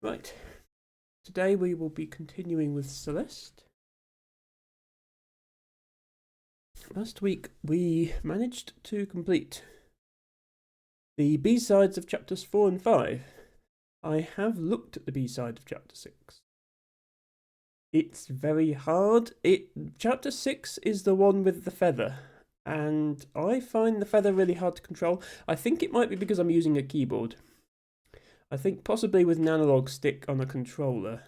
Right, today we will be continuing with Celeste. Last week we managed to complete the B-sides of chapters 4 and 5. I have looked at the B-side of chapter 6. It's very hard. Chapter 6 is the one with the feather, and I find the feather really hard to control. I think it might be because I'm using a keyboard. I think possibly with an analog stick on a controller,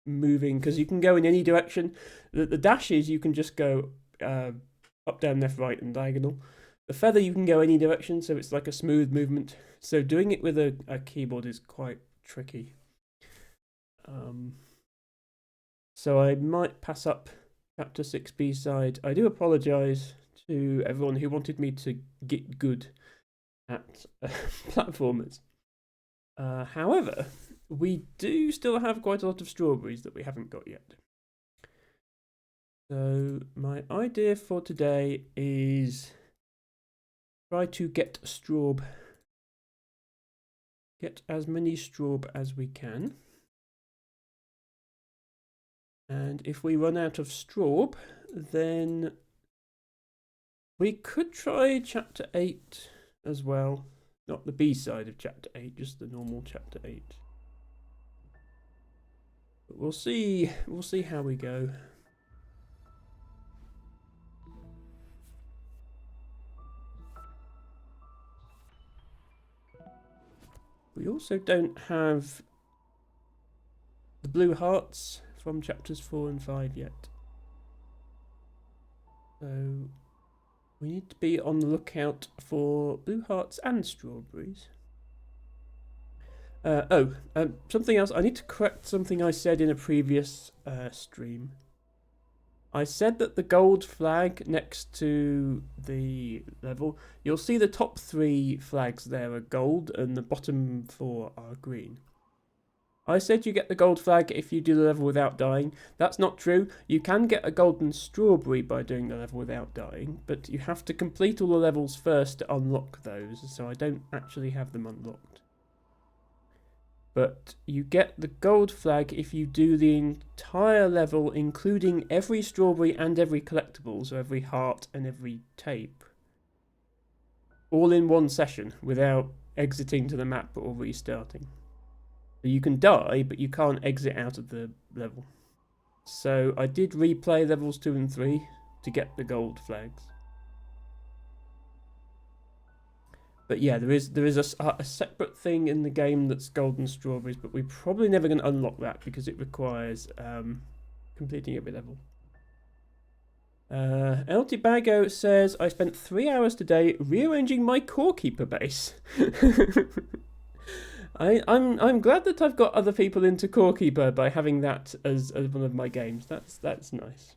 moving, because you can go in any direction. The dashes you can just go up, down, left, right, and diagonal. The feather you can go any direction, so it's like a smooth movement. So doing it with a keyboard is quite tricky. So I might pass up chapter 6 B-side. I do apologise to everyone who wanted me to get good at platformers. However, we do still have quite a lot of strawberries that we haven't got yet. So my idea for today is try to get as many straw as we can. And if we run out of straw, then we could try chapter 8 as well. Not the B-side of chapter 8, just the normal chapter 8. But we'll see how we go. We also don't have the blue hearts from chapters 4 and 5 yet. So we need to be on the lookout for blue hearts and strawberries. Something else. I need to correct something I said in a previous stream. I said that the gold flag next to the level, you'll see the top 3 flags there are gold and the bottom 4 are green. I said you get the gold flag if you do the level without dying. That's not true. You can get a golden strawberry by doing the level without dying, but you have to complete all the levels first to unlock those, so I don't actually have them unlocked. But you get the gold flag if you do the entire level, including every strawberry and every collectible, so every heart and every tape. All in one session, without exiting to the map or restarting. So you can die, but you can't exit out of the level. So I did replay levels 2 and 3 to get the gold flags. But yeah, there is a separate thing in the game that's golden strawberries, but we're probably never going to unlock that because it requires completing every level. El Bago says, I spent 3 hours today rearranging my core keeper base. I'm glad that I've got other people into core keeper by having that as one of my games. That's nice.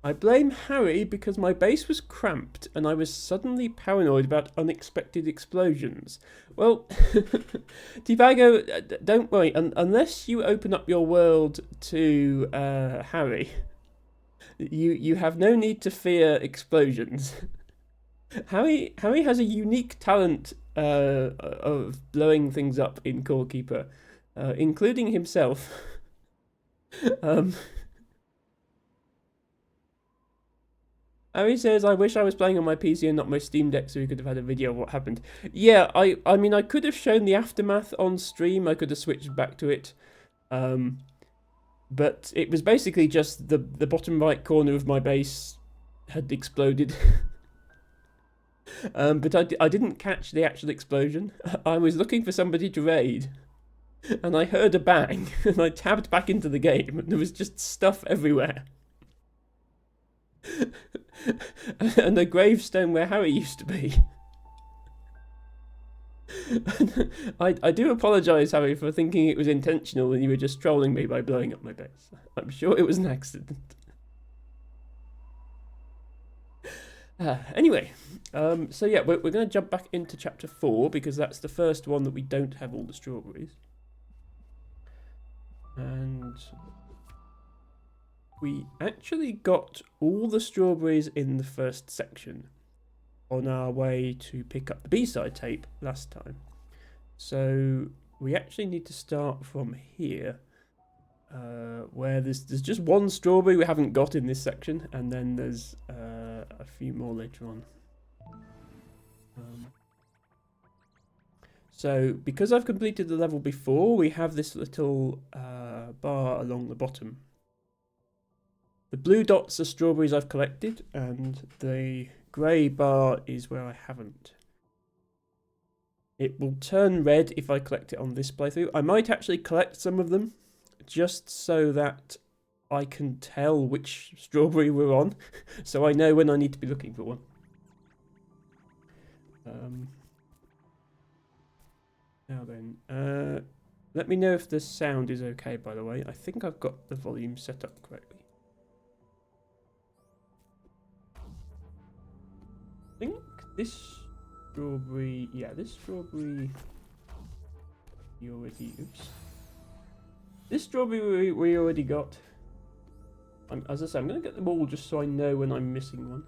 I blame Harry because my base was cramped and I was suddenly paranoid about unexpected explosions. Well, Tibago, don't worry. Unless you open up your world to Harry, you have no need to fear explosions. Harry has a unique talent of blowing things up in Core Keeper, including himself. Harry says, I wish I was playing on my PC and not my Steam Deck so we could have had a video of what happened. Yeah, I mean, I could have shown the aftermath on stream. I could have switched back to it. But it was basically just the bottom right corner of my base had exploded. But I didn't catch the actual explosion. I was looking for somebody to raid. And I heard a bang. And I tabbed back into the game. And there was just stuff everywhere. And a gravestone where Harry used to be. I do apologise, Harry, for thinking it was intentional and you were just trolling me by blowing up my base. I'm sure it was an accident. Anyway, so yeah, we're going to jump back into chapter 4 because that's the first one that we don't have all the strawberries. And we actually got all the strawberries in the first section on our way to pick up the B-side tape last time. So we actually need to start from here. Where there's just one strawberry we haven't got in this section, and then there's a few more later on. So, because I've completed the level before, we have this little bar along the bottom. The blue dots are strawberries I've collected, and the grey bar is where I haven't. It will turn red if I collect it on this playthrough. I might actually collect some of them, just so that I can tell which strawberry we're on, so I know when I need to be looking for one. Now then, let me know if the sound is okay, by the way. I think I've got the volume set up correctly. I think this strawberry, yeah, this strawberry, oops. This strawberry we already got. As I say, I'm going to get them all just so I know when I'm missing one.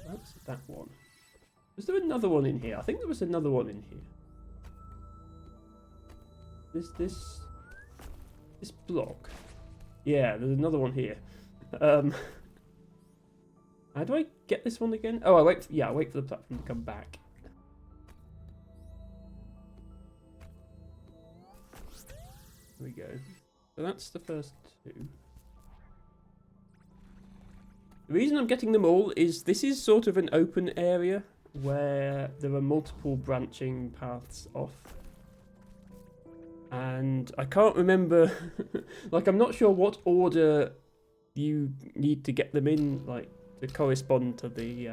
That's that one. Was there another one in here? I think there was another one in here. This block. Yeah, there's another one here. How do I get this one again? Oh, I wait for the platform to come back. There we go. So that's the first two. The reason I'm getting them all is this is sort of an open area where there are multiple branching paths off. And I can't remember, like I'm not sure what order you need to get them in, like to correspond to the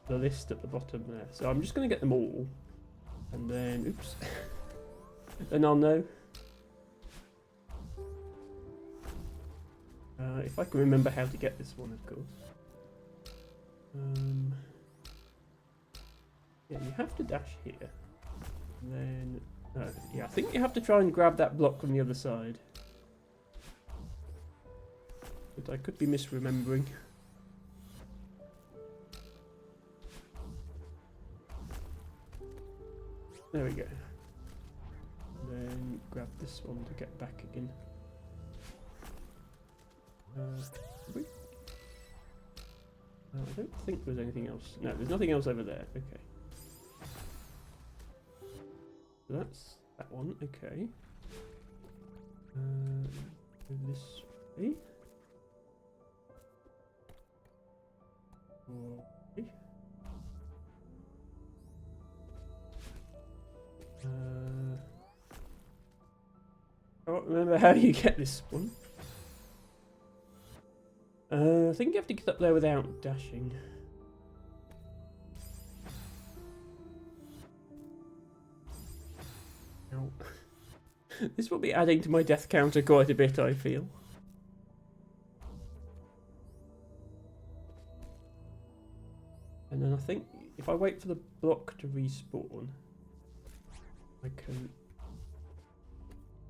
list at the bottom there. So I'm just going to get them all, and then, oops, then I'll know. If I can remember how to get this one, of course. Yeah, you have to dash here. And then, yeah, I think you have to try and grab that block from the other side. But I could be misremembering. There we go. And then grab this one to get back again. I don't think there's anything else. No, there's nothing else over there. Okay. So that's that one. Okay. This way. Okay. I can't remember how you get this one. I think you have to get up there without dashing. Ow. This will be adding to my death counter quite a bit, I feel. And then I think if I wait for the block to respawn, I can...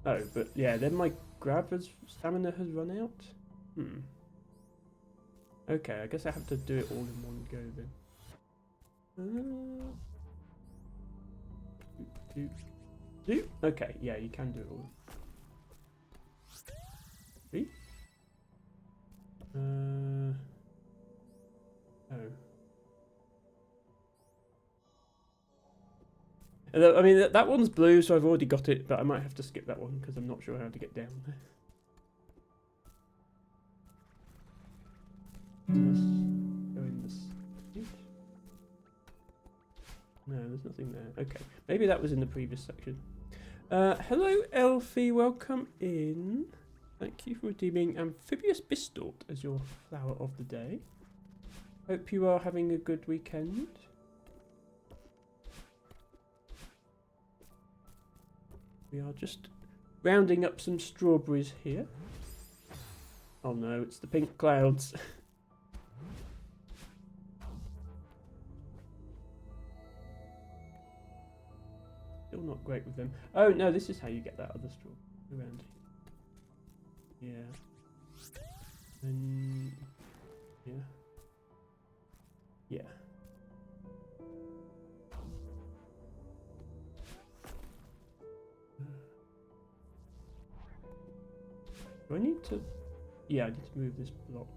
Oh, but yeah, then my stamina has run out? Okay, I guess I have to do it all in one go then. Okay, yeah, you can do it all. See? I mean, that one's blue, so I've already got it, but I might have to skip that one because I'm not sure how to get down there. Let's go in this. No, there's nothing there. Okay, maybe that was in the previous section. Hello, Elfie. Welcome in. Thank you for redeeming Amphibious Bistort as your flower of the day. Hope you are having a good weekend. We are just rounding up some strawberries here. Oh no, it's the pink clouds. Still not great with them. Oh no, this is how you get that other straw around here. Yeah. And yeah. need to... Yeah, I need to move this block.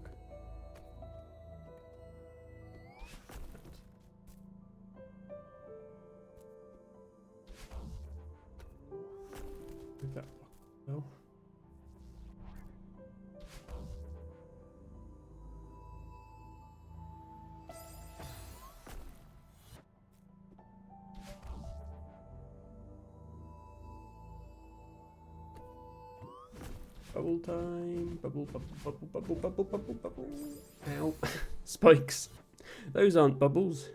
Move that block as well. Bubble time. Bubble, bubble, bubble, bubble, bubble, bubble, bubble. Ow. Spikes. Those aren't bubbles.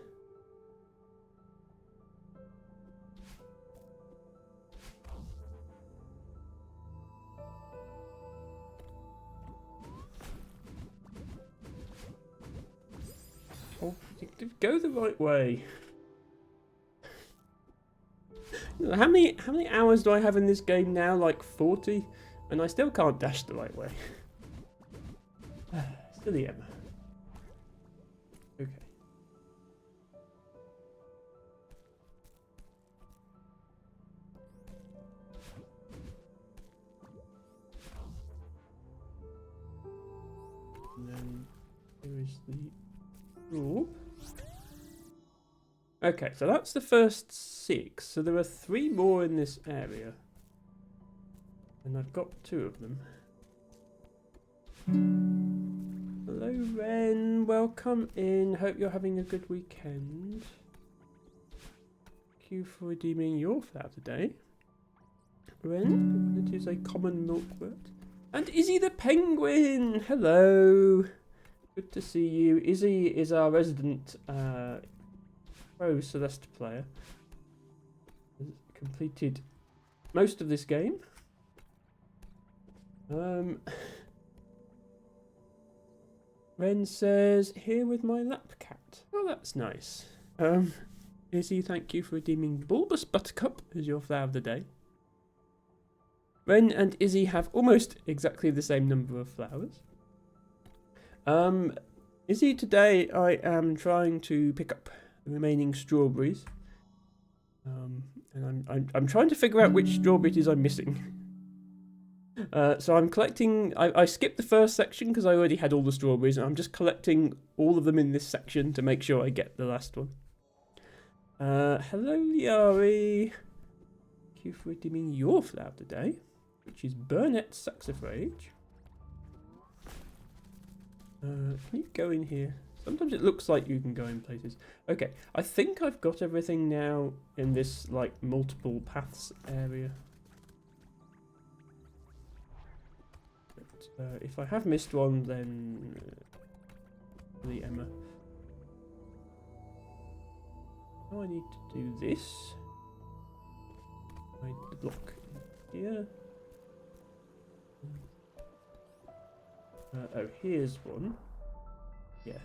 Oh, go the right way. How many hours do I have in this game now? Like 40? And I still can't dash the right way. Silly Emma. Okay. And then here is the orb. Okay, so that's the first 6. So there are 3 more in this area. And I've got 2 of them. Hello, Ren. Welcome in. Hope you're having a good weekend. Thank you for redeeming your flower today. Ren, it is a common milkbird. And Izzy the penguin. Hello. Good to see you. Izzy is our resident pro Celeste player. Has completed most of this game. Ren says, here with my lap cat. Oh, that's nice. Izzy, thank you for redeeming Bulbous Buttercup as your flower of the day. Ren and Izzy have almost exactly the same number of flowers. Izzy, today I am trying to pick up the remaining strawberries. And I'm trying to figure out which strawberry it is I'm missing. So I'm collecting... I skipped the first section because I already had all the strawberries, and I'm just collecting all of them in this section to make sure I get the last one. Hello, Yari. Thank you for redeeming your flower today, which is Burnett Saxifrage. Can you go in here? Sometimes it looks like you can go in places. Okay, I think I've got everything now in this, like, multiple paths area. But, if I have missed one, then... the Emma. Now I need to do this. Hide the block here. Oh, here's one. Yes.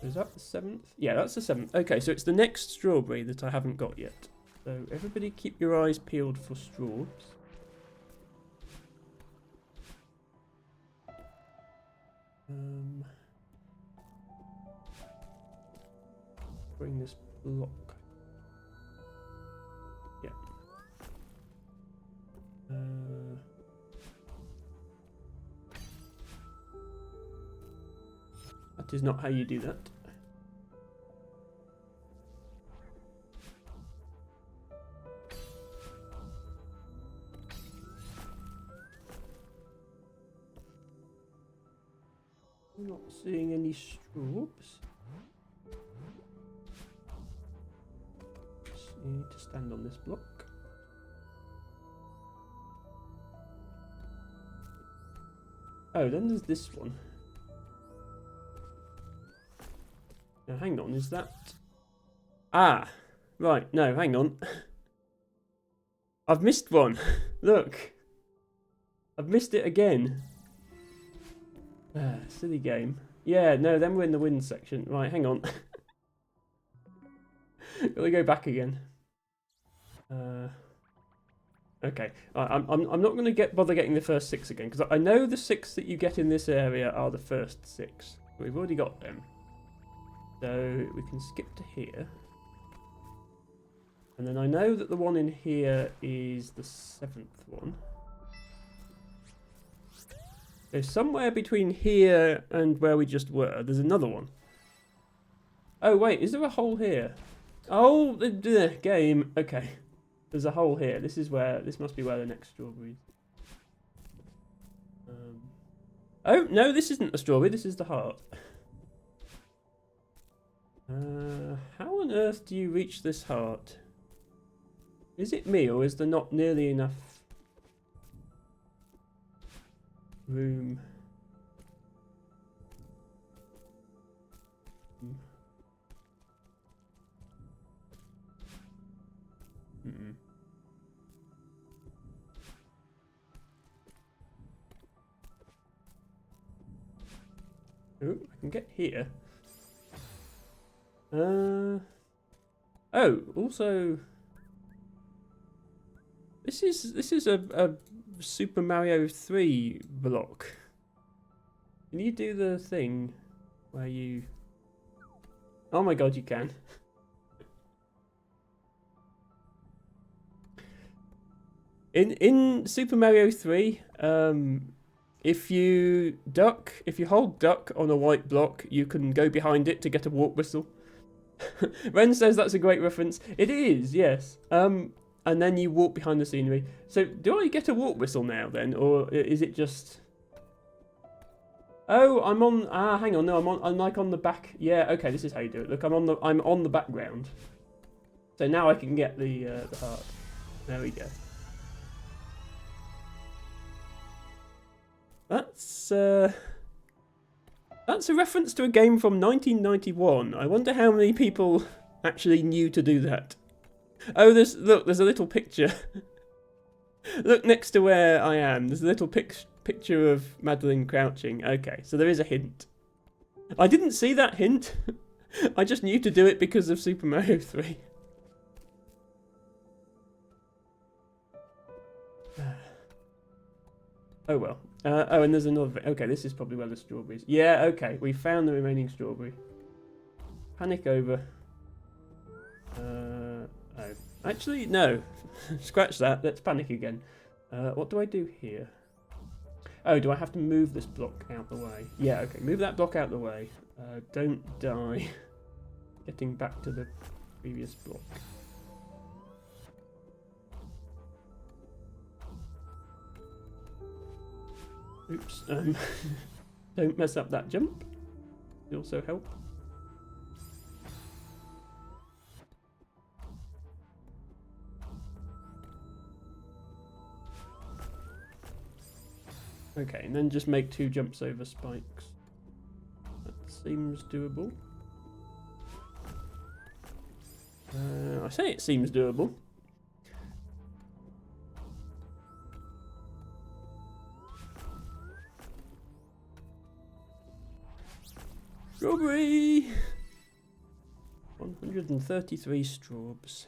Is that the 7th? Yeah, that's the 7th. Okay, so it's the next strawberry that I haven't got yet. So everybody keep your eyes peeled for straws. Bring this block. Yeah. That is not how you do that. I'm not seeing any straws. You need to stand on this block. Oh, then there's this one. Now, hang on, is that... Ah, right, no, hang on. I've missed one. Look. I've missed it again. Silly game. Yeah, no, then we're in the wind section. Right, hang on. Gotta go back again. Okay, I'm not going to bother getting the first 6 again, because I know the 6 that you get in this area are the first 6. We've already got them. So we can skip to here. And then I know that the one in here is the 7th one. So somewhere between here and where we just were, there's another one. Oh, wait, is there a hole here? Oh, the game. Okay. There's a hole here. This must be where the next strawberry. Oh, no, this isn't a strawberry. This is the heart. How on earth do you reach this heart? Is it me, or is there not nearly enough room? Oh, I can get here. Oh, also, this is a Super Mario 3 block. Can you do the thing where you? Oh my God, you can. In Super Mario 3, if you hold duck on a white block, you can go behind it to get a warp whistle. Ren says that's a great reference. It is, yes. And then you walk behind the scenery. So do I get a warp whistle now then, or is it just? Oh, I'm on. Hang on. No, I'm like on the back. Yeah. Okay, this is how you do it. Look, I'm on the background. So now I can get the heart. There we go. That's a reference to a game from 1991. I wonder how many people actually knew to do that. Oh, there's a little picture. Look next to where I am. There's a little picture of Madeline crouching. Okay, so there is a hint. I didn't see that hint. I just knew to do it because of Super Mario 3. Oh well. Oh, and there's another. Okay, this is probably where the strawberries. Yeah, okay, we found the remaining strawberry. Panic over. Oh, actually, no. Scratch that. Let's panic again. What do I do here? Oh, do I have to move this block out the way? Yeah, okay. Move that block out the way. Don't die. Getting back to the previous block. Oops. Don't mess up that jump. It also help. Okay, and then just make 2 jumps over spikes. That seems doable. I say it seems doable. Strawberry! 133 straws.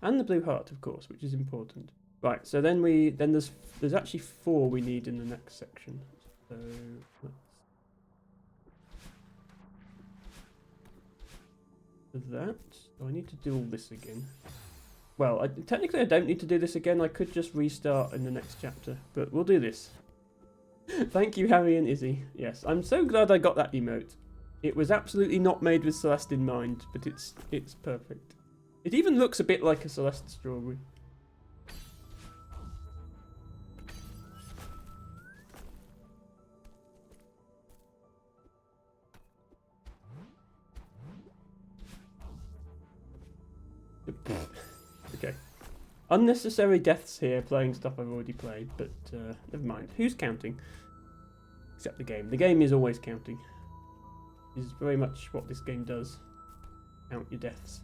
And the blue heart, of course, which is important. Right, so then there's actually 4 we need in the next section. So that. So I need to do all this again. Well, technically I don't need to do this again. I could just restart in the next chapter, but we'll do this. Thank you, Harry and Izzy. Yes, I'm so glad I got that emote. It was absolutely not made with Celeste in mind, but it's perfect. It even looks a bit like a Celeste strawberry. Okay. Unnecessary deaths here, playing stuff I've already played, but never mind. Who's counting? Except the game. The game is always counting. This is very much what this game does. Count your deaths.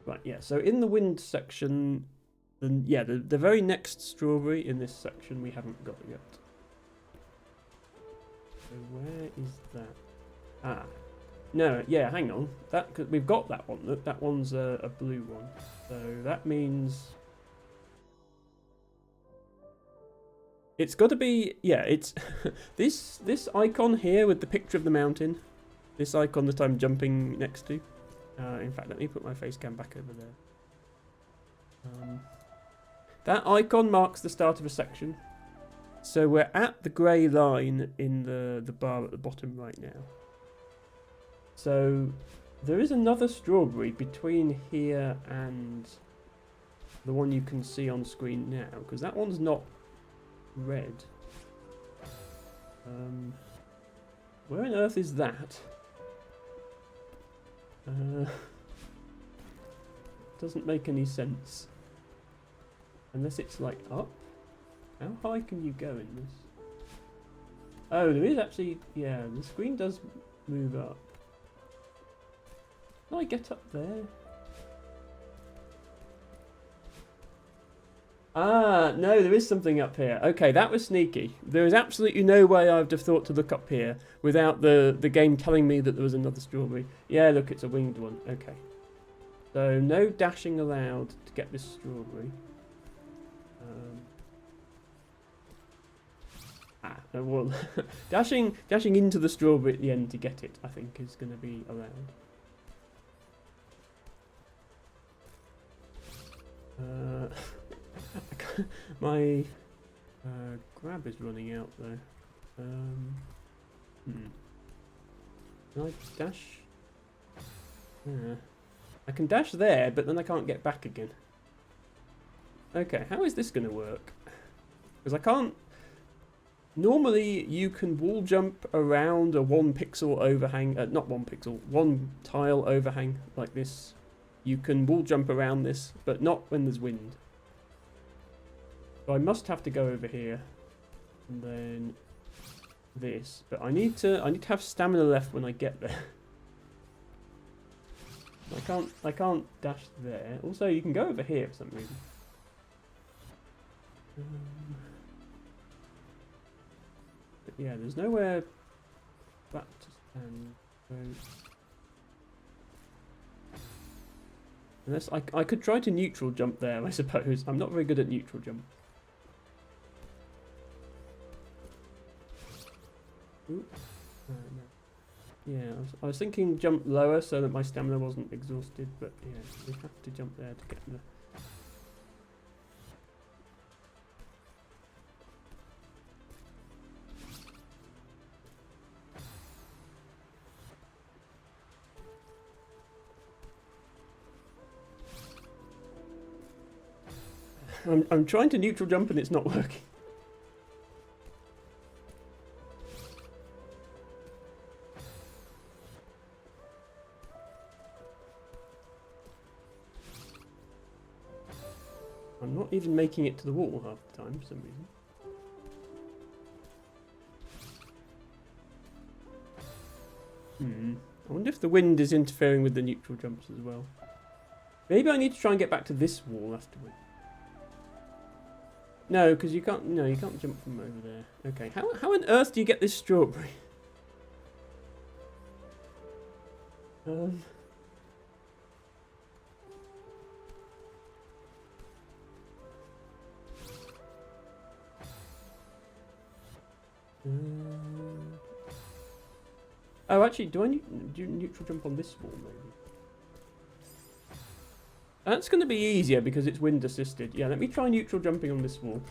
Right, yeah, so in the wind section, the very next strawberry in this section we haven't got yet. So where is that? Ah. No, yeah, hang on. We've got that one. Look, that one's a blue one. So that means it's got to be, yeah, it's this icon here with the picture of the mountain. This icon that I'm jumping next to. In fact, let me put my face cam back over there. That icon marks the start of a section. So we're at the grey line in the bar at the bottom right now. So there is another strawberry between here and the one you can see on screen now, because that one's not red. Where on earth is that? Doesn't make any sense. Unless it's like up. How high can you go in this? Oh, there is actually, yeah, the screen does move up. Can I get up there? Ah, no, there is something up here. Okay, that was sneaky. There is absolutely no way I would have thought to look up here without the game telling me that there was another strawberry. Yeah, look, it's a winged one. Okay. So, no dashing allowed to get this strawberry. Well, dashing into the strawberry at the end to get it, I think, is going to be allowed. My grab is running out though. Can I dash? Yeah. I can dash there, but then I can't get back again. Okay, how is this going to work? Because I can't... Normally, you can wall jump around a 1 pixel overhang, not 1 pixel, 1 tile overhang like this. You can wall jump around this, but not when there's wind. So I must have to go over here, and then this. But I need to have stamina left when I get there. I can't dash there. Also, you can go over here for some reason. But yeah, there's nowhere flat to stand. So unless I could try to neutral jump there, I suppose. I'm not very good at neutral jump. Ooh. No. Yeah, I was thinking jump lower so that my stamina wasn't exhausted, but yeah, we have to jump there to get the... I'm trying to neutral jump and it's not working. I'm not even making it to the wall half the time for some reason. I wonder if the wind is interfering with the neutral jumps as well. Maybe I need to try and get back to this wall afterwards. No, because you can't. No, you can't jump from over there. Okay, how on earth do you get this strawberry? Oh, actually, do neutral jump on this wall maybe? That's going to be easier because it's wind assisted. Yeah, let me try neutral jumping on this wall.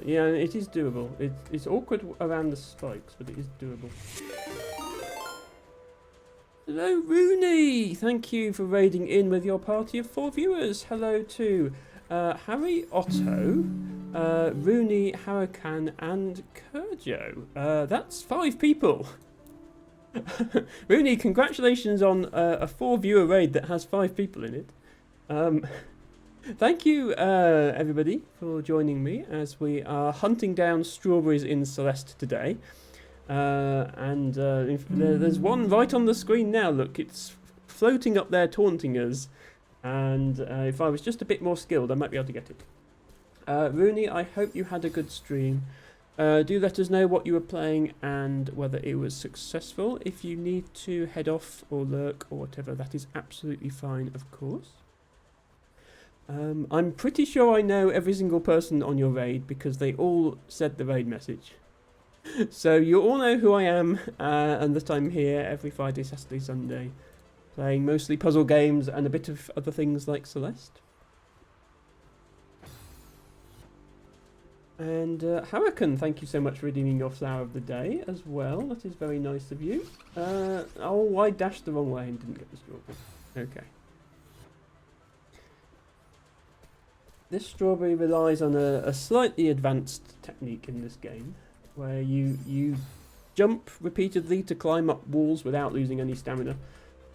Yeah, it is doable. It's awkward around the spikes, but it is doable. Hello, Rooney! Thank you for raiding in with your party of 4 viewers. Hello to Harry Otto, Rooney, Harakan, and Kurjo. That's 5 people. Rooney, congratulations on a 4 viewer raid that has 5 people in it. Thank you, everybody, for joining me as we are hunting down strawberries in Celeste today. There's one right on the screen now. Look, it's floating up there, taunting us. And if I was just a bit more skilled, I might be able to get it. Rooney, I hope you had a good stream. Do let us know what you were playing and whether it was successful. If you need to head off or lurk or whatever, that is absolutely fine, of course. I'm pretty sure I know every single person on your raid because they all said the raid message. So you all know who I am and that I'm here every Friday, Saturday, Sunday playing mostly puzzle games and a bit of other things like Celeste. And Hurricane, thank you so much for redeeming your flower of the day as well. That is very nice of you. Oh, I dashed the wrong way and didn't get the strawberry. Okay. This strawberry relies on a slightly advanced technique in this game, where you jump repeatedly to climb up walls without losing any stamina.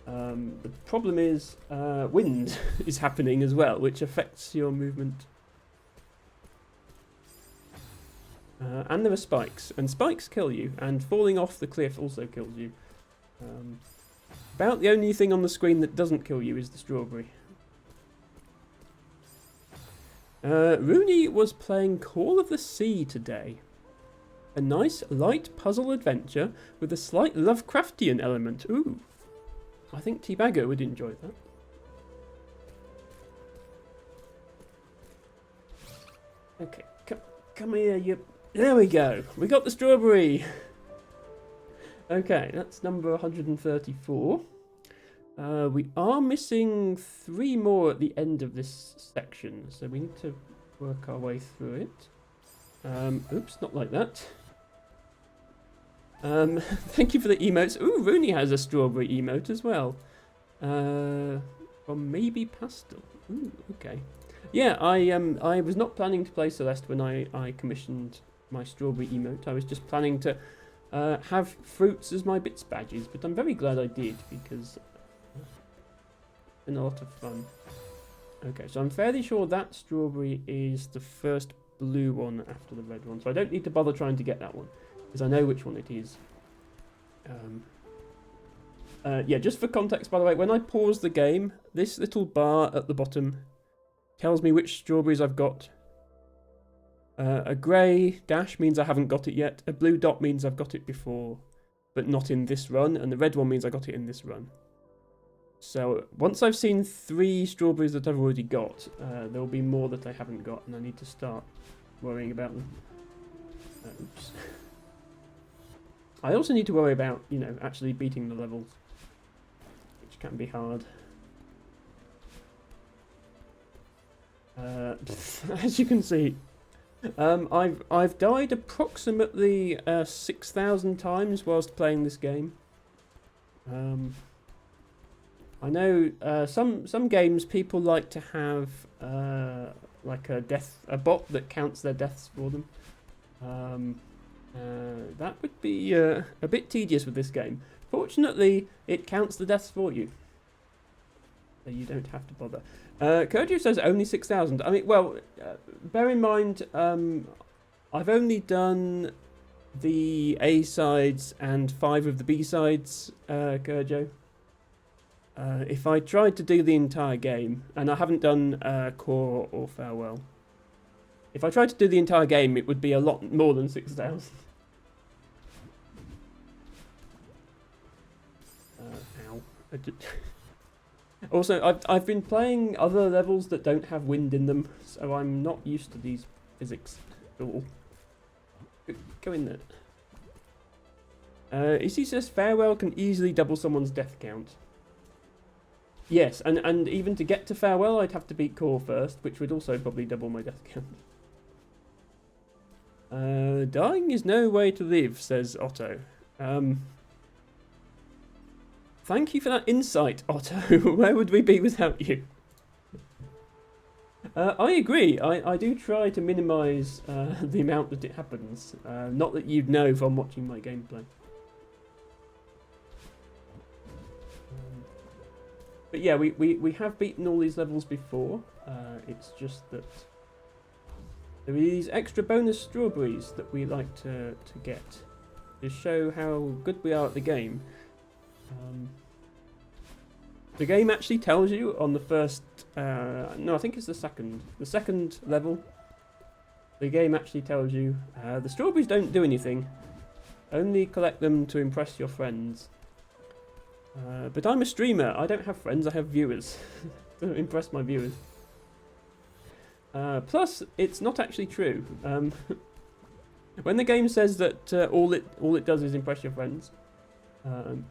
The problem is wind is happening as well, which affects your movement. And there are spikes, and spikes kill you, and falling off the cliff also kills you. About the only thing on the screen that doesn't kill you is the strawberry. Rooney was playing Call of the Sea today. A nice, light puzzle adventure with a slight Lovecraftian element. Ooh. I think T-Bagger would enjoy that. Okay, come here, you... There we go. We got the strawberry. Okay, that's number 134. We are missing 3 more at the end of this section, so we need to work our way through it. Oops, not like that. Thank you for the emotes. Ooh, Rooney has a strawberry emote as well. From Maybe Pastel. Ooh, okay. Yeah, I was not planning to play Celeste when I commissioned my strawberry emote. I was just planning to have fruits as my bits badges, but I'm very glad I did, because it's been a lot of fun. Okay, so I'm fairly sure that strawberry is the first blue one after the red one, so I don't need to bother trying to get that one, because I know which one it is. Yeah, just for context, by the way, when I pause the game, this little bar at the bottom tells me which strawberries I've got. A grey dash means I haven't got it yet. A blue dot means I've got it before, but not in this run. And the red one means I got it in this run. So once I've seen 3 strawberries that I've already got, there will be more that I haven't got, and I need to start worrying about them. Oops. I also need to worry about, you know, actually beating the levels, which can be hard. As you can see, I've died approximately 6,000 times whilst playing this game. I know some games people like to have like a bot that counts their deaths for them. That would be a bit tedious with this game. Fortunately, it counts the deaths for you, so you don't have to bother. Koju says only 6,000. I mean, well, bear in mind, I've only done the A sides and 5 of the B sides, Kojo. If I tried to do the entire game, and I haven't done Core or Farewell, if I tried to do the entire game, it would be a lot more than 6,000. Ow. Also, I've been playing other levels that don't have wind in them, so I'm not used to these physics at all. Go in there. Izzy says Farewell can easily double someone's death count. Yes, and even to get to Farewell, I'd have to beat Core first, which would also probably double my death count. Dying is no way to live, says Otto. Thank you for that insight, Otto. Where would we be without you? I agree. I do try to minimise the amount that it happens. Not that you'd know from watching my gameplay. But yeah, we have beaten all these levels before. It's just that there are these extra bonus strawberries that we like to get to show how good we are at the game. The game actually tells you on the first, no, I think it's the second level. The game actually tells you the strawberries don't do anything, only collect them to impress your friends. But I'm a streamer, I don't have friends, I have viewers. To impress my viewers. Plus, it's not actually true. When the game says that all it does is impress your friends,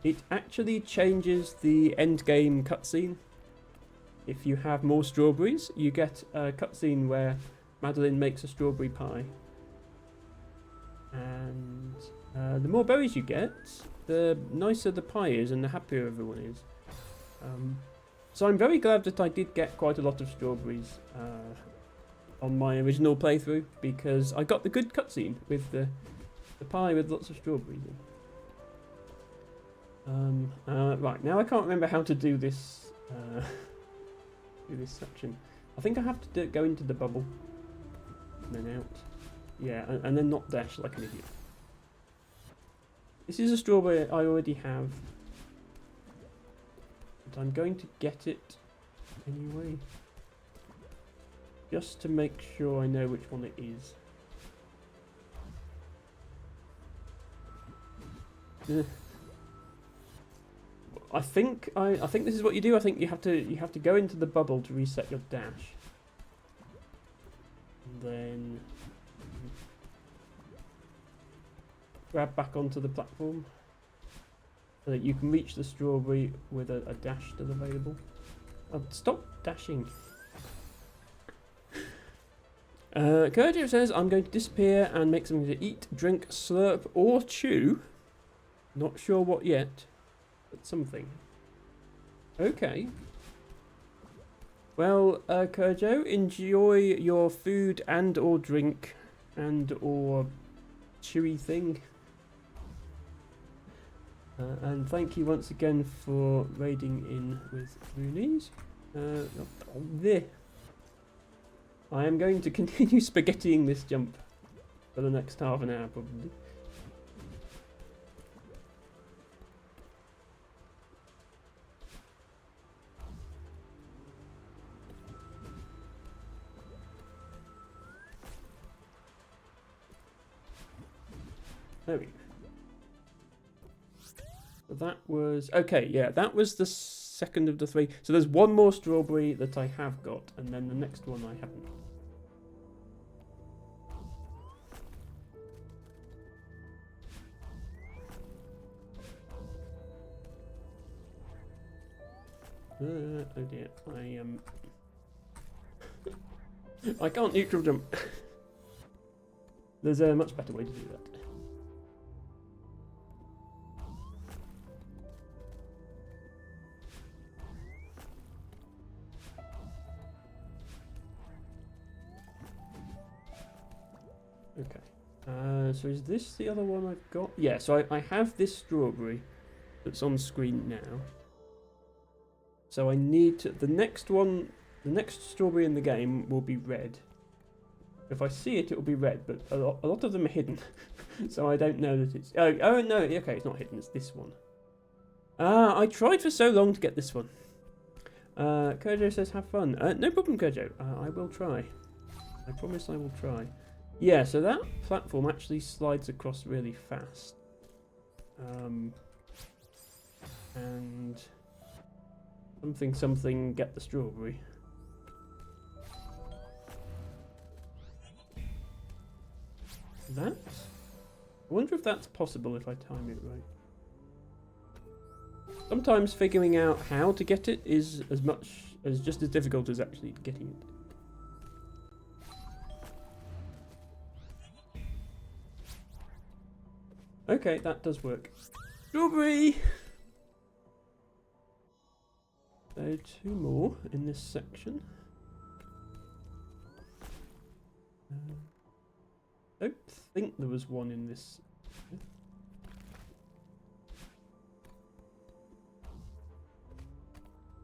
It actually changes the end game cutscene. If you have more strawberries, you get a cutscene where Madeline makes a strawberry pie. And the more berries you get, the nicer the pie is and the happier everyone is. So I'm very glad that I did get quite a lot of strawberries on my original playthrough, because I got the good cutscene with the pie with lots of strawberries in. Right, now I can't remember how to do this section. I think I have to go into the bubble and then out. Yeah, and then not dash like an idiot. This is a strawberry I already have, but I'm going to get it anyway, just to make sure I know which one it is. I think this is what you do. I think you have to go into the bubble to reset your dash, and then grab back onto the platform so that you can reach the strawberry with a dash still available. Oh, stop dashing. Kurjo says, I'm going to disappear and make something to eat, drink, slurp, or chew. Not sure what yet, but something. Okay. Well, Kurjo, enjoy your food and or drink and or chewy thing. And thank you once again for raiding in with Roonies. There. I am going to continue spaghettiing this jump for the next half an hour, probably. There we go. That was... Okay, yeah, that was the second of the three. So there's one more strawberry that I have got, and then the next one I haven't. Oh dear, I can't neutral jump. There's a much better way to do that. Okay. So is this the other one I've got? Yeah, so I have this strawberry that's on screen now. So I need to... The next strawberry in the game will be red. If I see it, it will be red, but a lot of them are hidden. So I don't know that it's... Oh, no, okay, it's not hidden, it's this one. I tried for so long to get this one. Kurjo says, have fun. No problem, Kurjo. I will try. I promise I will try. Yeah, so that platform actually slides across really fast. And... Something, get the strawberry. That? I wonder if that's possible if I time it right. Sometimes figuring out how to get it is just as difficult as actually getting it. Okay, that does work. Strawberry! So 2 more in this section. I don't think there was one in this.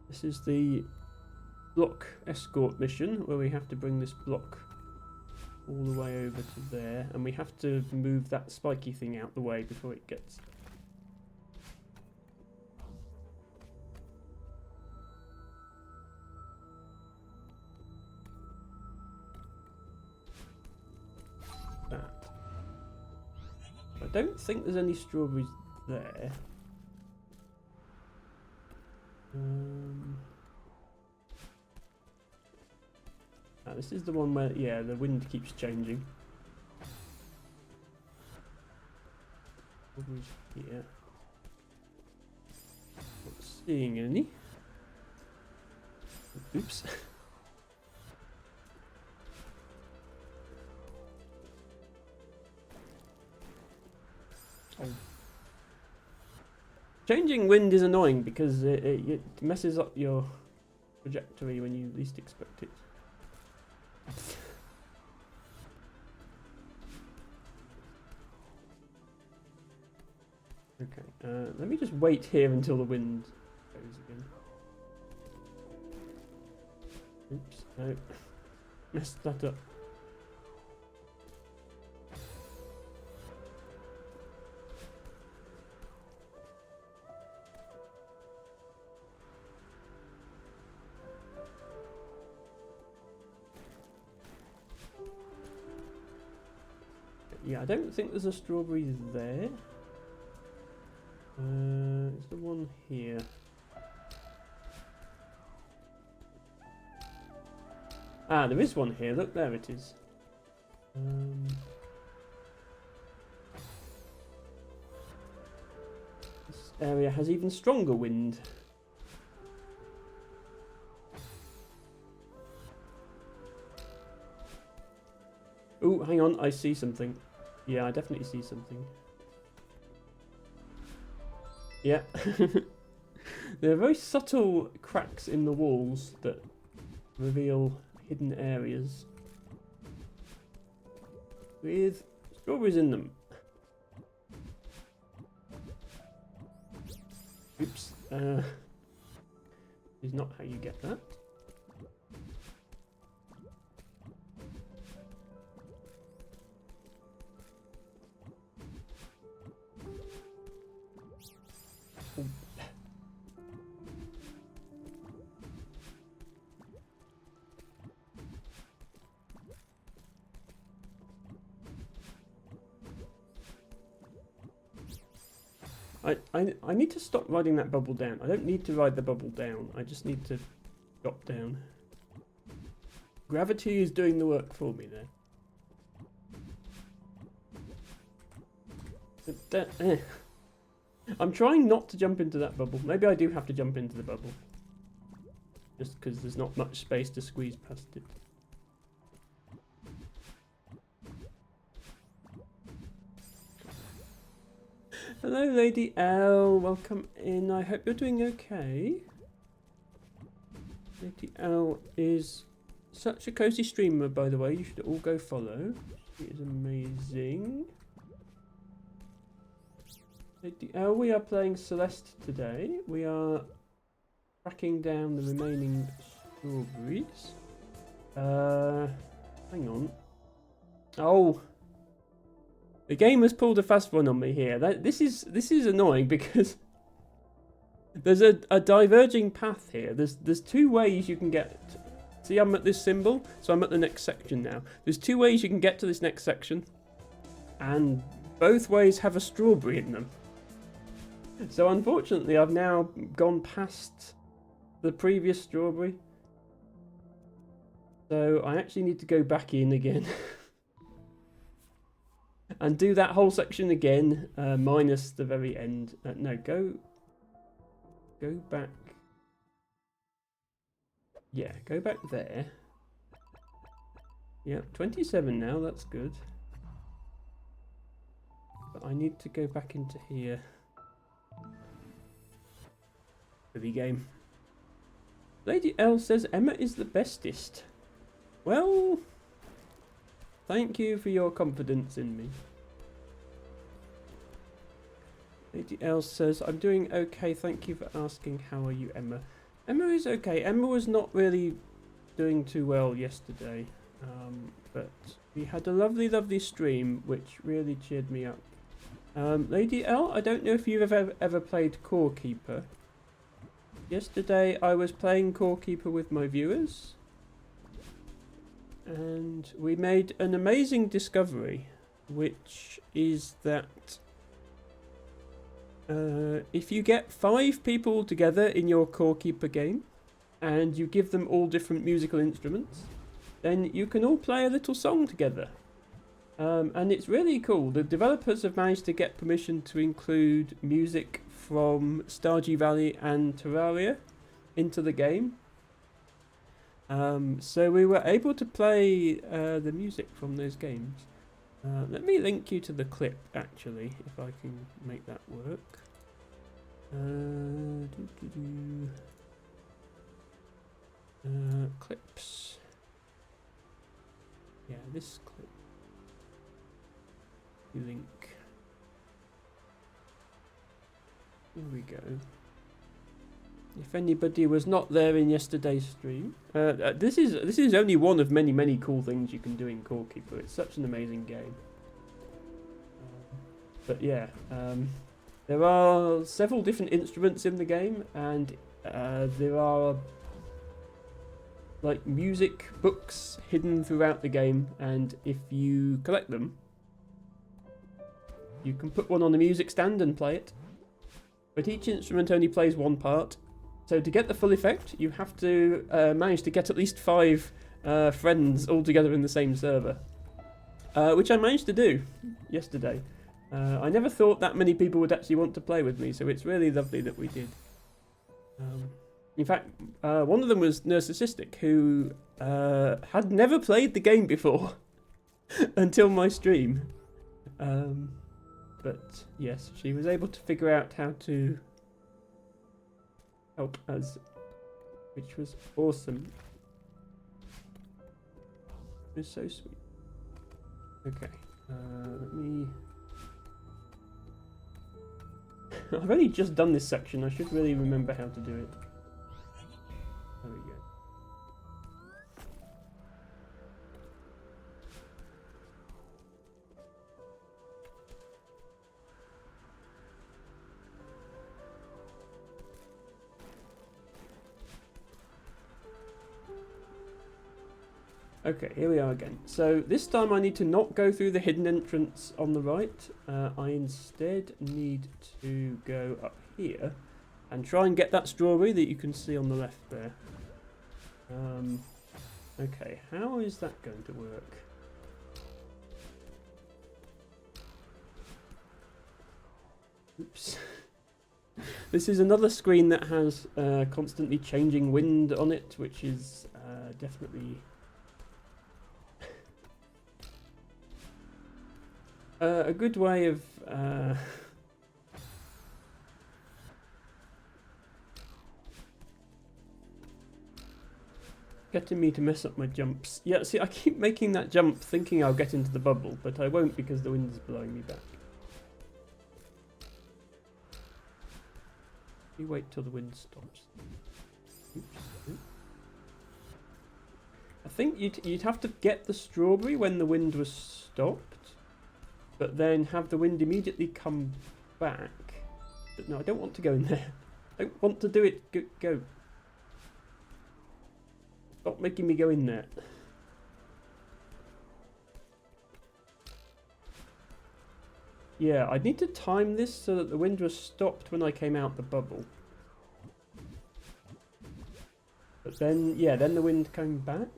This is the block escort mission where we have to bring this block all the way over to there, and we have to move that spiky thing out the way before it gets... that. I don't think there's any strawberries there. This is the one where, yeah, the wind keeps changing. Strawberries here. seeing any. Oops. Oh. Changing wind is annoying because it messes up your trajectory when you least expect it. Okay, let me just wait here until the wind goes again. Oops, no. Messed that up. Yeah, I don't think there's a strawberry there. Is the one here? Ah, there is one here. Look, there it is. This area has even stronger wind. Oh, hang on. I see something. Yeah, I definitely see something. Yeah. There are very subtle cracks in the walls that reveal hidden areas with strawberries in them. Oops. Is not how you get that. I need to stop riding that bubble down. I don't need to ride the bubble down. I just need to drop down. Gravity is doing the work for me there. I'm trying not to jump into that bubble. Maybe I do have to jump into the bubble. Just because there's not much space to squeeze past it. Hello, Lady L. Welcome in. I hope you're doing okay. Lady L is such a cozy streamer, by the way. You should all go follow. She is amazing. Lady L, we are playing Celeste today. We are tracking down the remaining strawberries. Hang on. Oh. The game has pulled a fast one on me here. This is annoying because there's a diverging path here. There's two ways you can get. See, I'm at this symbol, so I'm at the next section now. There's two ways you can get to this next section, and both ways have a strawberry in them. So unfortunately, I've now gone past the previous strawberry. So I actually need to go back in again. And do that whole section again, minus the very end. No, go back. Yeah, go back there. Yeah, 27 now, that's good. But I need to go back into here. Heavy game. Lady L says Emma is the bestest. Well, thank you for your confidence in me. Lady L says, I'm doing okay, thank you for asking. How are you, Emma? Emma is okay. Emma was not really doing too well yesterday. But we had a lovely stream, which really cheered me up. Lady L, I don't know if you've ever played Core Keeper. Yesterday I was playing Core Keeper with my viewers. And we made an amazing discovery, which is that if you get 5 people together in your Core Keeper game, and you give them all different musical instruments, then you can all play a little song together. And it's really cool. The developers have managed to get permission to include music from Stardew Valley and Terraria into the game. So we were able to play the music from those games. Let me link you to the clip, actually, if I can make that work. Clips. Yeah, this clip. Link. Here we go. If anybody was not there in yesterday's stream, this is only one of many cool things you can do in Core Keeper. It's such an amazing game. But yeah, there are several different instruments in the game, and there are like music books hidden throughout the game, and if you collect them, you can put one on the music stand and play it. But each instrument only plays one part. So to get the full effect, you have to manage to get at least 5 friends all together in the same server. Which I managed to do yesterday. I never thought that many people would actually want to play with me, so it's really lovely that we did. In fact, one of them was Narcissistic, who had never played the game before until my stream. But yes, she was able to figure out how to help us, which was awesome. It was so sweet. Okay, let me... I've only just done this section, I should really remember how to do it. There we go. Okay, here we are again. So this time I need to not go through the hidden entrance on the right. I instead need to go up here and try and get that strawberry that you can see on the left there. Okay, how is that going to work? Oops. This is another screen that has constantly changing wind on it, which is definitely... a good way of getting me to mess up my jumps. Yeah, see, I keep making that jump thinking I'll get into the bubble, but I won't because the wind is blowing me back. You wait till the wind stops. Oops. I think you'd have to get the strawberry when the wind was stopped, but then have the wind immediately come back. But no, I don't want to go in there. I don't want to do it. Go. Stop making me go in there. Yeah, I need to time this so that the wind was stopped when I came out the bubble. But then, yeah, then the wind came back.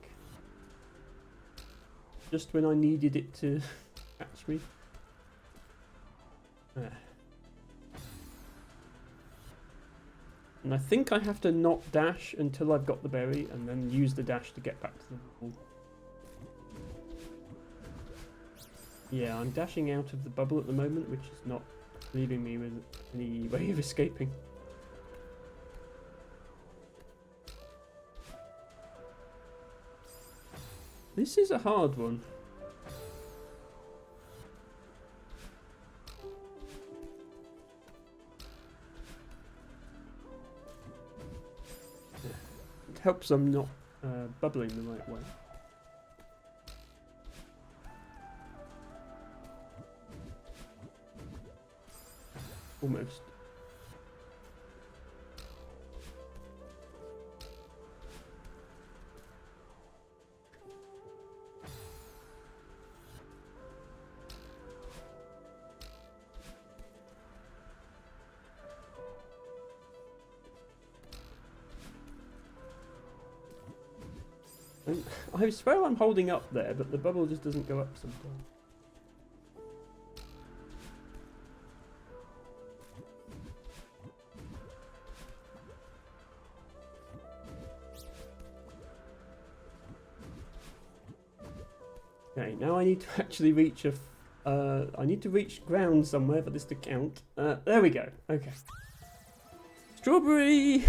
Just when I needed it to catch me. And I think I have to not dash until I've got the berry and then use the dash to get back to the bubble. Yeah, I'm dashing out of the bubble at the moment, which is not leaving me with any way of escaping. This is a hard one. It helps I'm not bubbling the right way. Almost. I swear I'm holding up there, but the bubble just doesn't go up sometimes. Okay, now I need to actually reach I need to reach ground somewhere for this to count. There we go. Okay. Strawberry!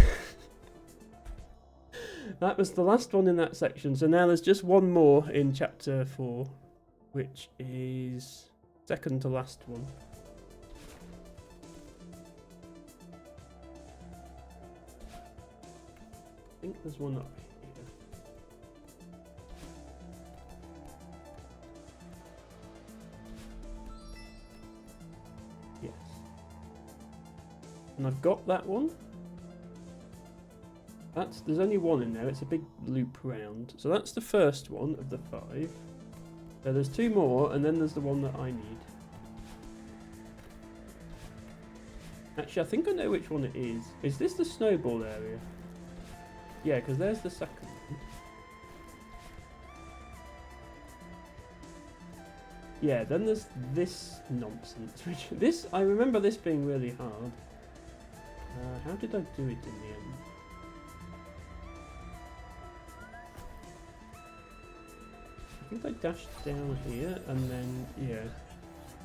That was the last one in that section. So now there's just one more in chapter 4, which is second to last one. I think there's one up here. Yes. And I've got that one. There's only one in there. It's a big loop round. So that's the first one of the 5. So there's 2 more, and then there's the one that I need. Actually, I think I know which one it is. Is this the snowball area? Yeah, because there's the second one. Yeah, then there's this nonsense. Which I remember this being really hard. How did I do it in the end? I think I dashed down here and then, yeah.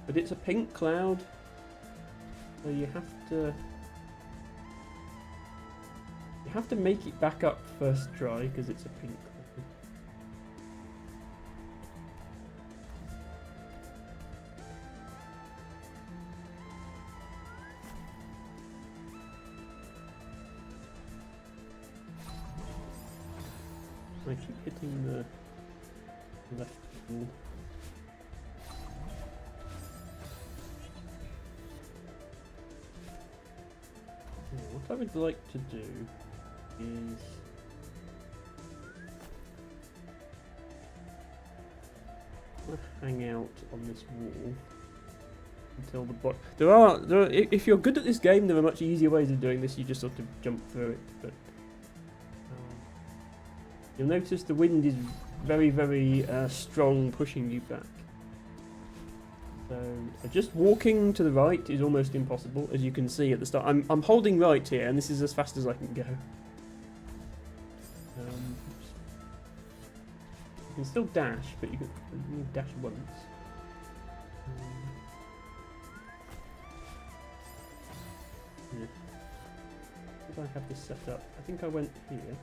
But it's a pink cloud, so you have to make it back up first try because it's a pink cloud. I keep hitting the left wall. What I would like to do is hang out on this wall until the bot. There are if you're good at this game, there are much easier ways of doing this. You just sort of jump through it, but you'll notice the wind is very, very strong, pushing you back. So just walking to the right is almost impossible, as you can see at the start. I'm holding right here, and this is as fast as I can go. You can still dash, but you can only dash once. Yeah. If I have this set up, I think I went here.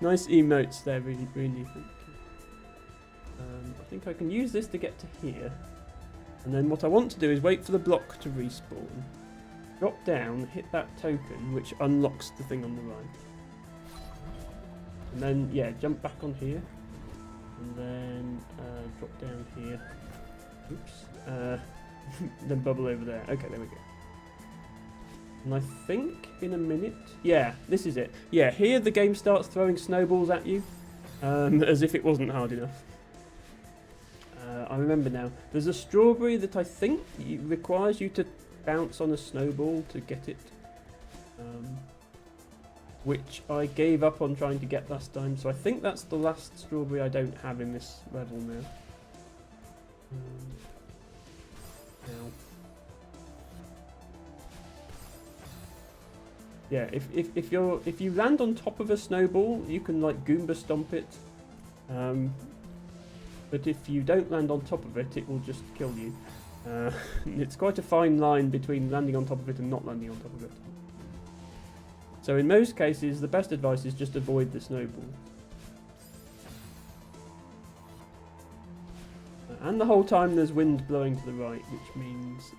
Nice emotes there, really, really. Thank you. I think I can use this to get to here, and then what I want to do is wait for the block to respawn, drop down, hit that token, which unlocks the thing on the right, and then yeah, jump back on here, and then drop down here. Oops. Then bubble over there. Okay, there we go. And I think in a minute, yeah, this is it. Yeah, here the game starts throwing snowballs at you, as if it wasn't hard enough. I remember now. There's a strawberry that I think requires you to bounce on a snowball to get it, which I gave up on trying to get last time. So I think that's the last strawberry I don't have in this level now. Now. Yeah, if you land on top of a snowball, you can like Goomba stomp it. But if you don't land on top of it, it will just kill you. It's quite a fine line between landing on top of it and not landing on top of it. So in most cases, the best advice is just avoid the snowball. And the whole time there's wind blowing to the right, which means...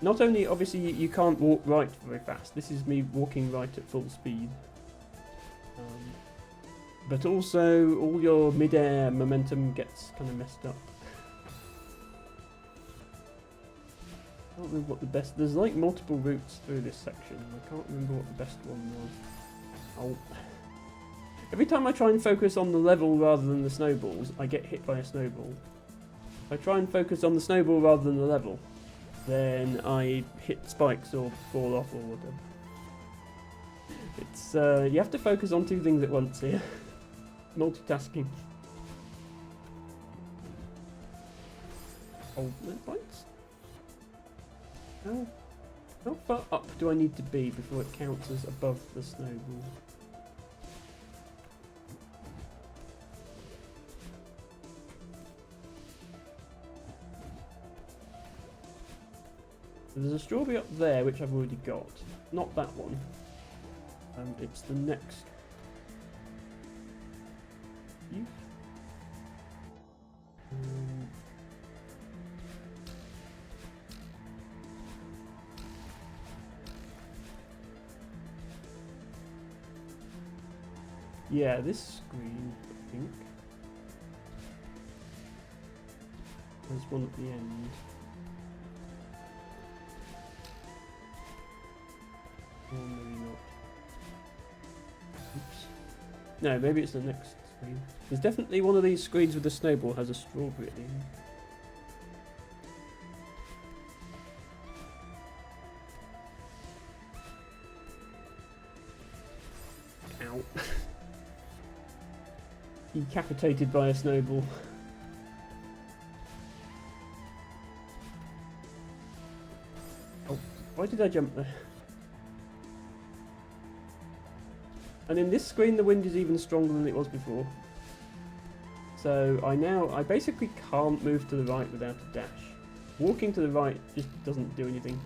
Not only, obviously, you can't walk right very fast. This is me walking right at full speed. But also, all your mid-air momentum gets kind of messed up. I can't remember what the best... There's like multiple routes through this section. I can't remember what the best one was. Every time I try and focus on the level rather than the snowballs, I get hit by a snowball. If I try and focus on the snowball rather than the level, then I hit spikes or fall off or whatever. It's you have to focus on 2 things at once here. Multitasking. Hold the points. Oh. How far up do I need to be before it counts as above the snowball? There's a strawberry up there, which I've already got. Not that one. It's the next. You? Yeah, this screen, I think. There's one at the end. Or maybe not. Oops. No, maybe it's the next screen. There's definitely one of these screens with the snowball has a strawberry at the end. Ow. Decapitated by a snowball. Oh, why did I jump there? And in this screen the wind is even stronger than it was before. So I basically can't move to the right without a dash. Walking to the right just doesn't do anything.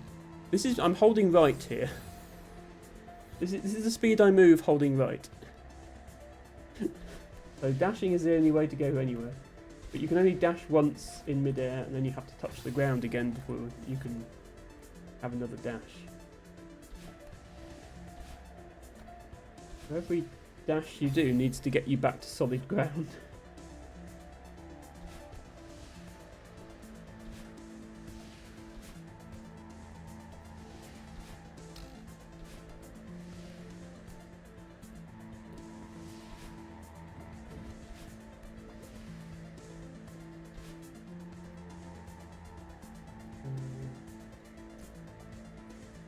I'm holding right here. This is the speed I move holding right. So dashing is the only way to go anywhere. But you can only dash once in midair and then you have to touch the ground again before you can have another dash. Every dash you do needs to get you back to solid ground.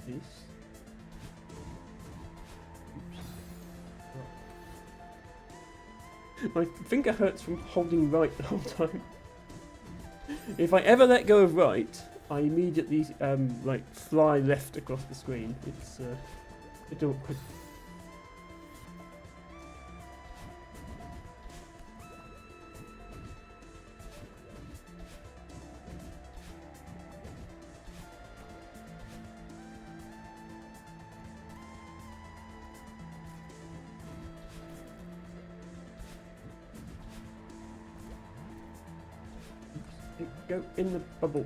This. My finger hurts from holding right the whole time. If I ever let go of right, I immediately like fly left across the screen. It's a bit awkward. Go in the bubble.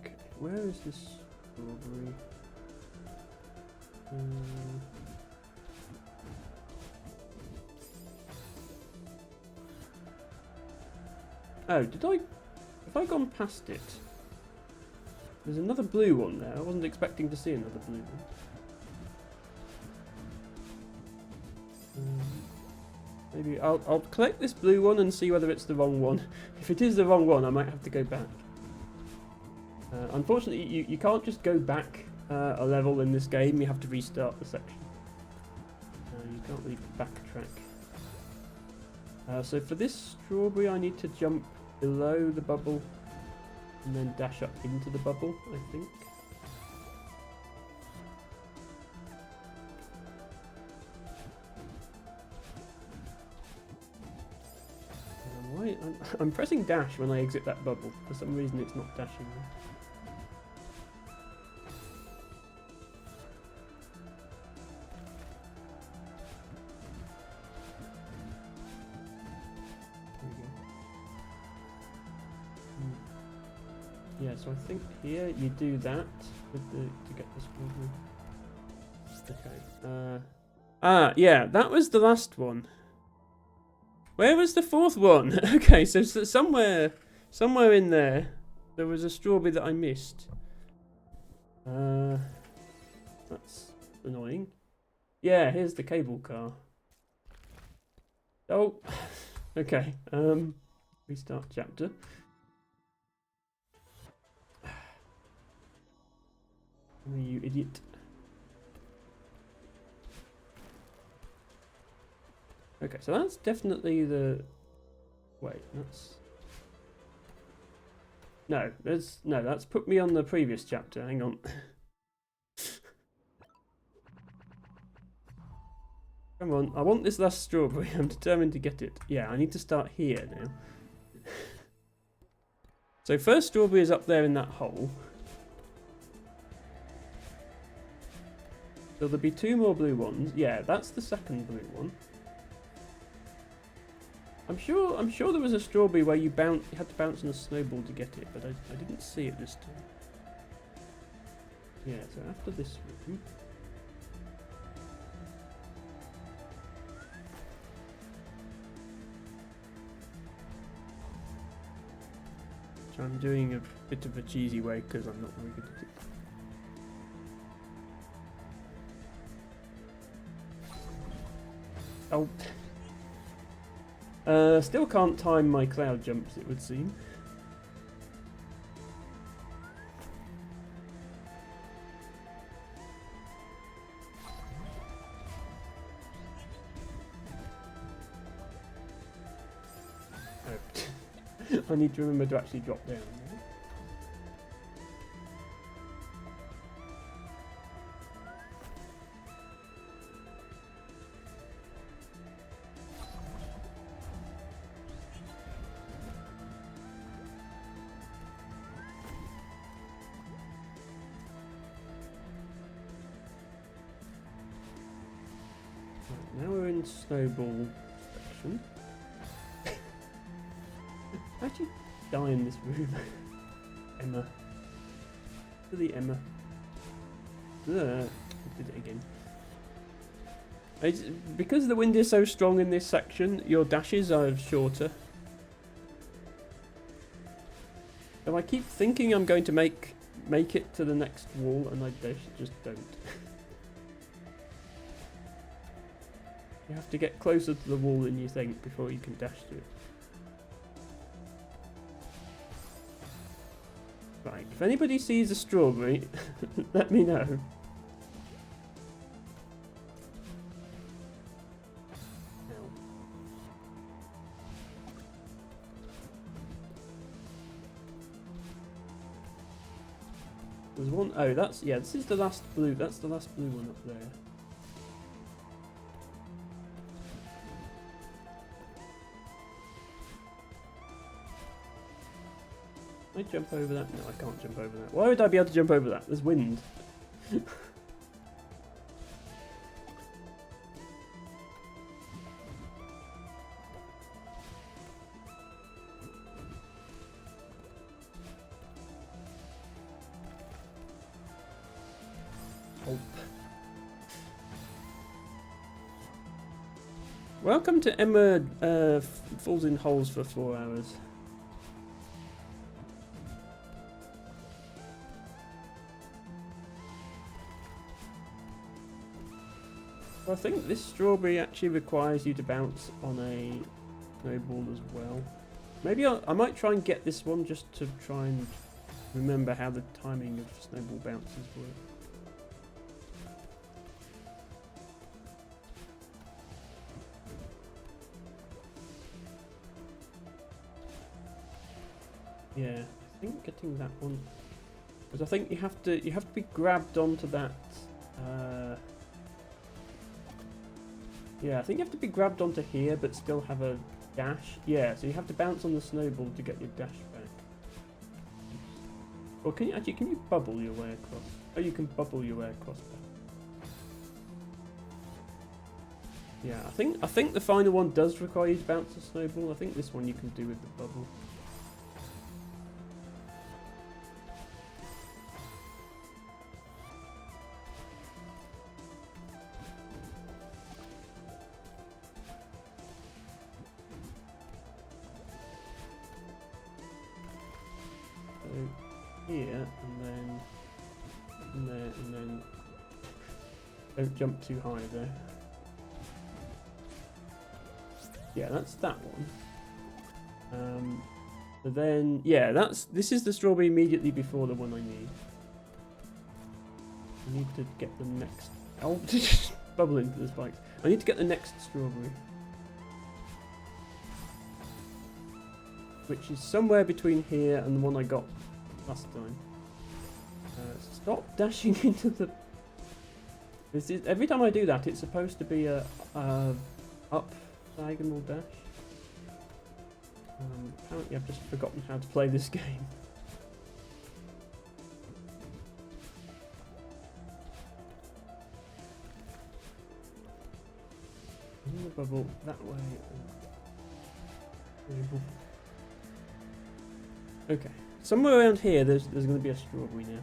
Okay, where is this strawberry? Oh, have I gone past it? There's another blue one there. I wasn't expecting to see another blue one. Maybe I'll collect this blue one and see whether it's the wrong one. If it is the wrong one, I might have to go back. Unfortunately, you can't just go back a level in this game. You have to restart the section. You can't really backtrack. So for this strawberry, I need to jump below the bubble and then dash up into the bubble, I think. I'm pressing dash when I exit that bubble. For some reason it's not dashing. Yeah, so I think here you do that to get this problem. Okay. Yeah, that was the last one. Where was the fourth one? Okay, so somewhere in there was a strawberry that I missed. That's annoying. Yeah, here's the cable car. Oh, okay. Restart chapter. Oh, you idiot. Okay, so that's definitely the... Wait, that's... No, that's put me on the previous chapter. Hang on. Come on, I want this last strawberry. I'm determined to get it. Yeah, I need to start here now. So first strawberry is up there in that hole. So there'll be 2 more blue ones. Yeah, that's the second blue one. I'm sure there was a strawberry where you had to bounce on a snowball to get it, but I didn't see it this time. Yeah, so after this room. So I'm doing a bit of a cheesy way because I'm not very good at it. Oh. Still can't time my cloud jumps, it would seem. I need to remember to actually drop down. Right, now we're in snowball section. How'd you die in this room? Emma. To the Emma. Ugh, did it again. Because the wind is so strong in this section, your dashes are shorter. So I keep thinking I'm going to make it to the next wall, and I just don't. You have to get closer to the wall than you think before you can dash to it. Right, if anybody sees a strawberry, let me know. There's one, oh, this is the last blue, that's the last blue one up there. Can I jump over that? No, I can't jump over that. Why would I be able to jump over that? There's wind. Oh. Welcome to Emma falls in holes for 4 hours. I think this strawberry actually requires you to bounce on a snowball as well. Maybe I might try and get this one just to try and remember how the timing of snowball bounces work. Yeah, I think getting that one, because I think you have to be grabbed onto that. Yeah, I think you have to be grabbed onto here, but still have a dash. Yeah, so you have to bounce on the snowball to get your dash back. Or can you bubble your way across? Oh, you can bubble your way across that. Yeah, I think the final one does require you to bounce the snowball. I think this one you can do with the bubble. Here and there and then don't jump too high there. Yeah, that's that one. So then yeah, this is the strawberry immediately before the one I need. I need to get the next... Oh, bubble into the spikes. I need to get the next strawberry. Which is somewhere between here and the one I got last time. Stop dashing into the... every time I do that, it's supposed to be a up diagonal dash. Apparently I've just forgotten how to play this game. In the bubble, that way. Okay, somewhere around here there's going to be a strawberry now.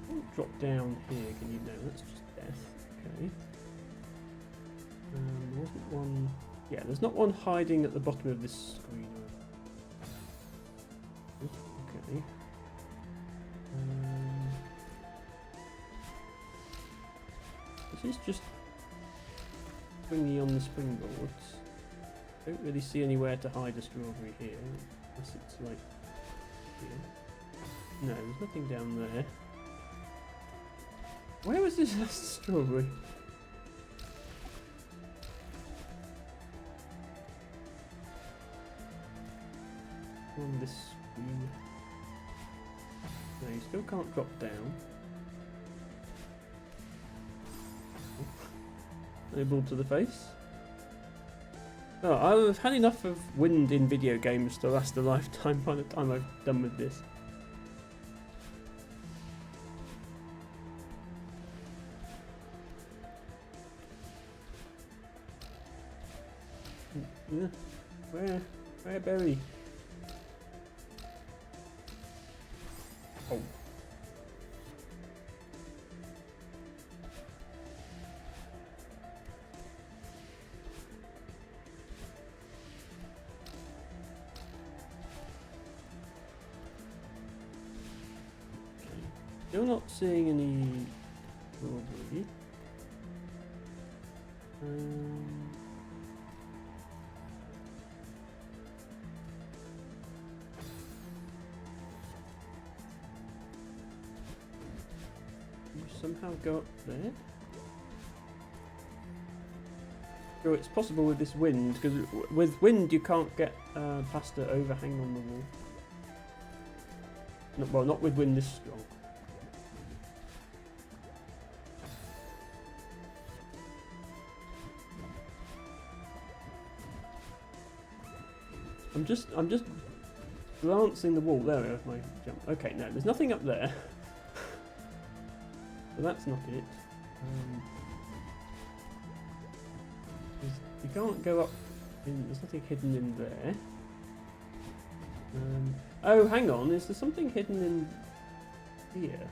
Don't drop down here, can you? No, that's just death. Okay. There wasn't one... Yeah, there's not one hiding at the bottom of this screen. Okay. This is just springy on the springboards. Don't really see anywhere to hide a strawberry here, unless it's like here. No, there's nothing down there. Where was this last strawberry? On this screen. No, you still can't drop down. Able to the face. Oh, I've had enough of wind in video games to last a lifetime by the time I've done with this. Yeah. Where berry? Oh. Still not seeing any strawberry. You somehow go up there? Sure, it's possible with this wind, because with wind you can't get past the overhang on the wall. No, well, not with wind this strong. I'm just glancing the wall. There we go, my jump. Okay, no, there's nothing up there. So that's not it. You can't go up. There's nothing hidden in there. Oh, hang on. Is there something hidden in here?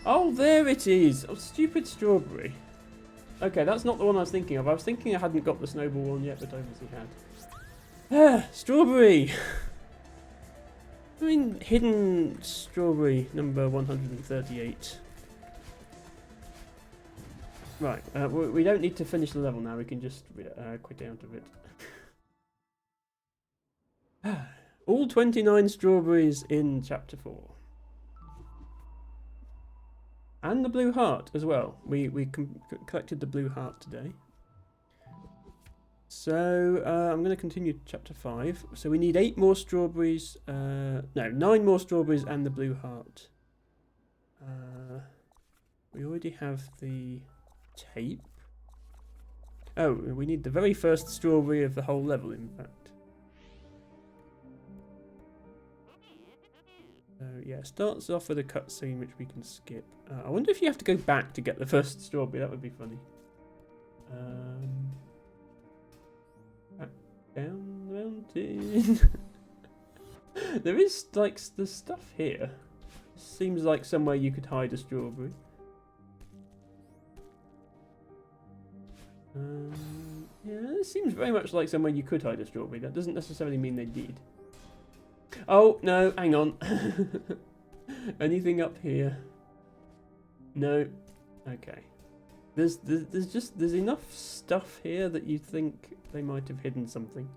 Oh, there it is. Oh, stupid strawberry. Okay, that's not the one I was thinking of. I was thinking I hadn't got the snowball one yet, but I obviously had. Ah, strawberry! I mean, hidden strawberry number 138. Right, we don't need to finish the level now. We can just quit out of it. All 29 strawberries in Chapter 4. And the blue heart as well. We collected the blue heart today. So I'm going to continue Chapter 5. So we need 8 more strawberries. No, 9 more strawberries and the blue heart. We already have the tape. Oh, we need the very first strawberry of the whole level, in fact. So yeah, starts off with a cutscene which we can skip. I wonder if you have to go back to get the first strawberry. That would be funny. Back down the mountain. There is like the stuff here. Seems like somewhere you could hide a strawberry. Yeah, it seems very much like somewhere you could hide a strawberry. That doesn't necessarily mean they did. Oh, no, hang on. Anything up here? No. Okay. There's enough stuff here that you think they might have hidden something.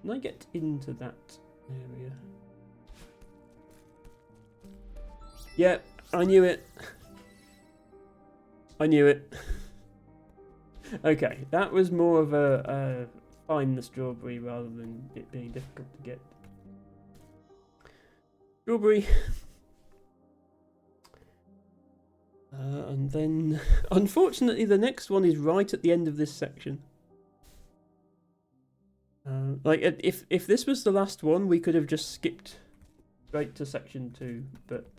Can I get into that area? Yeah, I knew it. I knew it. Okay, that was more of a find the strawberry rather than it being difficult to get. Strawberry. And then, unfortunately, the next one is right at the end of this section. Like, if this was the last one, we could have just skipped straight to section 2, but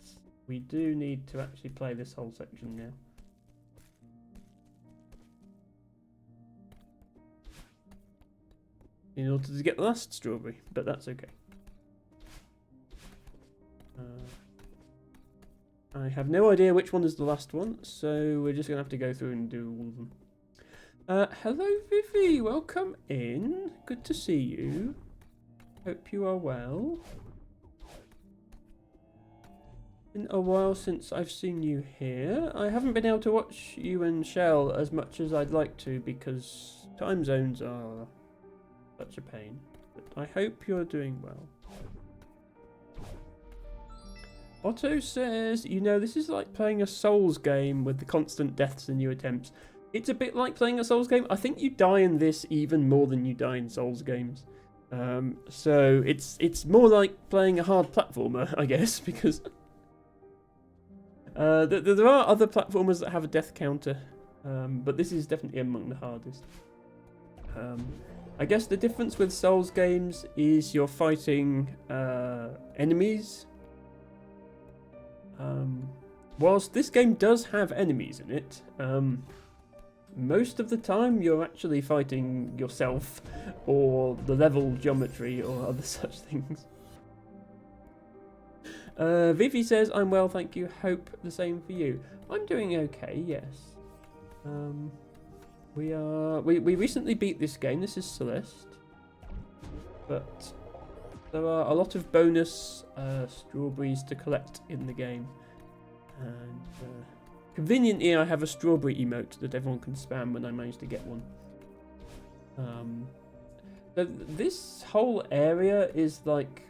we do need to actually play this whole section now. In order to get the last strawberry, but that's okay. I have no idea which one is the last one, so we're just going to have to go through and do all of them. Hello Vivi, welcome in. Good to see you. Hope you are well. Been a while since I've seen you here. I haven't been able to watch you and Shell as much as I'd like to because time zones are such a pain. But I hope you're doing well. Otto says, you know, this is like playing a Souls game with the constant deaths and new attempts. It's a bit like playing a Souls game. I think you die in this even more than you die in Souls games. So it's more like playing a hard platformer, I guess, because there are other platformers that have a death counter, but this is definitely among the hardest. I guess the difference with Souls games is you're fighting enemies. Whilst this game does have enemies in it, most of the time you're actually fighting yourself or the level geometry or other such things. Vivi says, I'm well, thank you. Hope the same for you. I'm doing okay, yes. We recently beat this game. This is Celeste. But there are a lot of bonus strawberries to collect in the game. And conveniently, I have a strawberry emote that everyone can spam when I manage to get one. So this whole area is like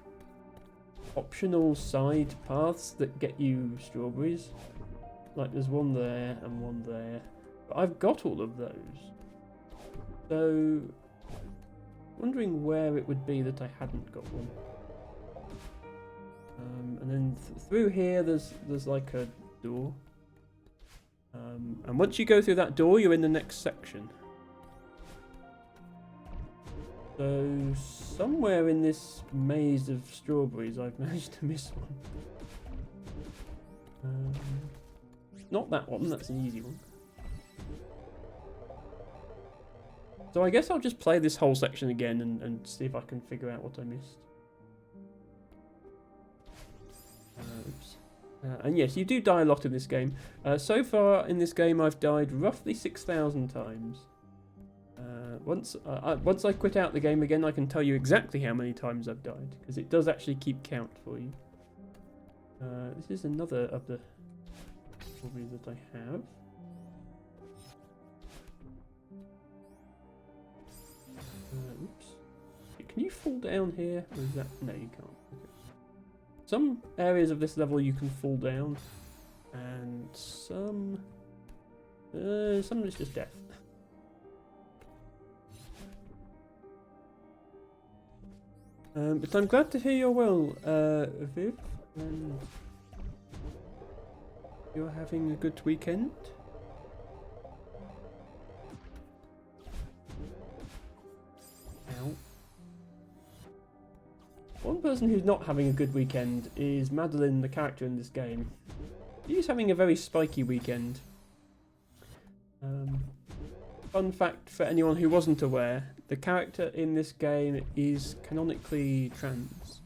optional side paths that get you strawberries. Like there's one there and one there. But I've got all of those. So wondering where it would be that I hadn't got one. And then through here there's like a door. And once you go through that door, you're in the next section. So somewhere in this maze of strawberries, I've managed to miss one. Not that one, that's an easy one. So I guess I'll just play this whole section again and see if I can figure out what I missed. Oops. And yes, you do die a lot in this game. So far in this game, I've died roughly 6,000 times. Once I quit out the game again, I can tell you exactly how many times I've died, because it does actually keep count for you. This is another of the strawberries that I have. Oops. Can you fall down here? Or is that... No, you can't. Okay. Some areas of this level you can fall down, and some is just death. But I'm glad to hear you're well, Viv, and you're having a good weekend. Ow. One person who's not having a good weekend is Madeline, the character in this game. She's having a very spiky weekend. Fun fact for anyone who wasn't aware, the character in this game is canonically trans.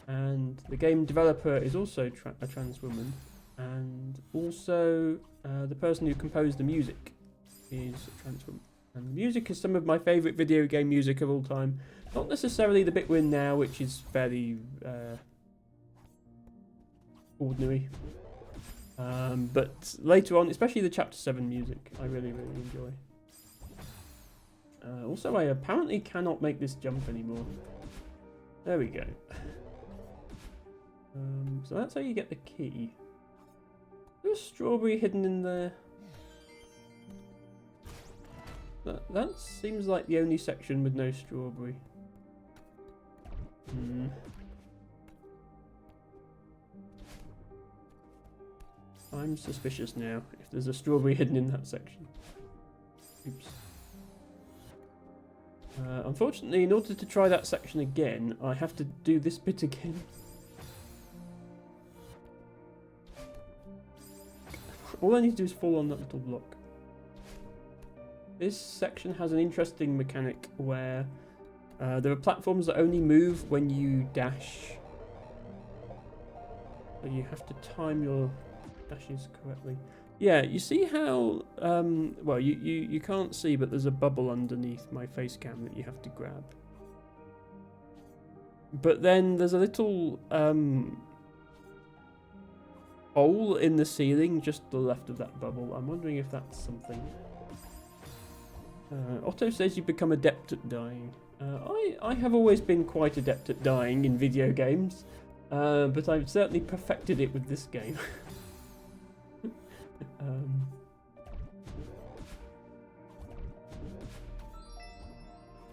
And the game developer is also a trans woman. And also the person who composed the music is a trans woman. And the music is some of my favourite video game music of all time. Not necessarily the bit we're in now, which is fairly ordinary. But later on, especially the Chapter 7 music, I really, really enjoy. Also, I apparently cannot make this jump anymore. There we go. So that's how you get the key. There's a strawberry hidden in there. That seems like the only section with no strawberry. I'm suspicious now if there's a strawberry hidden in that section. Oops. Unfortunately, in order to try that section again, I have to do this bit again. All I need to do is fall on that little block. This section has an interesting mechanic where there are platforms that only move when you dash. So you have to time your dashes correctly. Yeah, you see how, well, you can't see, but there's a bubble underneath my face cam that you have to grab. But then there's a little hole in the ceiling just to the left of that bubble. I'm wondering if that's something. Otto says you become adept at dying. I have always been quite adept at dying in video games, but I've certainly perfected it with this game.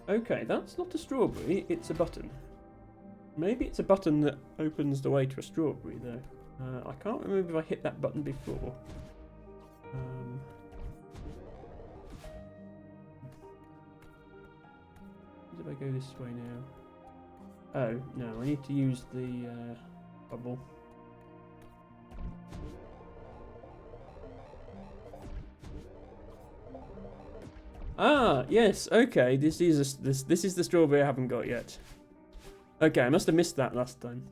Okay, that's not a strawberry, it's a button. Maybe it's a button that opens the way to a strawberry, though. I can't remember if I hit that button before. If I go this way now. Oh, no, I need to use the bubble. Ah, yes, okay, this is the strawberry I haven't got yet. Okay, I must have missed that last time.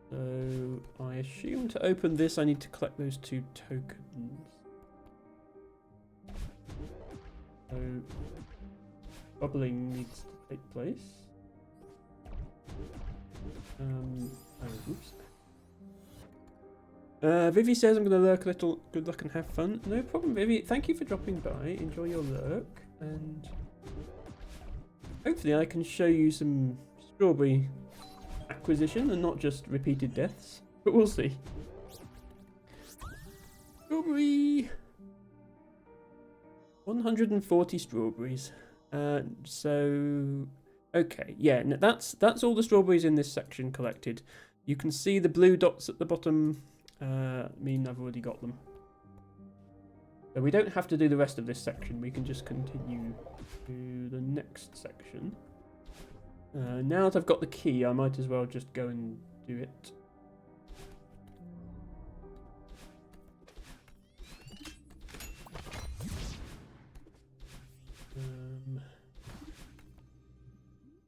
So, I assume to open this I need to collect those 2 tokens. So, bubbling needs to take place. Oh, oops. Vivi says I'm going to lurk a little. Good luck and have fun. No problem, Vivi. Thank you for dropping by. Enjoy your lurk. And hopefully I can show you some strawberry acquisition and not just repeated deaths. But we'll see. Strawberry! 140 strawberries. So... Okay, yeah, that's all the strawberries in this section collected. You can see the blue dots at the bottom mean I've already got them. So we don't have to do the rest of this section, we can just continue to the next section. Now that I've got the key, I might as well just go and do it.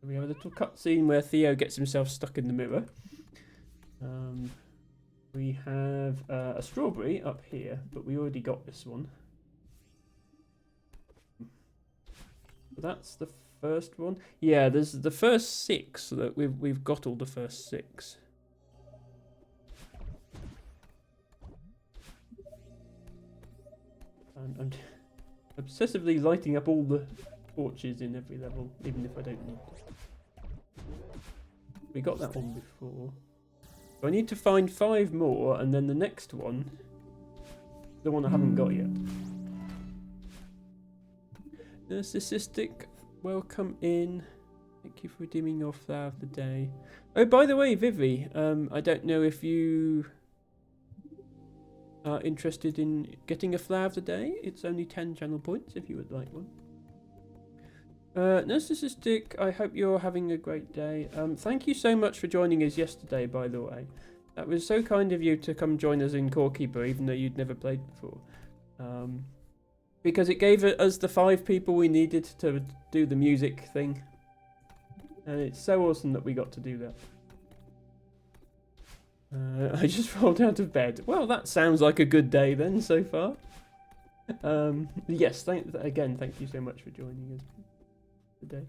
We have a little cutscene where Theo gets himself stuck in the mirror. We have a strawberry up here, but we already got this one. That's the first one. Yeah, there's the first 6 so that we've got all the first 6. I'm obsessively lighting up all the torches in every level, even if I don't need to. We got that one before. So I need to find 5 more, and then the next one, the one I haven't got yet. Narcissistic, welcome in. Thank you for redeeming your flower of the day. Oh, by the way, Vivi, I don't know if you are interested in getting a flower of the day. It's only 10 channel points if you would like one. Narcissistic, I hope you're having a great day. Thank you so much for joining us yesterday, by the way. That was so kind of you to come join us in Core Keeper, even though you'd never played before. Because it gave us the 5 people we needed to do the music thing. And it's so awesome that we got to do that. I just rolled out of bed. Well, that sounds like a good day then, so far. Yes, again, thank you so much for joining us today.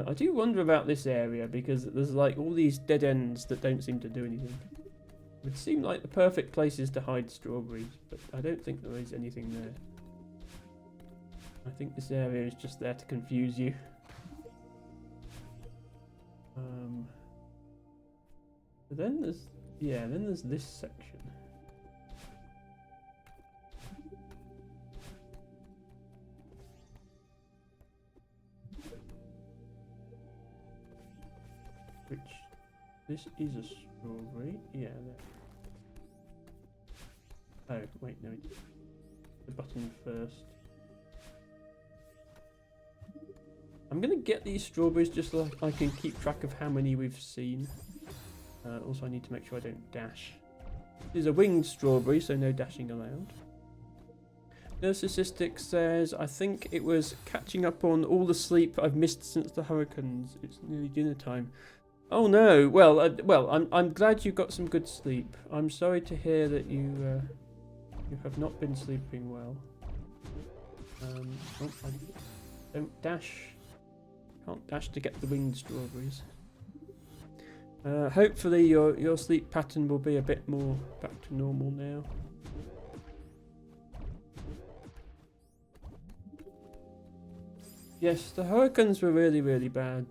I do wonder about this area because there's like all these dead ends that don't seem to do anything. It would seem like the perfect places to hide strawberries, but I don't think there is anything there. I think this area is just there to confuse you. But then there's this section. Which, this is a strawberry. Yeah, there. Oh, wait, no, it's the button first. I'm gonna get these strawberries just so I can keep track of how many we've seen. Also, I need to make sure I don't dash. This is a winged strawberry, so no dashing allowed. Narcissistic says, I think it was catching up on all the sleep I've missed since the hurricanes. It's nearly dinner time. Oh no! Well, I'm glad you got some good sleep. I'm sorry to hear that you have not been sleeping well. Oh, I don't dash. Can't dash to get the winged strawberries. Hopefully your sleep pattern will be a bit more back to normal now. Yes, the hurricanes were really, really bad.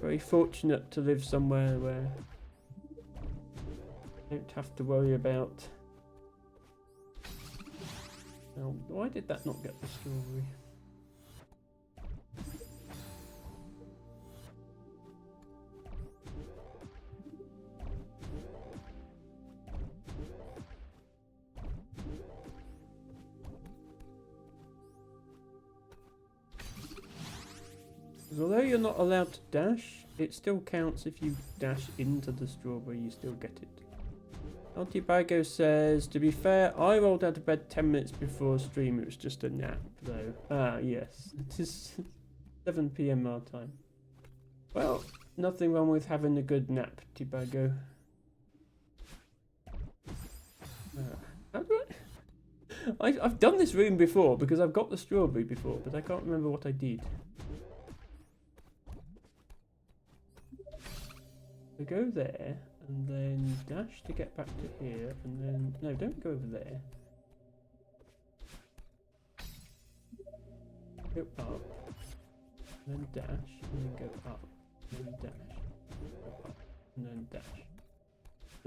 Very fortunate to live somewhere where I don't have to worry about... Oh, why did that not get the strawberry? Although you're not allowed to dash, it still counts if you dash into the strawberry, you still get it. Altibago says, to be fair, I rolled out of bed 10 minutes before stream, it was just a nap though. Ah, yes, it is 7 PM our time. Well, nothing wrong with having a good nap, Tibago. How do I've done this room before because I've got the strawberry before, but I can't remember what I did. So go there, and then dash to get back to here, and then... No, don't go over there. Go up, and then dash, and then go up, and then dash. Go up, and then dash.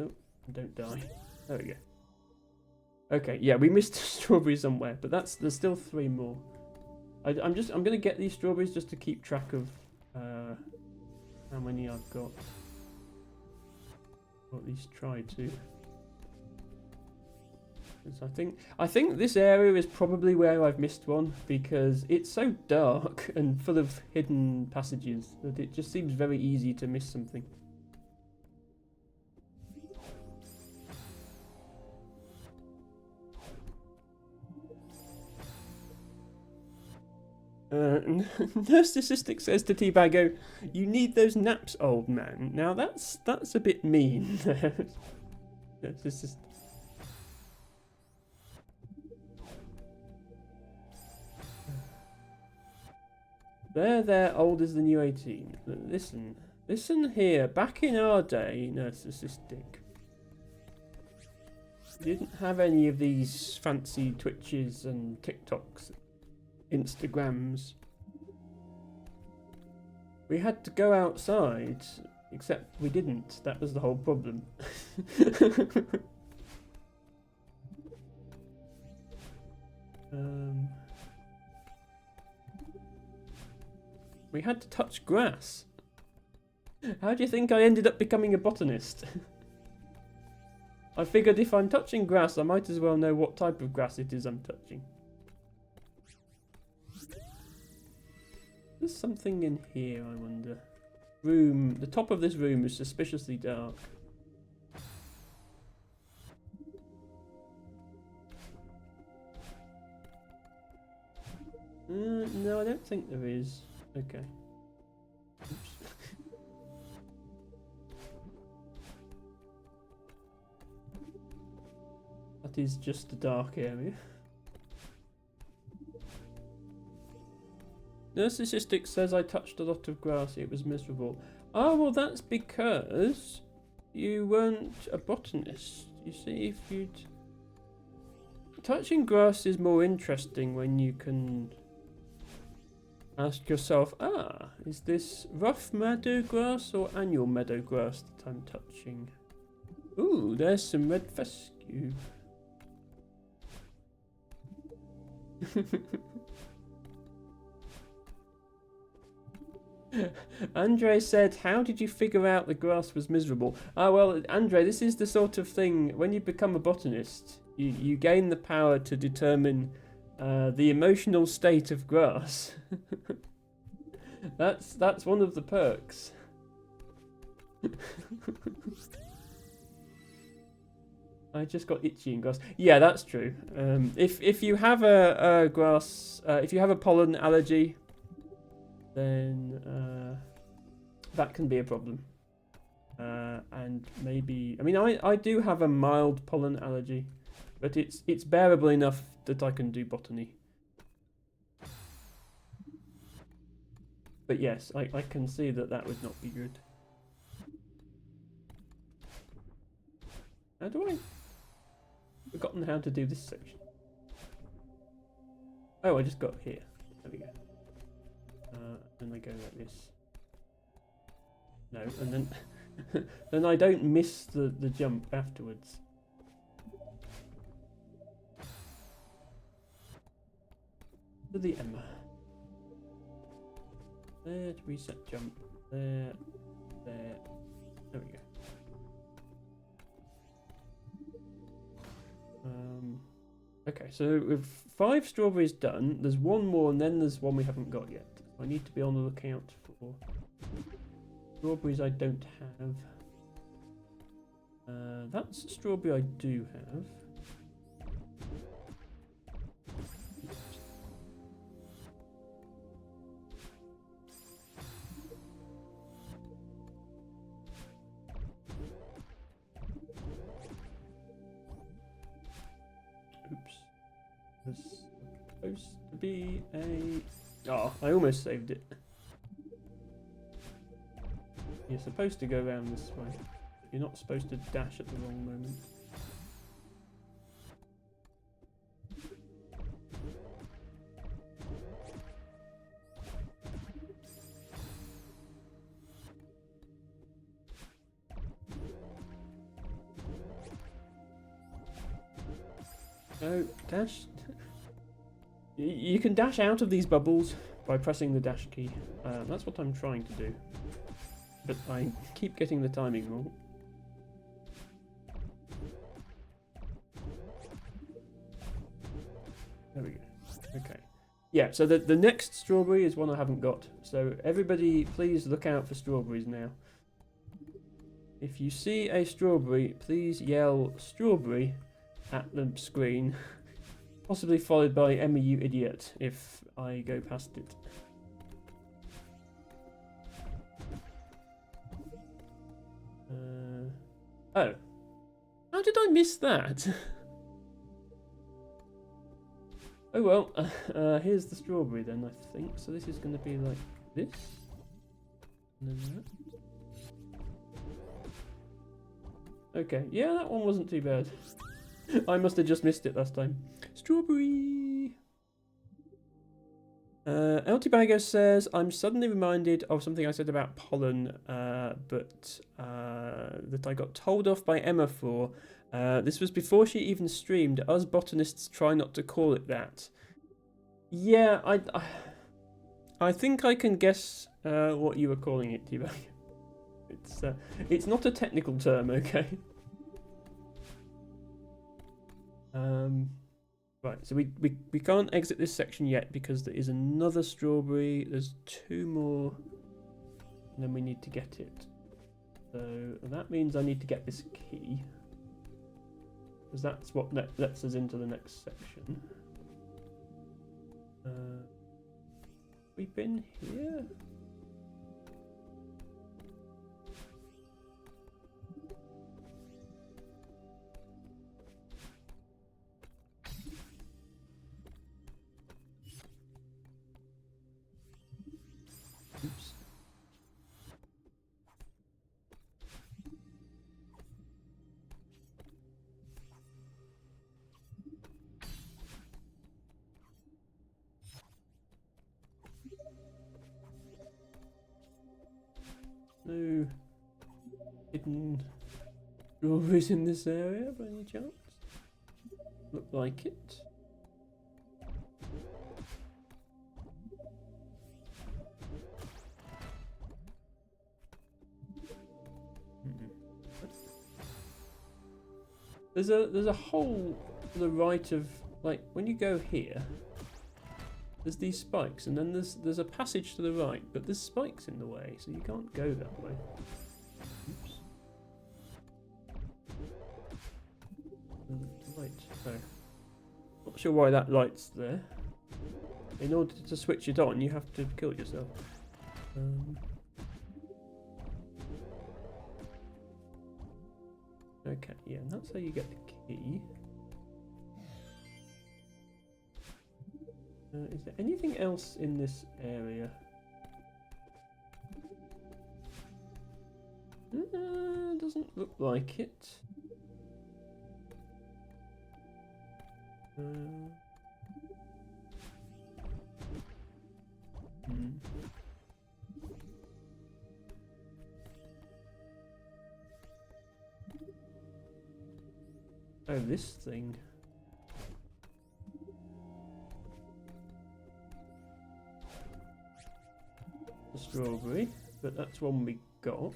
Oh, don't die. There we go. Okay, yeah, we missed a strawberry somewhere, but there's still 3 more. I'm gonna get these strawberries just to keep track of how many I've got. Or at least try to. I think this area is probably where I've missed one because it's so dark and full of hidden passages that it just seems very easy to miss something. Narcissistic says to T-Bago, you need those naps, old man. Now that's a bit mean. Narcissistic. They're old as the new 18. Listen here. Back in our day, Narcissistic, we didn't have any of these fancy Twitches and TikToks. Instagrams. We had to go outside, except we didn't. That was the whole problem. We had to touch grass. How do you think I ended up becoming a botanist? I figured if I'm touching grass, I might as well know what type of grass it is I'm touching. There's something in here, I wonder. The top of this room is suspiciously dark. No, I don't think there is. Okay. Oops. That is just a dark area. Narcissistic says I touched a lot of grass, it was miserable. Oh, well that's because you weren't a botanist. You see, if you'd... touching grass is more interesting when you can ask yourself, is this rough meadow grass or annual meadow grass that I'm touching? Ooh, there's some red fescue. Andre said, how did you figure out the grass was miserable? Well, Andre, this is the sort of thing, when you become a botanist, you gain the power to determine the emotional state of grass. That's one of the perks. I just got itchy in grass. Yeah, that's true. If you have a grass, if you have a pollen allergy, then that can be a problem. And maybe, I mean, I do have a mild pollen allergy, but it's bearable enough that I can do botany. But yes, I can see that would not be good. How do I? Forgotten how to do this section. Oh, I just got here. There we go. And I go like this. No, and then then I don't miss the jump afterwards. To the Emma. There to reset jump. There. There. There we go. Okay, so with 5 strawberries done, there's one more and then there's one we haven't got yet. I need to be on the lookout for strawberries I don't have. That's a strawberry I do have. Oops. There's supposed to be a... Oh, I almost saved it. You're supposed to go around this way. You're not supposed to dash at the wrong moment. No, dash. You can dash out of these bubbles by pressing the dash key. That's what I'm trying to do. But I keep getting the timing wrong. There we go. Okay. Yeah, so the next strawberry is one I haven't got. So everybody, please look out for strawberries now. If you see a strawberry, please yell strawberry at the screen. Possibly followed by Emma, you idiot, if I go past it. Oh. How did I miss that? Oh well, here's the strawberry then, I think. So this is going to be like this. And then that. Okay, yeah, that one wasn't too bad. I must have just missed it last time. Strawberry! Eltibago says, I'm suddenly reminded of something I said about pollen, but that I got told off by Emma for. This was before she even streamed. Us botanists try not to call it that. Yeah, I think I can guess what you were calling it, T-Bag. It's not a technical term, okay? Right, so we can't exit this section yet because there is another strawberry. There's 2 more, and then we need to get it. So that means I need to get this key, because that's what lets us into the next section. We've been here. Oops. hidden strawberries in this area by any chance? Look like it. There's a hole to the right of, like, when you go here, there's these spikes, and then there's a passage to the right, but there's spikes in the way, so you can't go that way. Oops. Light. No. Not sure why that light's there. In order to switch it on, you have to kill yourself. Okay, yeah, and that's how you get the key. Is there anything else in this area? Doesn't look like it. Oh, this thing. The strawberry, but that's one we got.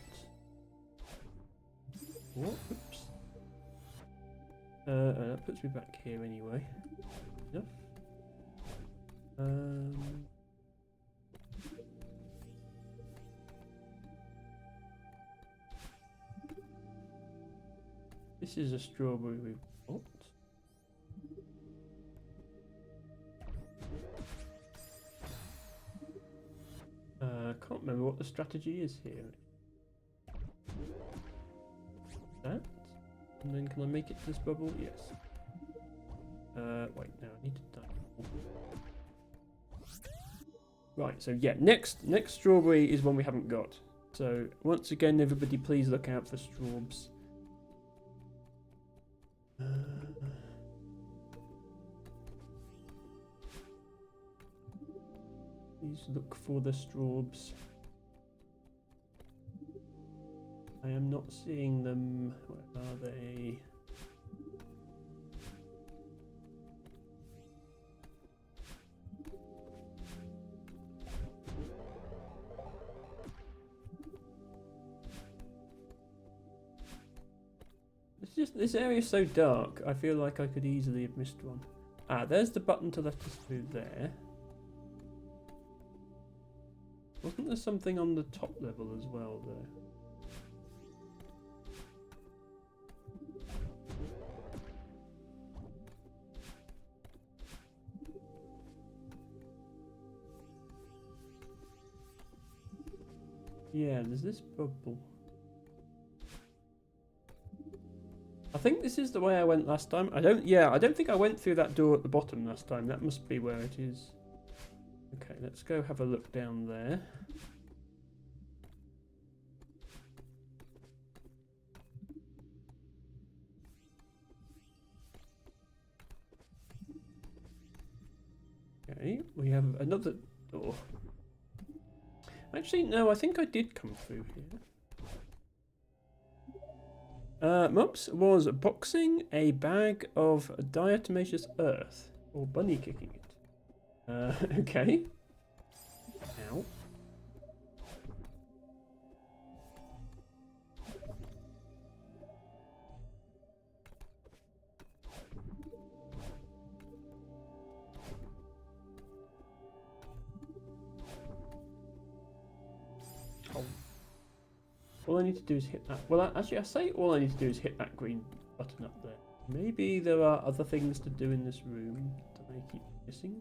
What? Oops. That puts me back here anyway. Enough. This is a strawberry we bought. I can't remember what the strategy is here. That? And then can I make it to this bubble? Yes. Wait, no, I need to die. Right, so yeah, next strawberry is one we haven't got. So once again, everybody please look out for straws. Please look for the straws. I am not seeing them. Where are they? This area is so dark, I feel like I could easily have missed one. Ah, there's the button to let us through there. Wasn't there something on the top level as well there? Yeah, there's this bubble. I think this is the way I went last time. I don't think I went through that door at the bottom last time. That must be where it is. Okay, let's go have a look down there. Okay, we have another door. Actually, no, I think I did come through here. Mumps was boxing a bag of diatomaceous earth, or bunny kicking it. Okay. Ow. All I need to do is hit that. Well, actually, I say all I need to do is hit that green button up there. Maybe there are other things to do in this room that I keep missing.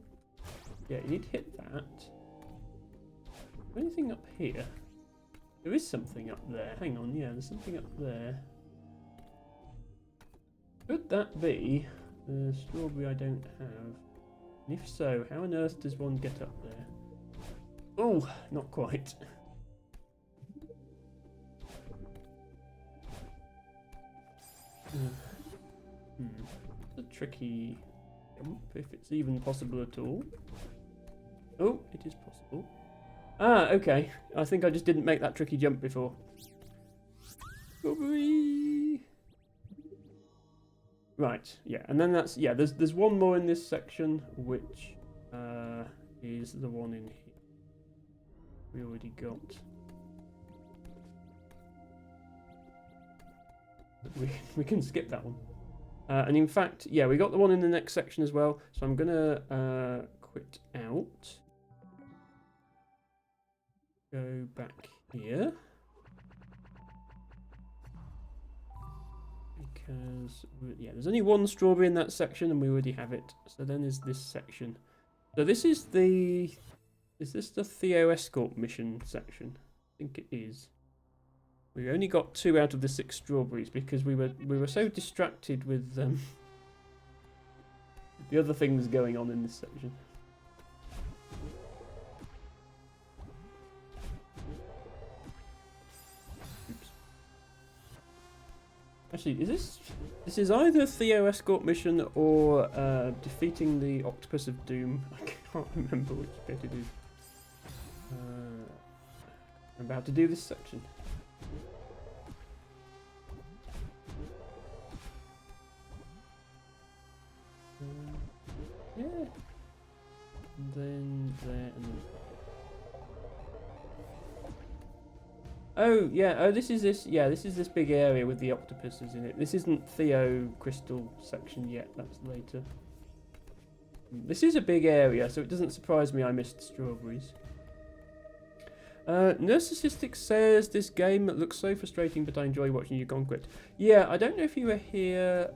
Yeah, you need to hit that. Anything up here? There is something up there. Hang on, yeah, there's something up there. Could that be the strawberry I don't have? And if so, how on earth does one get up there? Oh, not quite. It's a tricky jump, if it's even possible at all. Oh, it is possible. Ah, okay. I think I just didn't make that tricky jump before. Strawberry. Right, yeah, and then that's, yeah, there's one more in this section, which is the one in here. We already got. We can skip that one. And in fact, yeah, we got the one in the next section as well. So I'm gonna quit out. Go back here. Because, yeah, there's only one strawberry in that section and we already have it. So then there's this section. So this is the... Is this the Theo Escort mission section? I think it is. We only got 2 out of the 6 strawberries because we were so distracted with the other things going on in this section. Oops. Actually, this is either Theo Escort mission or defeating the Octopus of Doom. I can't remember which bit it is. I'm about to do this section. Yeah. And then there and then. Oh yeah. Oh, this is this. Yeah, this is this big area with the octopuses in it. This isn't Theo Crystal section yet. That's later. This is a big area, so it doesn't surprise me I missed strawberries. Narcissistic says this game looks so frustrating, but I enjoy watching you conquer it. Yeah, I don't know if you were here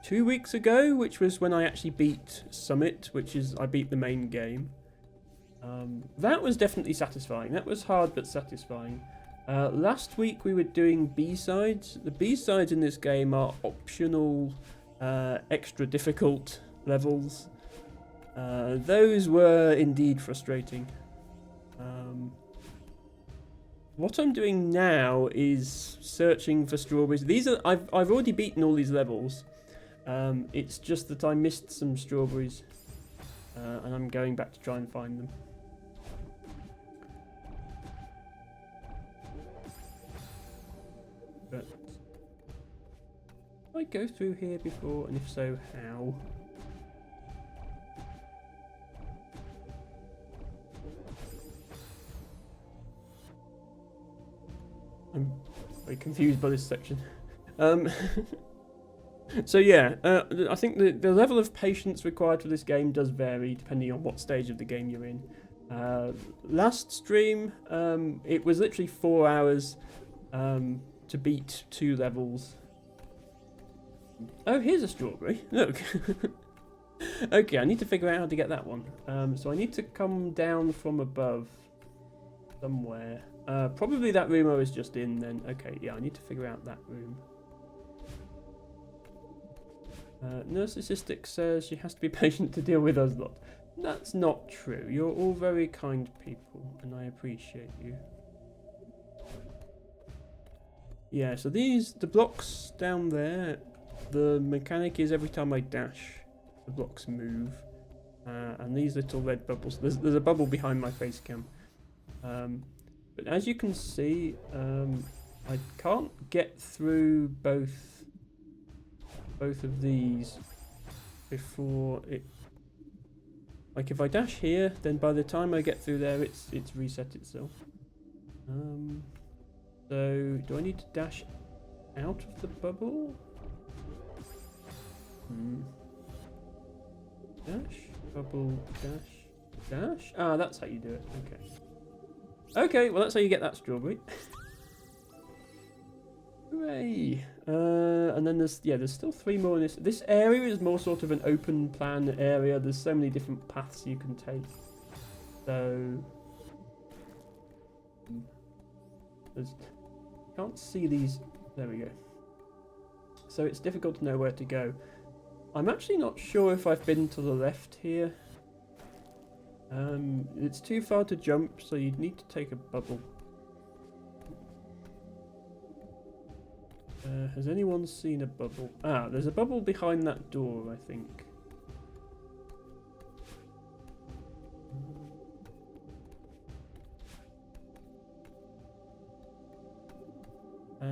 2 weeks ago, which was when I actually beat Summit, which is I beat the main game. That was definitely satisfying. That was hard but satisfying. Last week we were doing B-sides. The B-sides in this game are optional, extra difficult levels. Those were indeed frustrating. What I'm doing now is searching for strawberries. I've already beaten all these levels. It's just that I missed some strawberries, and I'm going back to try and find them. But did I go through here before, and if so, how? I'm very confused by this section. So yeah, I think the level of patience required for this game does vary depending on what stage of the game you're in. Last stream, it was literally 4 hours to beat 2 levels. Oh, here's a strawberry. Look. Okay, I need to figure out how to get that one. So I need to come down from above somewhere. Probably that room I was just in then. Okay, yeah, I need to figure out that room. Narcissistic says she has to be patient to deal with us lot. That's not true. You're all very kind people, and I appreciate you. Yeah, so the blocks down there, the mechanic is every time I dash, the blocks move. And these little red bubbles, there's a bubble behind my face cam. But as you can see, I can't get through both of these before it. Like if I dash here, then by the time I get through there, it's reset itself. So do I need to dash out of the bubble? Dash, bubble, dash. Ah, that's how you do it. Okay. Okay, well that's how you get that strawberry. Hooray! And then there's still 3 more in this. This area is more sort of an open plan area. There's so many different paths you can take. So can't see these. There we go. So it's difficult to know where to go. I'm actually not sure if I've been to the left here. It's too far to jump, so you'd need to take a bubble. Has anyone seen a bubble? Ah, there's a bubble behind that door, I think.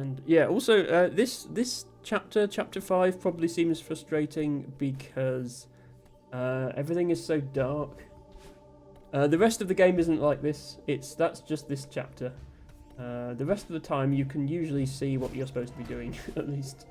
And yeah, also this chapter 5 probably seems frustrating because everything is so dark. The rest of the game isn't like this. That's just this chapter. The rest of the time you can usually see what you're supposed to be doing, at least.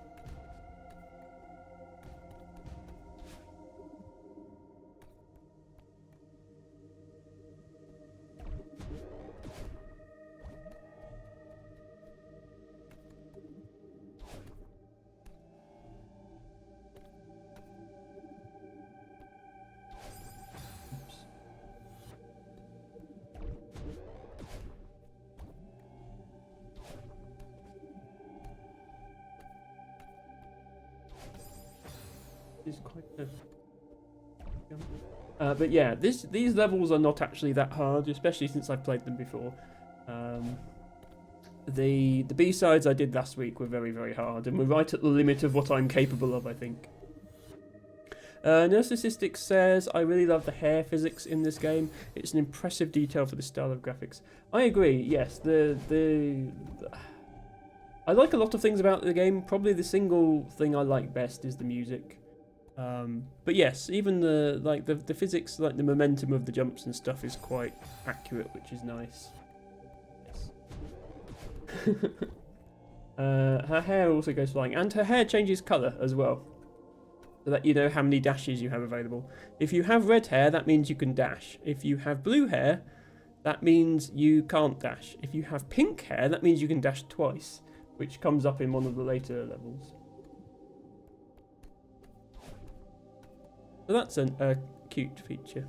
Is quite a but yeah, these levels are not actually that hard, especially since I've played them before. The B-sides I did last week were very, very hard, and we're right at the limit of what I'm capable of, I think. Narcissistic says, I really love the hair physics in this game. It's an impressive detail for this style of graphics. I agree, yes. I like a lot of things about the game. Probably the single thing I like best is the music. But yes, even the physics, like the momentum of the jumps and stuff, is quite accurate, which is nice. Yes. Her hair also goes flying, and her hair changes colour as well, so that you know how many dashes you have available. If you have red hair, that means you can dash. If you have blue hair, that means you can't dash. If you have pink hair, that means you can dash twice, which comes up in one of the later levels. So that's a cute feature.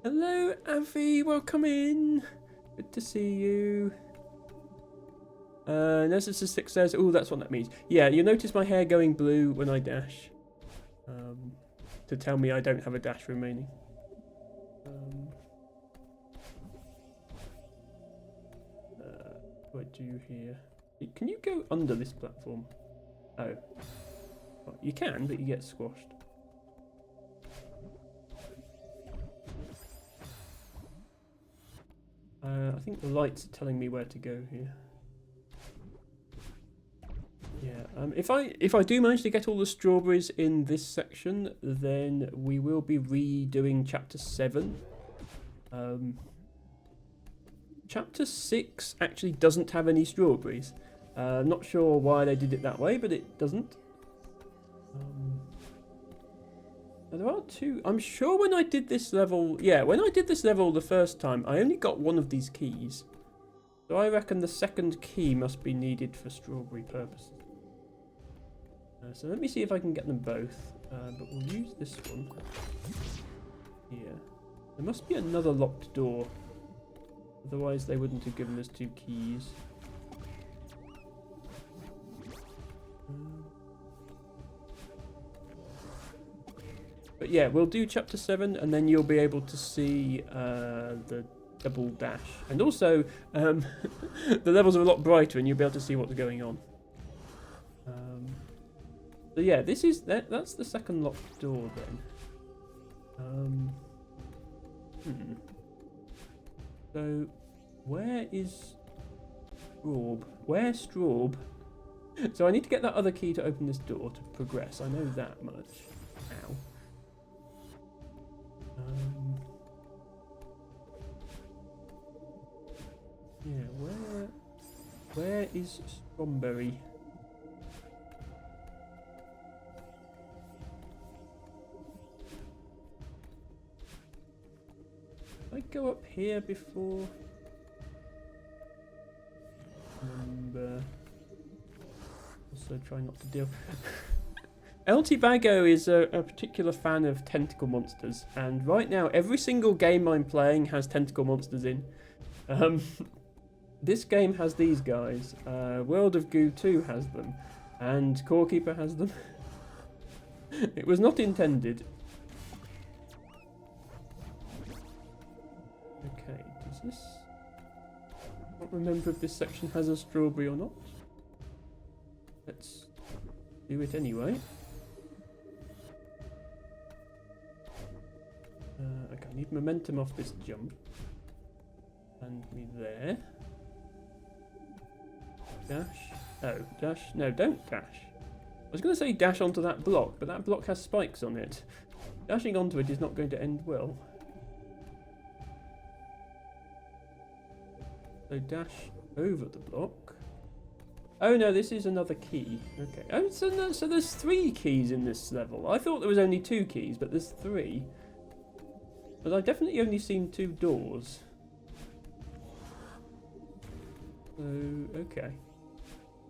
Hello, Avi. Welcome in. Good to see you. Narcissistic says, oh, that's what that means. Yeah, you notice my hair going blue when I dash. To tell me I don't have a dash remaining. What do you hear? Can you go under this platform? Oh. Well, you can, but you get squashed. I think the lights are telling me where to go here. Yeah, if I do manage to get all the strawberries in this section, then we will be redoing chapter 7. Chapter 6 actually doesn't have any strawberries. Not sure why they did it that way, but it doesn't. There are two. I'm sure when I did this level, when I did this level the first time, I only got one of these keys. So I reckon the second key must be needed for strawberry purposes. So let me see if I can get them both. But we'll use this one here. There must be another locked door. Otherwise they wouldn't have given us 2 keys. But yeah, we'll do chapter 7 and then you'll be able to see the double dash. And also, the levels are a lot brighter and you'll be able to see what's going on. So yeah, that's the second locked door then. So, where is Straub? Where's Straub? So I need to get that other key to open this door to progress. I know that much. Ow. Yeah, where is Strawberry? I go up here before. And also try not to deal. LT Bago is a particular fan of tentacle monsters, and right now every single game I'm playing has tentacle monsters in. This game has these guys. World of Goo 2 has them, and Core Keeper has them. It was not intended. Okay, does this... I can't remember if this section has a strawberry or not. Let's do it anyway. Okay, I need momentum off this jump. land me there. Dash. Oh, dash. No, don't dash. I was going to say dash onto that block, but that block has spikes on it. Dashing onto it is not going to end well. So dash over the block. Oh no, this is another key. Okay. Oh, so, no, so there's 3 keys in this level. I thought there was only 2 keys, but there's 3. But I've definitely only seen 2 doors. So, okay.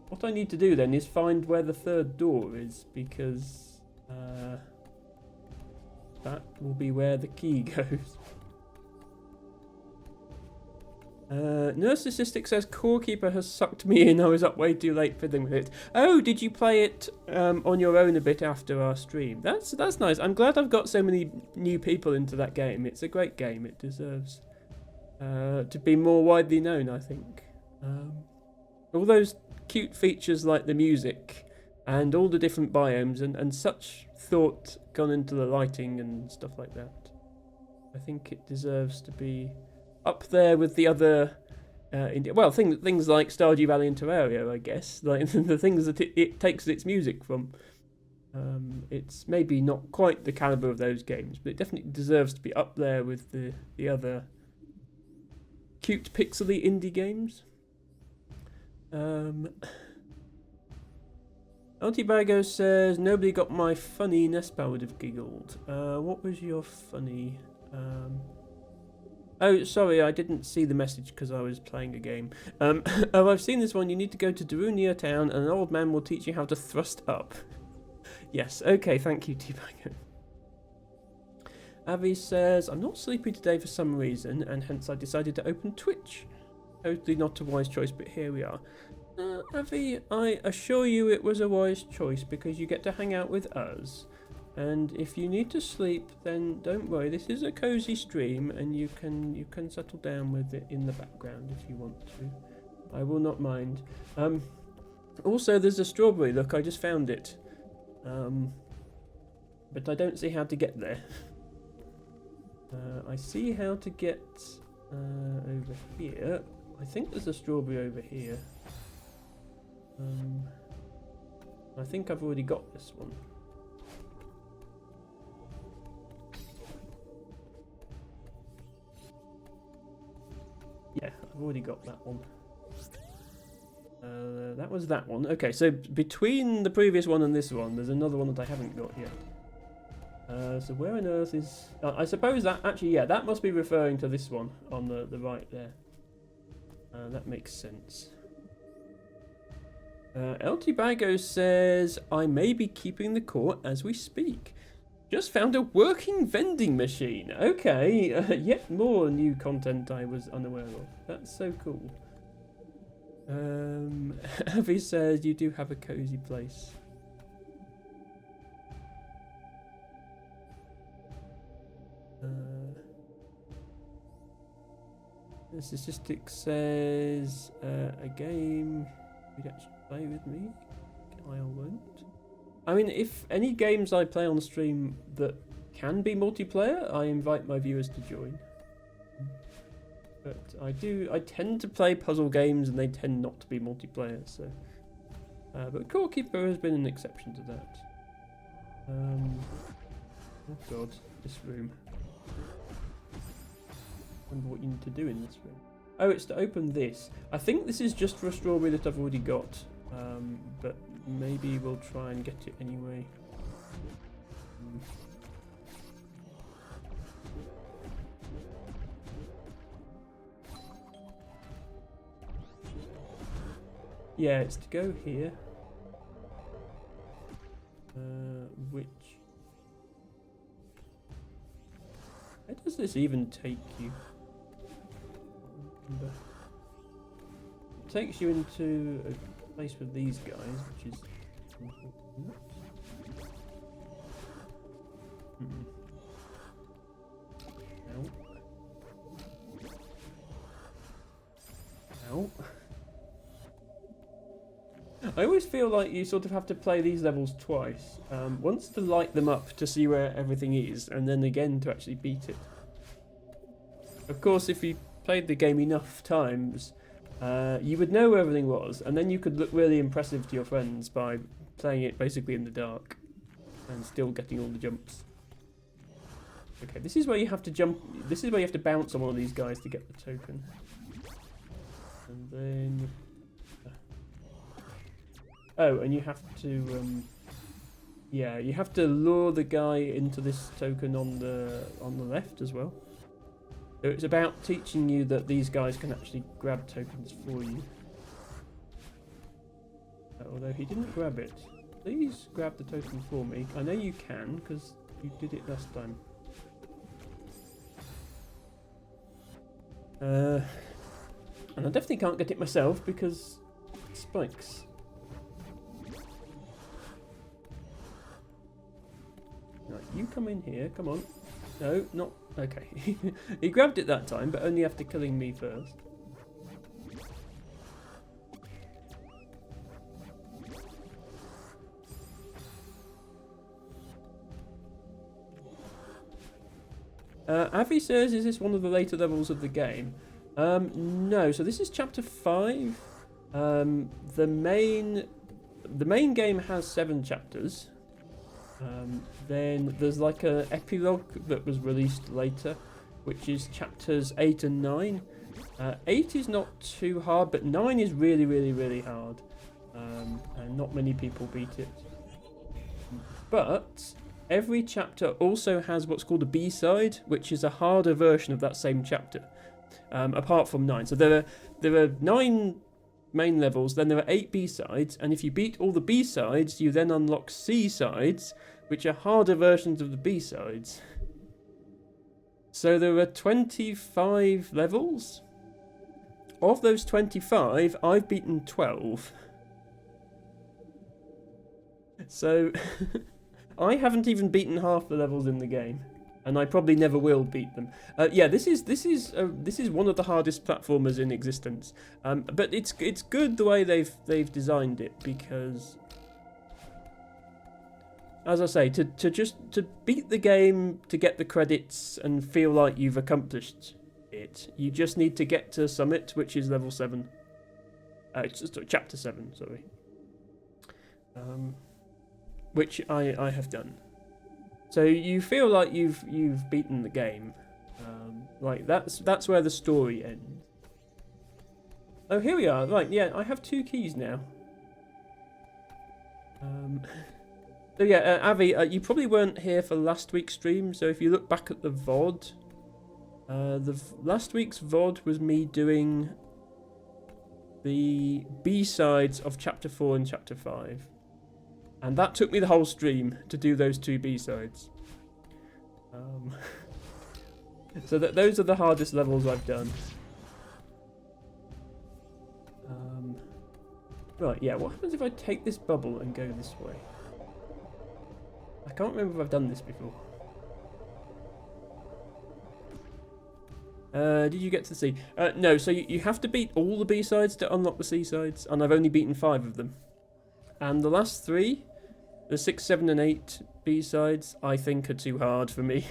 What I need to do then is find where the 3rd door is, because that will be where the key goes. Narcissistic says Core Keeper has sucked me in. I was up way too late fiddling with it. Oh, did you play it on your own a bit after our stream? That's nice. I'm glad I've got so many new people into that game. It's a great game. It deserves to be more widely known, I think. All those cute features like the music and all the different biomes and such thought gone into the lighting and stuff like that. I think it deserves to be up there with the other things like Stardew Valley and Terraria, I guess, like the things that it takes its music from. It's maybe not quite the caliber of those games, but it definitely deserves to be up there with the other cute pixely indie games. Altibago says nobody got my funny. Nespa would have giggled. What was your funny? Oh, sorry, I didn't see the message because I was playing a game. Oh, I've seen this one. You need to go to Darunia town and an old man will teach you how to thrust up. Yes, okay, thank you, T-Bago. Avi says, I'm not sleepy today for some reason, and hence I decided to open Twitch. Totally not a wise choice, but here we are. Avi, I assure you it was a wise choice because you get to hang out with us. And if you need to sleep, then don't worry. This is a cozy stream, and you can settle down with it in the background if you want to. I will not mind. Also, there's a strawberry. Look, I just found it. But I don't see how to get there. I see how to get over here. I think there's a strawberry over here. I think I've already got this one. Yeah, I've already got that one. That was that one. Okay, so between the previous one and this one, there's another one that I haven't got yet. So where on earth is... I suppose that... Actually, yeah, that must be referring to this one on the right there. That makes sense. LT Bago says, I may be keeping the court as we speak. Just found a working vending machine. Okay, yet more new content I was unaware of. That's so cool. Avi says, you do have a cozy place. The statistic says, a game you'd actually play with me. I won't. I mean, if any games I play on stream that can be multiplayer, I invite my viewers to join. But I tend to play puzzle games and they tend not to be multiplayer, so. But Core Keeper has been an exception to that. Oh god, this room. I wonder what you need to do in this room. Oh, it's to open this. I think this is just for a strawberry that I've already got. But maybe we'll try and get it anyway. Yeah, it's to go here. Which... Where does this even take you? It takes you into a place with these guys, which is unfortunate. Ow. Ow. I always feel like you sort of have to play these levels twice. Once to light them up to see where everything is, and then again to actually beat it. Of course, if you played the game enough times, you would know where everything was, and then you could look really impressive to your friends by playing it basically in the dark and still getting all the jumps. Okay, this is where you have to jump. This is where you have to bounce on one of these guys to get the token. And then... oh, and you have to... yeah, you have to lure the guy into this token on the left as well. So it's about teaching you that these guys can actually grab tokens for you. Although he didn't grab it. Please grab the token for me. I know you can, because you did it last time. And I definitely can't get it myself because spikes. Right, you come in here, come on. No, not... okay. He grabbed it that time, but only after killing me first. Avi says, is this one of the later levels of the game? No, so this is chapter 5. The main game has 7 chapters. Then there's like an epilogue that was released later, which is chapters 8 and 9. 8 is not too hard, but 9 is really, really, really hard. And not many people beat it. But every chapter also has what's called a B-side, which is a harder version of that same chapter, apart from 9. So there are 9 main levels, then there are 8 B-sides, and if you beat all the B-sides, you then unlock C-sides, which are harder versions of the B-sides. So there are 25 levels. Of those 25, I've beaten 12. So I haven't even beaten half the levels in the game, and I probably never will beat them. Yeah, this is one of the hardest platformers in existence. But it's good the way they've designed it, because, as I say, to beat the game, to get the credits and feel like you've accomplished it, you just need to get to Summit, which is level 7. Chapter 7, sorry. Which I have done. So you feel like you've beaten the game. Like that's where the story ends. Oh, here we are. Right, yeah, I have 2 keys now. So yeah, Avi, you probably weren't here for last week's stream. So if you look back at the VOD, last week's VOD was me doing the B-sides of Chapter 4 and Chapter 5. And that took me the whole stream to do those 2 B-sides. So those are the hardest levels I've done. Right, yeah, what happens if I take this bubble and go this way? I can't remember if I've done this before. Did you get to the C? No, so you have to beat all the B-sides to unlock the C-sides, and I've only beaten 5 of them. And the last 3, the 6, 7 and 8 B-sides, I think are too hard for me.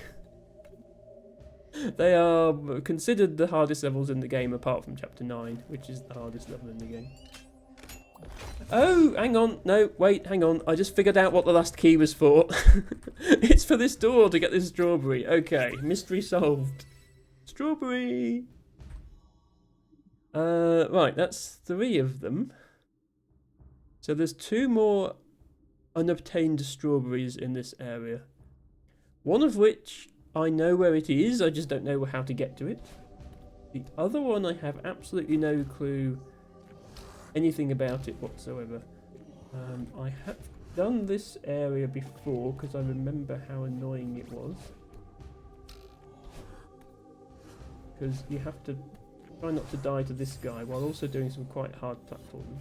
They are considered the hardest levels in the game, apart from Chapter 9, which is the hardest level in the game. Oh, hang on. No, wait, hang on. I just figured out what the last key was for. It's for this door to get this strawberry. Okay, mystery solved. Strawberry! Right, that's 3 of them. So there's 2 more unobtained strawberries in this area. One of which I know where it is, I just don't know how to get to it. The other one I have absolutely no clue anything about it whatsoever. I have done this area before because I remember how annoying it was. Because you have to try not to die to this guy while also doing some quite hard platforming.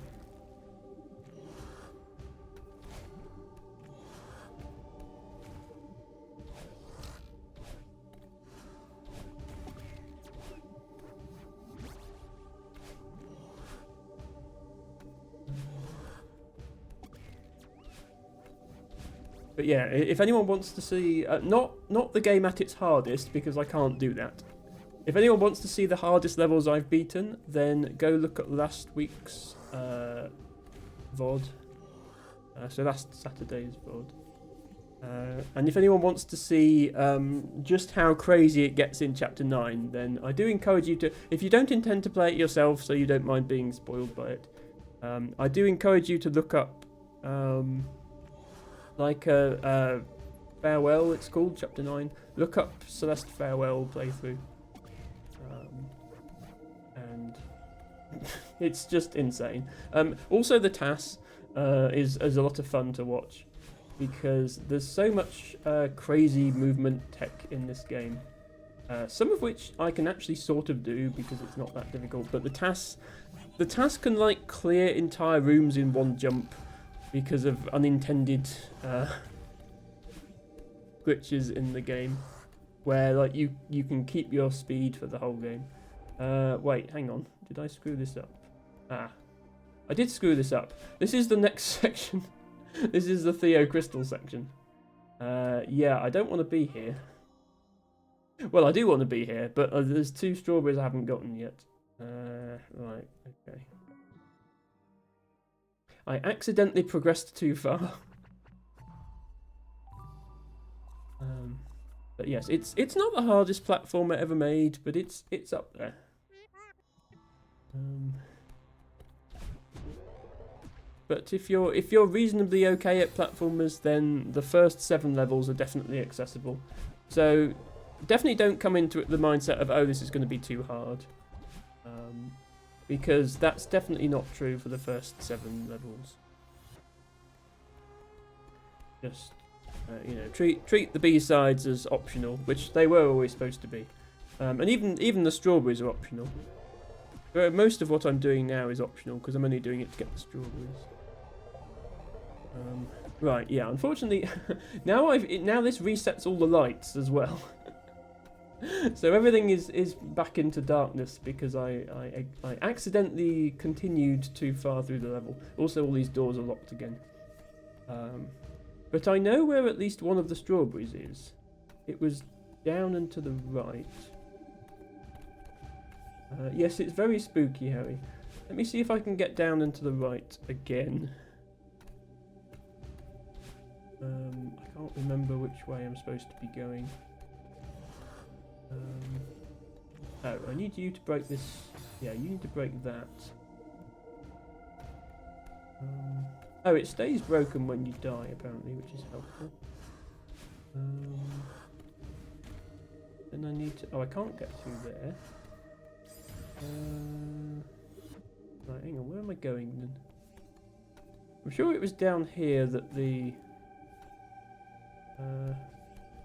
But yeah, if anyone wants to see, not the game at its hardest, because I can't do that. If anyone wants to see the hardest levels I've beaten, then go look at last week's VOD. So last Saturday's VOD. And if anyone wants to see just how crazy it gets in Chapter 9, then I do encourage you to, if you don't intend to play it yourself so you don't mind being spoiled by it, I do encourage you to look up like a Farewell, it's called, Chapter 9. Look up Celeste Farewell playthrough. And it's just insane. Also, the TAS is a lot of fun to watch because there's so much crazy movement tech in this game. Some of which I can actually sort of do because it's not that difficult. But the TAS can like clear entire rooms in one jump because of unintended glitches in the game, where like you can keep your speed for the whole game. Wait, hang on. Did I screw this up? I did screw this up. This is the next section. This is the Theo Crystal section. Yeah, I don't want to be here. Well, I do want to be here, but there's 2 strawberries I haven't gotten yet. Right, okay. I accidentally progressed too far. But yes, it's not the hardest platformer ever made, but it's up there. But if you're reasonably okay at platformers, then the first 7 levels are definitely accessible. So definitely don't come into it the mindset of, oh, this is going to be too hard, because that's definitely not true for the first 7 levels. Just you know, treat the B-sides as optional, which they were always supposed to be, and even the strawberries are optional. Most of what I'm doing now is optional because I'm only doing it to get the strawberries. Right, yeah. Unfortunately, now this resets all the lights as well, so everything is back into darkness because I accidentally continued too far through the level. Also, all these doors are locked again. But I know where at least one of the strawberries is. It was down and to the right. Yes, it's very spooky, Harry. Let me see if I can get down and to the right again. I can't remember which way I'm supposed to be going. Oh, I need you to break this. Yeah, you need to break that. Oh, it stays broken when you die, apparently, which is helpful. Then I need to... Oh, I can't get through there. Right, hang on, where am I going then? I'm sure it was down here that the...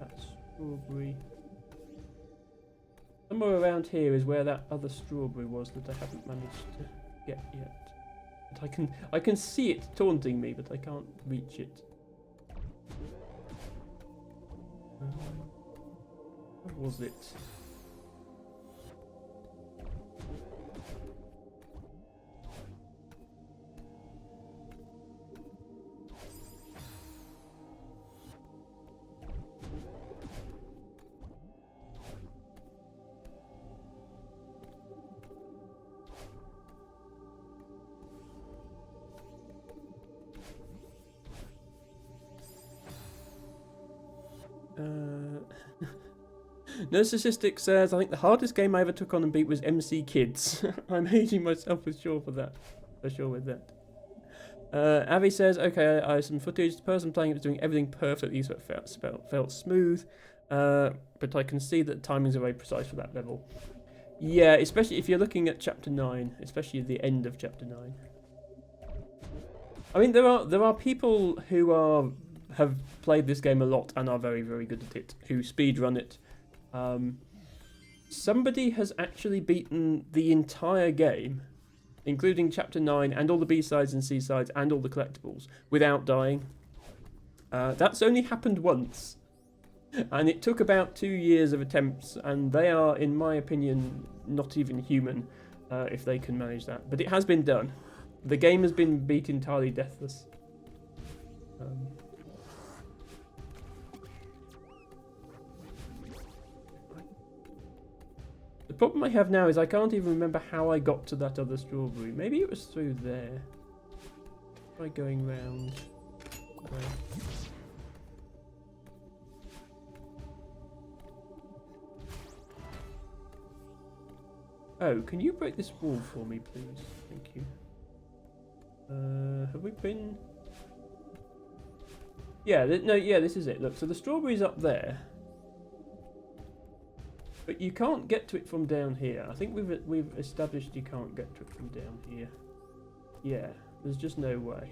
that strawberry... Somewhere around here is where that other strawberry was that I haven't managed to get yet. But I can see it taunting me, but I can't reach it. What was it? Narcissistic says, I think the hardest game I ever took on and beat was MC Kids. I'm hating myself for sure with that. Avi says, okay, I have some footage. The person playing it was doing everything perfectly, so it felt smooth. But I can see that the timings are very precise for that level. Yeah, especially if you're looking at Chapter 9, especially the end of Chapter 9. I mean, there are people who have played this game a lot and are very, very good at it, who speedrun it. Somebody has actually beaten the entire game, including Chapter 9 and all the B-sides and C-sides and all the collectibles, without dying. That's only happened once. And it took about 2 years of attempts, and they are, in my opinion, not even human, if they can manage that. But it has been done. The game has been beat entirely deathless. The problem I have now is I can't even remember how I got to that other strawberry. Maybe it was through there. Try going round. Oh, can you break this wall for me, please? Thank you. Have we been... Yeah, no, yeah, this is it. Look, so the strawberry's up there. But you can't get to it from down here. I think we've established you can't get to it from down here. Yeah, there's just no way.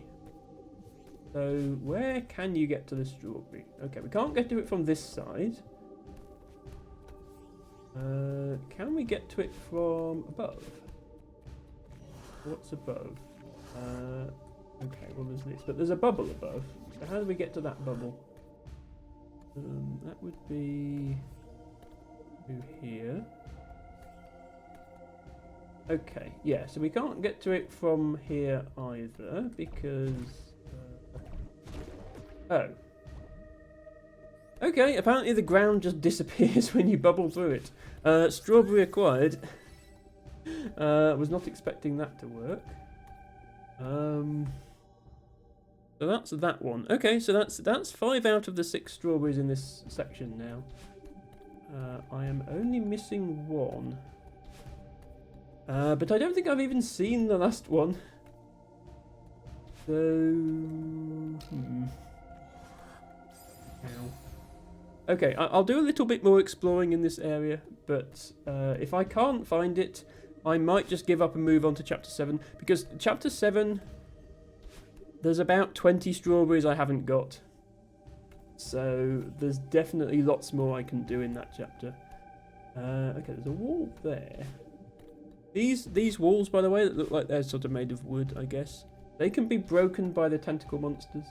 So, where can you get to the strawberry? Okay, we can't get to it from this side. Can we get to it from above? What's above? Okay, well there's this, but there's a bubble above. So how do we get to that bubble? That would be through here. Okay, yeah, so we can't get to it from here either because... oh. Okay, apparently the ground just disappears when you bubble through it. Strawberry acquired. Was not expecting that to work. So that's that one. Okay, so that's 5 out of the 6 strawberries in this section now. I am only missing 1. But I don't think I've even seen the last one. So... Ow. Okay, I'll do a little bit more exploring in this area, but if I can't find it, I might just give up and move on to Chapter 7, because Chapter 7, there's about 20 strawberries I haven't got. So there's definitely lots more I can do in that chapter. Okay, there's a wall there. These walls, by the way, that look like they're sort of made of wood, I guess, they can be broken by the tentacle monsters.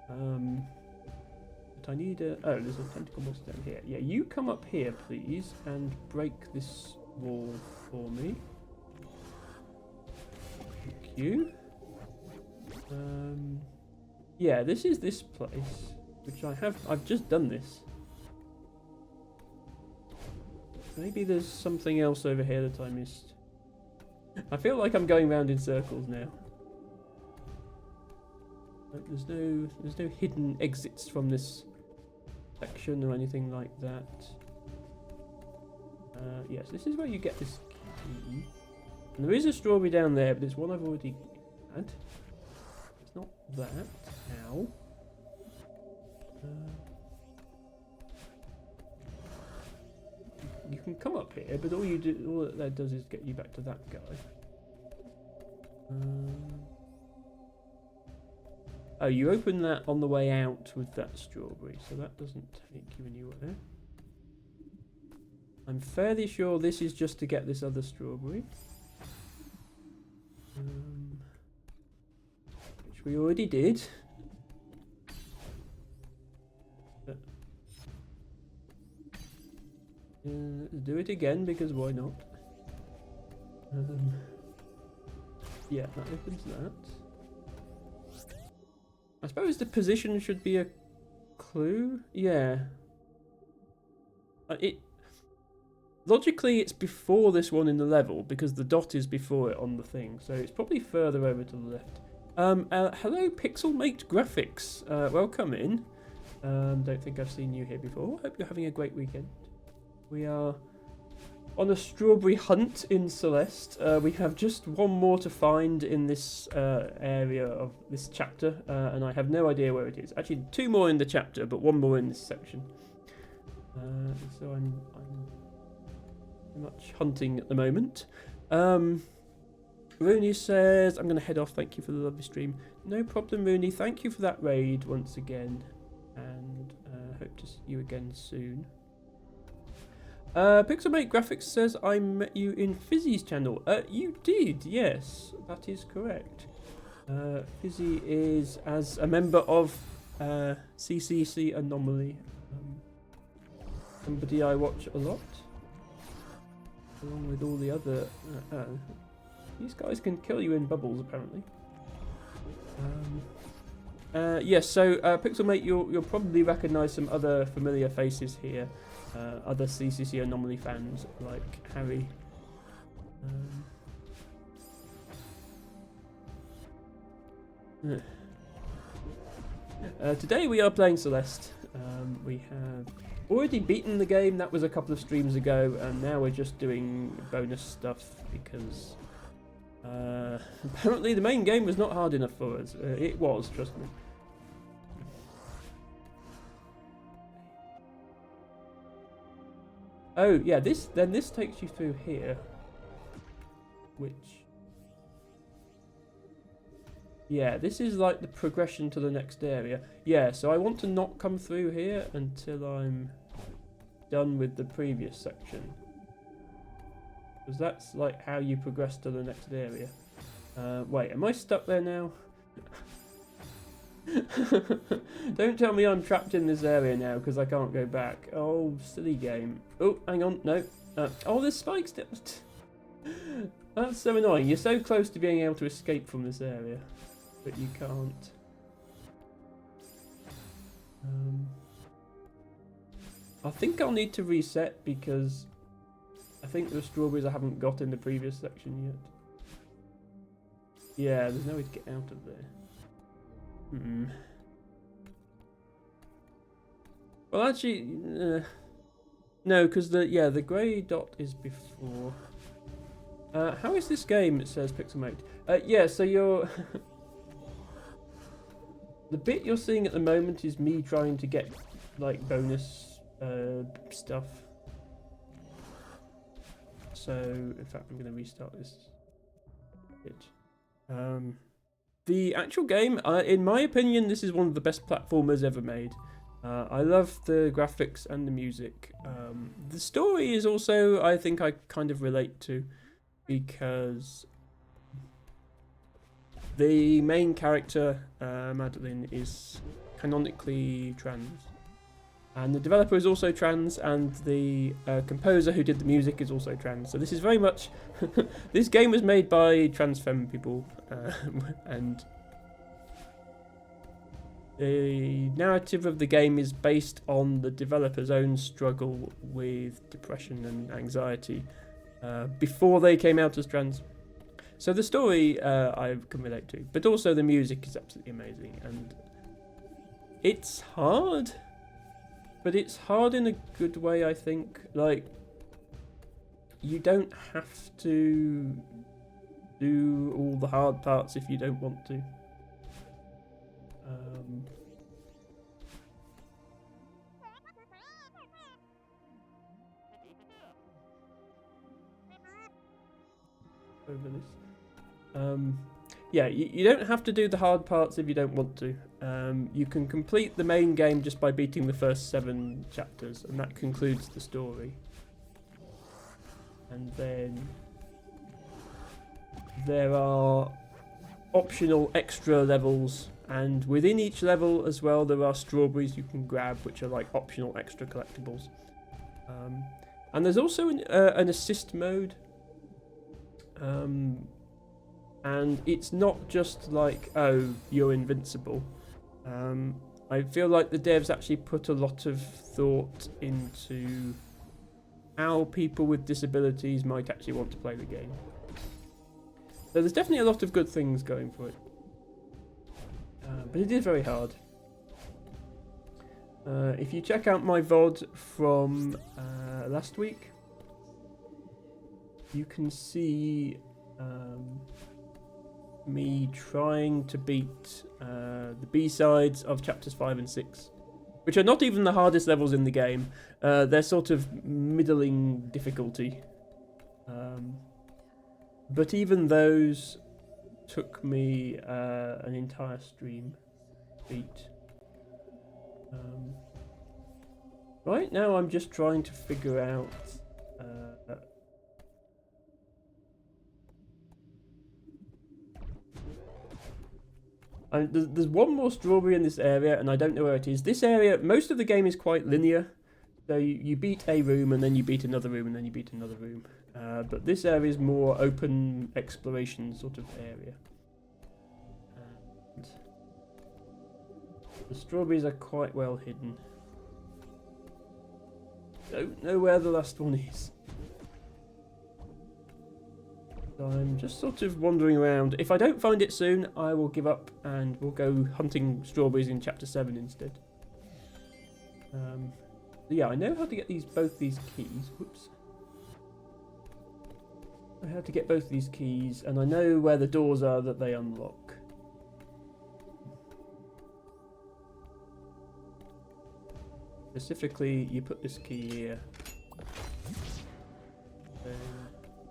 But I need a... oh, there's a tentacle monster down here. Yeah, you come up here, please, and break this wall for me. Thank you. Yeah, this is this place, which I've just done this. Maybe there's something else over here that I missed. I feel like I'm going round in circles now. There's no hidden exits from this section or anything like that. Yes, this is where you get this key. And there is a strawberry down there, but it's one I've already had. It's not that. Ow. You can come up here, but all that does is get you back to that guy. Oh, you open that on the way out with that strawberry, so that doesn't take you anywhere. I'm fairly sure this is just to get this other strawberry. Which we already did. Do it again, because why not? Yeah, that opens that. I suppose the position should be a clue. Yeah. Logically, it's before this one in the level, because the dot is before it on the thing, so it's probably further over to the left. Hello, Pixelmate Graphics. Welcome in. Don't think I've seen you here before. Hope you're having a great weekend. We are on a strawberry hunt in Celeste. We have just one more to find in this area of this chapter, and I have no idea where it is. Actually, 2 more in the chapter, but 1 more in this section. So I'm much hunting at the moment. Rooney says, I'm going to head off. Thank you for the lovely stream. No problem, Rooney. Thank you for that raid once again, and hope to see you again soon. Pixelmate Graphics says, I met you in Fizzy's channel. You did, yes, that is correct. Fizzy is as a member of CCC Anomaly. Somebody I watch a lot, along with all the other... these guys can kill you in bubbles, apparently. Yes, so Pixelmate, you'll probably recognise some other familiar faces here. Other CCC Anomaly fans like Harry. Today we are playing Celeste. We have already beaten the game. That was a couple of streams ago, and now we're just doing bonus stuff because apparently the main game was not hard enough for us. It was, trust me. Oh yeah, this takes you through here, which yeah, this is like the progression to the next area. Yeah, so I want to not come through here until I'm done with the previous section, because that's like how you progress to the next area. Wait, am I stuck there now? Don't tell me I'm trapped in this area now because I can't go back. Oh, silly game. Oh, hang on, no. Oh, there's spikes. That's so annoying. You're so close to being able to escape from this area, but you can't. I think I'll need to reset because I think there are strawberries I haven't got in the previous section yet. Yeah, there's no way to get out of there. Well, actually, no, because the grey dot is before. How is this game? It says Pixelmate. Yeah, so you're the bit you're seeing at the moment is me trying to get like bonus stuff. So, in fact, I'm going to restart this bit. The actual game, in my opinion, this is one of the best platformers ever made. I love the graphics and the music. The story is also, I think I kind of relate to, because the main character, Madeline, is canonically trans. And the developer is also trans, and the composer who did the music is also trans. So this is very much... this game was made by trans femme people, and the narrative of the game is based on the developer's own struggle with depression and anxiety before they came out as trans. So the story I can relate to, but also the music is absolutely amazing, and it's hard. But it's hard in a good way, I think. Like, you don't have to do all the hard parts if you don't want to. Over this. Yeah, you don't have to do the hard parts if you don't want to. You can complete the main game just by beating the first 7 chapters, and that concludes the story. And then there are optional extra levels, and within each level as well there are strawberries you can grab, which are like optional extra collectibles. And there's also an assist mode. And it's not just like, oh, you're invincible. I feel like the devs actually put a lot of thought into how people with disabilities might actually want to play the game. So there's definitely a lot of good things going for it. But it is very hard. If you check out my VOD from last week, you can see me trying to beat the B-sides of chapters 5 and 6, which are not even the hardest levels in the game. They're sort of middling difficulty. But even those took me an entire stream to beat. Right now I'm just trying to figure out there's one more strawberry in this area, and I don't know where it is. This area, most of the game is quite linear. So you beat a room, and then you beat another room, and then you beat another room. But this area is more open exploration sort of area. And The strawberries are quite well hidden. Don't know where the last one is. So I'm just sort of wandering around. If I don't find it soon, I will give up and we'll go hunting strawberries in chapter 7 instead. Yeah, I know how to get both these keys. Whoops. I know how to get both these keys, and I know where the doors are that they unlock. Specifically, you put this key here. Then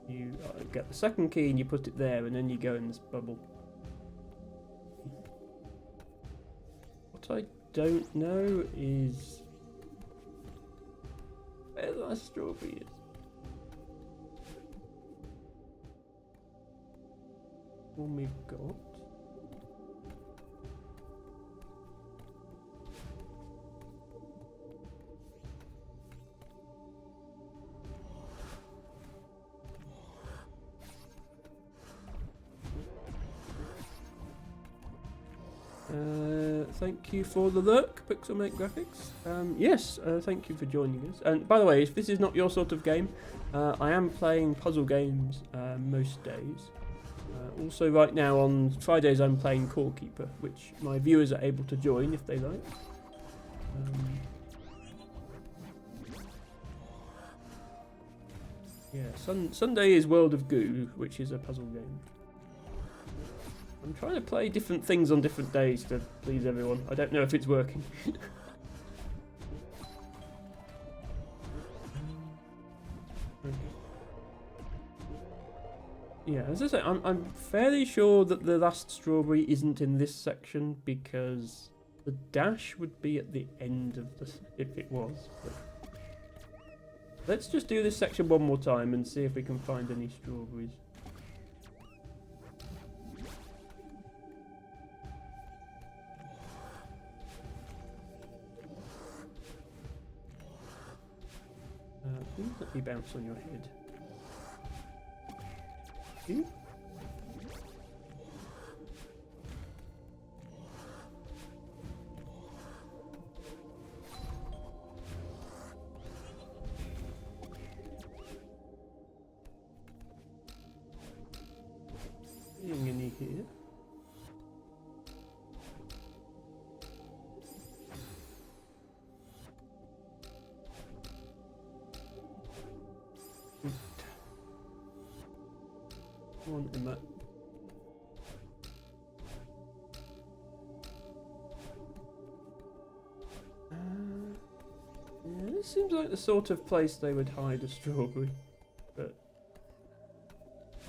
you get the second key and you put it there, and then you go in this bubble. What I don't know is where the last strawberry is. One we've got. Thank you for the lurk, Pixelmate Graphics. Yes, thank you for joining us. And by the way, if this is not your sort of game, I am playing puzzle games most days. Also right now on Fridays I'm playing Core Keeper, which my viewers are able to join if they like. Yeah, Sunday is World of Goo, which is a puzzle game. I'm trying to play different things on different days to please everyone. I don't know if it's working. Yeah, as I say, I'm fairly sure that the last strawberry isn't in this section because the dash would be at the end of this if it was. But let's just do this section one more time and see if we can find any strawberries. Please let me bounce on your head. You? Seeing any here? One in that. Yeah, this seems like the sort of place they would hide a strawberry, but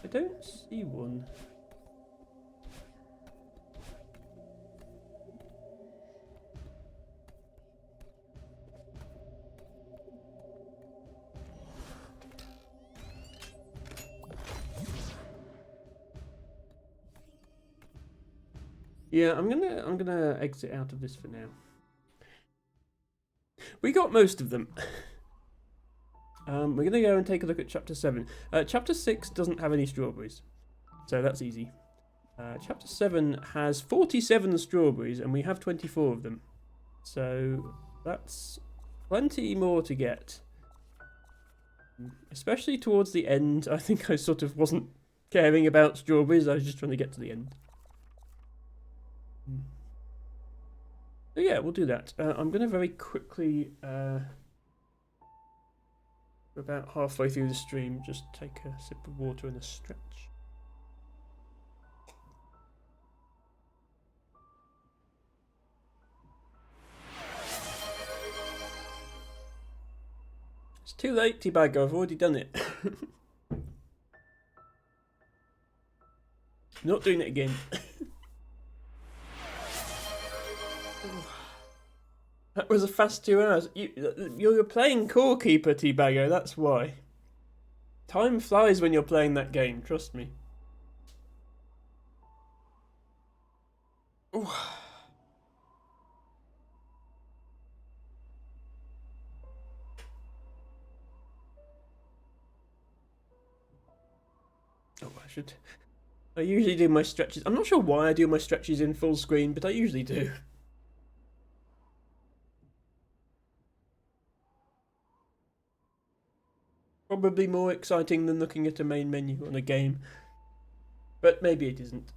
I don't see one. Yeah, I'm gonna exit out of this for now. We got most of them. We're gonna go and take a look at chapter 7. Chapter 6 doesn't have any strawberries, so that's easy. Chapter 7 has 47 strawberries, and we have 24 of them, so that's plenty more to get. Especially towards the end, I think I sort of wasn't caring about strawberries. I was just trying to get to the end. So yeah, we'll do that. I'm going to very quickly, about halfway through the stream, just take a sip of water and a stretch. It's too late, T-Bagger, I've already done it. Not doing it again. That was a fast 2 hours. You're playing Core Keeper, T-Baggo, that's why. Time flies when you're playing that game, trust me. Ooh. I usually do my stretches. I'm not sure why I do my stretches in full screen, but I usually do. probably more exciting than looking at a main menu on a game. But maybe it isn't.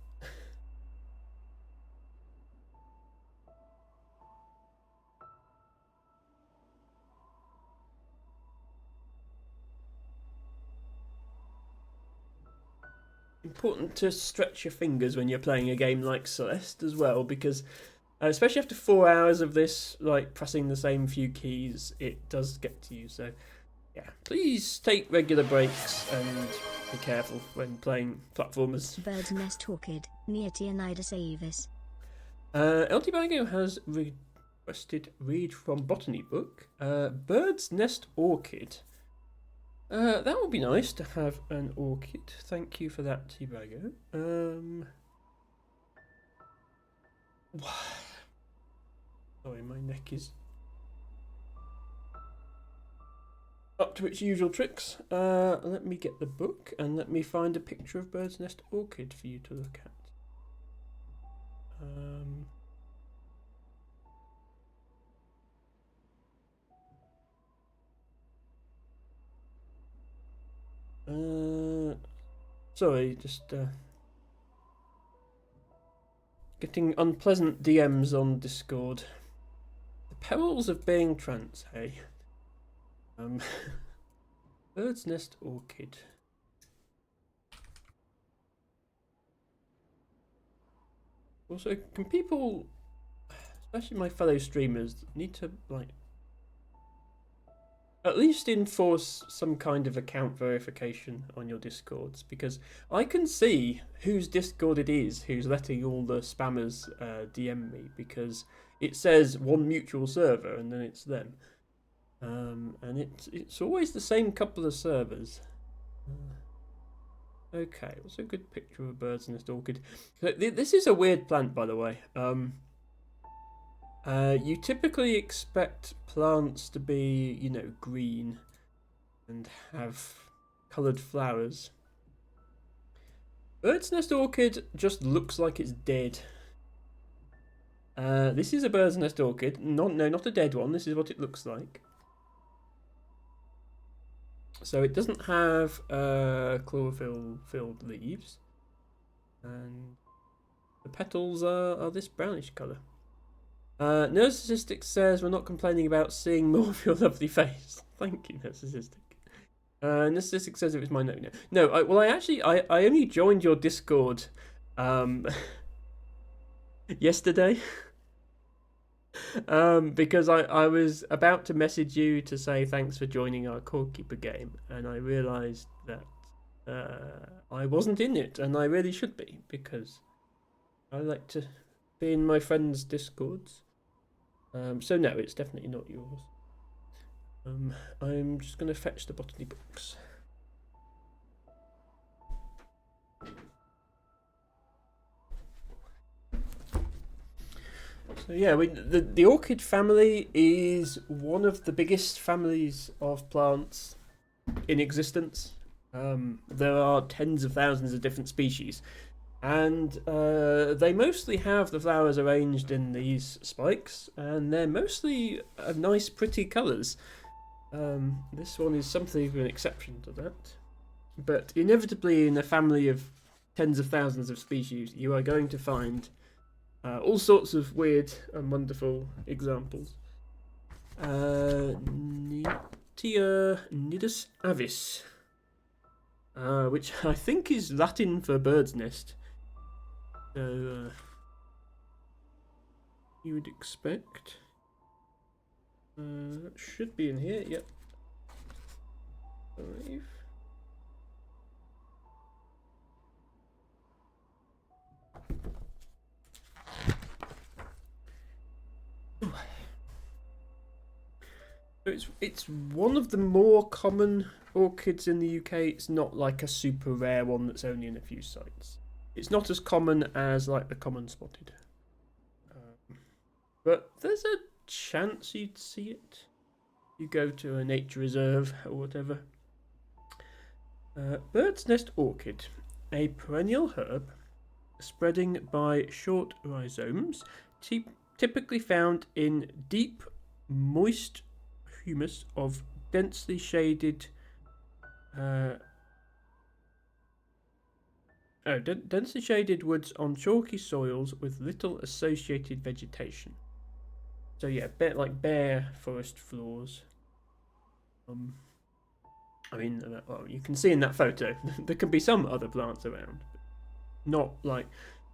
Important to stretch your fingers when you're playing a game like Celeste as well, because especially after 4 hours of this, like pressing the same few keys, it does get to you. So yeah, please take regular breaks and be careful when playing platformers. Bird's Nest Orchid, Neotionidas avis. Eltibago has requested read from Botany book. Bird's Nest Orchid. That would be nice to have an orchid. Thank you for that, Tibago. Sorry, my neck is up to its usual tricks. Let me get the book and let me find a picture of Bird's Nest Orchid for you to look at. Sorry, just getting unpleasant DMs on Discord. The perils of being trans, hey. Bird's Nest Orchid. Also, can people, especially my fellow streamers, need to like at least enforce some kind of account verification on your Discords, because I can see whose Discord it is who's letting all the spammers DM me, because it says one mutual server and then it's them. And it's always the same couple of servers. Okay, what's a good picture of a Bird's Nest Orchid? This is a weird plant, by the way. You typically expect plants to be, you know, green and have coloured flowers. Bird's Nest Orchid just looks like it's dead. This is a Bird's Nest Orchid. No, not a dead one. This is what it looks like. So it doesn't have chlorophyll-filled leaves. And the petals are this brownish colour. Narcissistic says, we're not complaining about seeing more of your lovely face. Thank you, Narcissistic. Narcissistic says it was my no. No, I only joined your Discord yesterday. Because I was about to message you to say thanks for joining our Core Keeper game, and I realised that I wasn't in it, and I really should be, because I like to be in my friends' Discords. So no, it's definitely not yours. I'm just going to fetch the botany books. So yeah, the orchid family is one of the biggest families of plants in existence. There are tens of thousands of different species. And they mostly have the flowers arranged in these spikes, and they're mostly nice, pretty colours. This one is something of an exception to that. But inevitably, in a family of tens of thousands of species, you are going to find all sorts of weird and wonderful examples. Neotionidas avis, which I think is Latin for bird's nest. So, you would expect. Should be in here, yep. 5. So it's one of the more common orchids in the UK. It's not like a super rare one that's only in a few sites. It's not as common as like the common spotted. But there's a chance you'd see it. You go to a nature reserve or whatever. Bird's Nest Orchid, a perennial herb spreading by short rhizomes, typically found in deep, moist humus of densely shaded Densely shaded woods on chalky soils with little associated vegetation. So yeah, like bare forest floors. I mean, well, you can see in that photo there can be some other plants around, but not like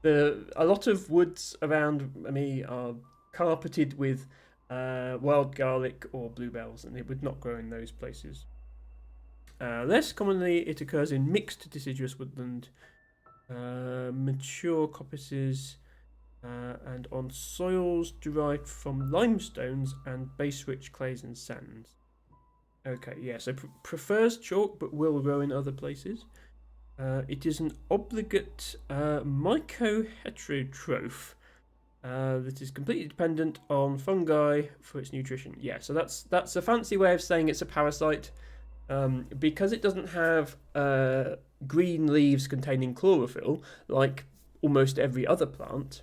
a lot of woods around me are carpeted with wild garlic or bluebells, and it would not grow in those places. Less commonly, it occurs in mixed deciduous woodland, mature coppices, and on soils derived from limestones and base-rich clays and sands. Okay, yeah, so prefers chalk but will grow in other places. It is an obligate mycoheterotroph that is completely dependent on fungi for its nutrition. Yeah, so that's a fancy way of saying it's a parasite. Because it doesn't have green leaves containing chlorophyll, like almost every other plant,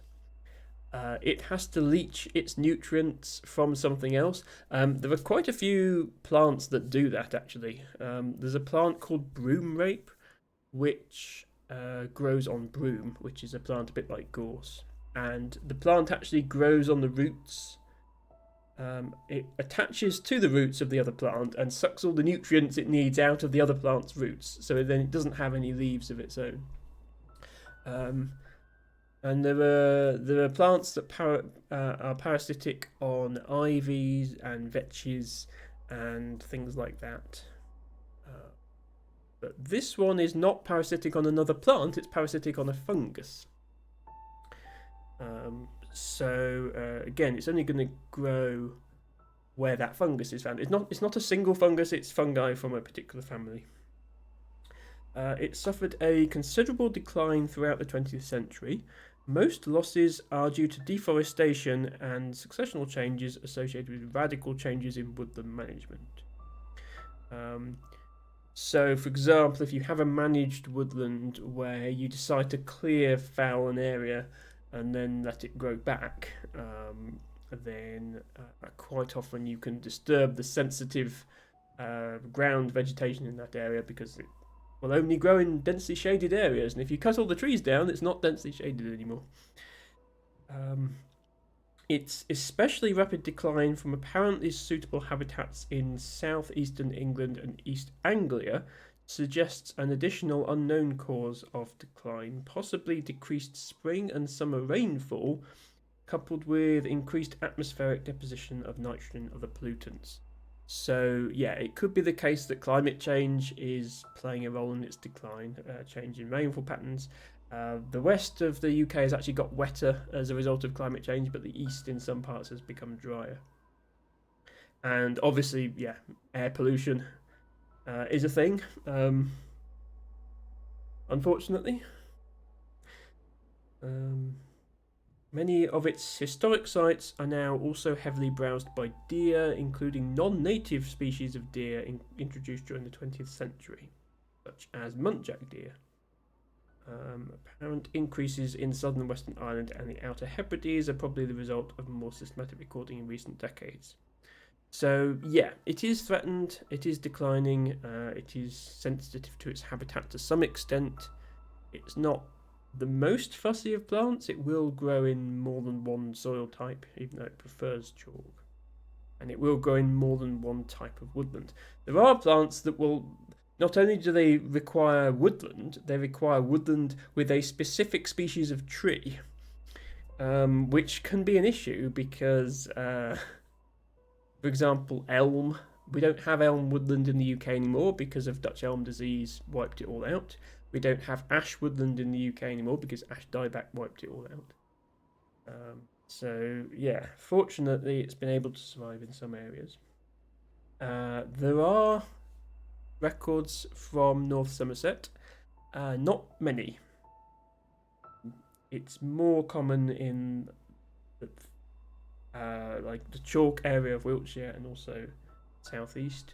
it has to leach its nutrients from something else. There are quite a few plants that do that, actually. There's a plant called broom rape, which grows on broom, which is a plant a bit like gorse. And the plant actually grows on the roots. It attaches to the roots of the other plant and sucks all the nutrients it needs out of the other plant's roots, so then it doesn't have any leaves of its own. And there are plants that are parasitic on ivies and vetches and things like that. But this one is not parasitic on another plant, it's parasitic on a fungus. So again, it's only going to grow where that fungus is found. It's not a single fungus, it's fungi from a particular family. It suffered a considerable decline throughout the 20th century. Most losses are due to deforestation and successional changes associated with radical changes in woodland management. So, for example, if you have a managed woodland where you decide to foul an area and then let it grow back, then quite often you can disturb the sensitive ground vegetation in that area because it will only grow in densely shaded areas, and if you cut all the trees down, it's not densely shaded anymore. Its especially rapid decline from apparently suitable habitats in southeastern England and East Anglia suggests an additional unknown cause of decline, possibly decreased spring and summer rainfall, coupled with increased atmospheric deposition of nitrogen and other pollutants. So, yeah, it could be the case that climate change is playing a role in its decline, change in rainfall patterns. The west of the UK has actually got wetter as a result of climate change, but the east in some parts has become drier. And obviously, yeah, air pollution is a thing, unfortunately. Many of its historic sites are now also heavily browsed by deer, including non-native species of deer introduced during the 20th century, such as muntjac deer. Apparent increases in southern and western Ireland and the Outer Hebrides are probably the result of more systematic recording in recent decades. So, yeah, it is threatened, it is declining, it is sensitive to its habitat to some extent. It's not the most fussy of plants. It will grow in more than one soil type, even though it prefers chalk. And it will grow in more than one type of woodland. There are plants that will, not only do they require woodland, they require woodland with a specific species of tree, which can be an issue because, for example, elm. We don't have elm woodland in the UK anymore because of Dutch elm disease wiped it all out. We don't have ash woodland in the UK anymore because ash dieback wiped it all out. So, yeah, fortunately it's been able to survive in some areas. There are records from North Somerset, not many. It's more common in like the chalk area of Wiltshire and also southeast.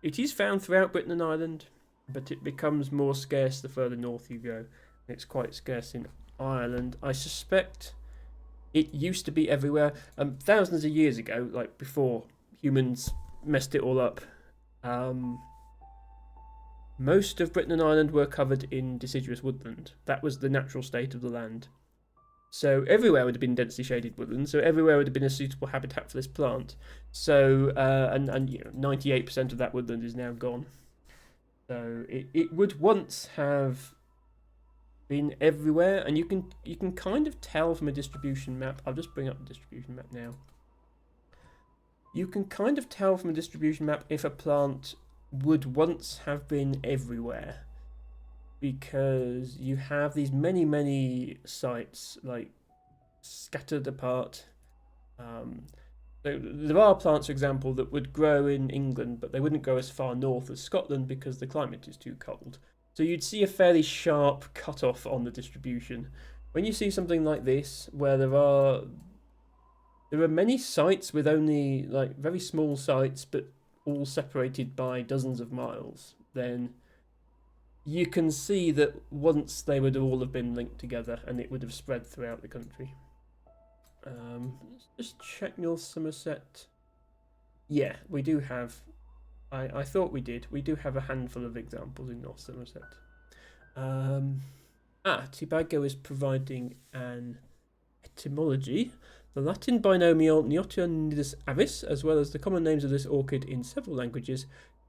It is found throughout Britain and Ireland, but it becomes more scarce the further north you go. It's quite scarce in Ireland. I suspect it used to be everywhere. Thousands of years ago, like before humans messed it all up, most of Britain and Ireland were covered in deciduous woodland. That was the natural state of the land. So everywhere would have been densely shaded woodland. So everywhere would have been a suitable habitat for this plant. So and 98% of that woodland is now gone. So it would once have been everywhere, and you can kind of tell from a distribution map. I'll just bring up the distribution map now. You can kind of tell from a distribution map if a plant would once have been everywhere, because you have these many sites like scattered apart. So there are plants, for example, that would grow in England, but they wouldn't go as far north as Scotland because the climate is too cold. So you'd see a fairly sharp cut-off on the distribution. When you see something like this, where there are many sites with only like very small sites, but all separated by dozens of miles, then you can see that once they would all have been linked together and it would have spread throughout the country. Let's just check North Somerset. Yeah, we do have. I thought we did. We do have a handful of examples in North Somerset. Tibago is providing an etymology. The Latin binomial Neotia nidus avis, as well as the common names of this orchid in several languages,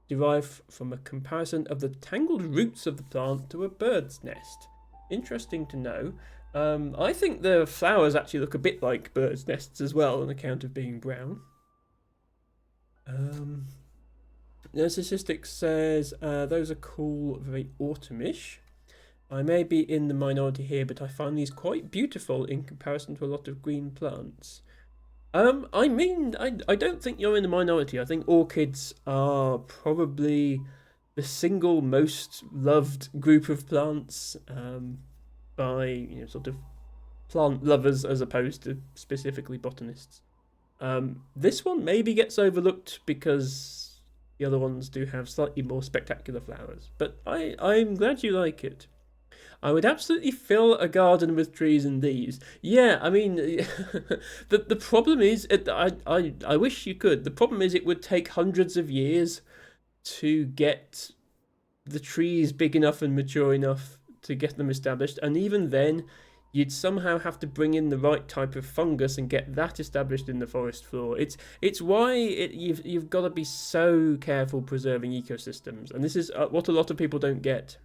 derive from a comparison of the tangled roots of the plant to a bird's nest. Interesting to know. I think the flowers actually look a bit like birds' nests as well, on account of being brown. The statistic says those are cool, very autumnish. I may be in the minority here, but I find these quite beautiful in comparison to a lot of green plants. I mean, I don't think you're in the minority. I think orchids are probably the single most loved group of plants by sort of plant lovers as opposed to specifically botanists. This one maybe gets overlooked because the other ones do have slightly more spectacular flowers, but I'm glad you like it. I would absolutely fill a garden with trees and these. Yeah, I mean, the problem is, I wish you could. The problem is it would take hundreds of years to get the trees big enough and mature enough to get them established, and even then, you'd somehow have to bring in the right type of fungus and get that established in the forest floor. It's why you've got to be so careful preserving ecosystems, and this is what a lot of people don't get.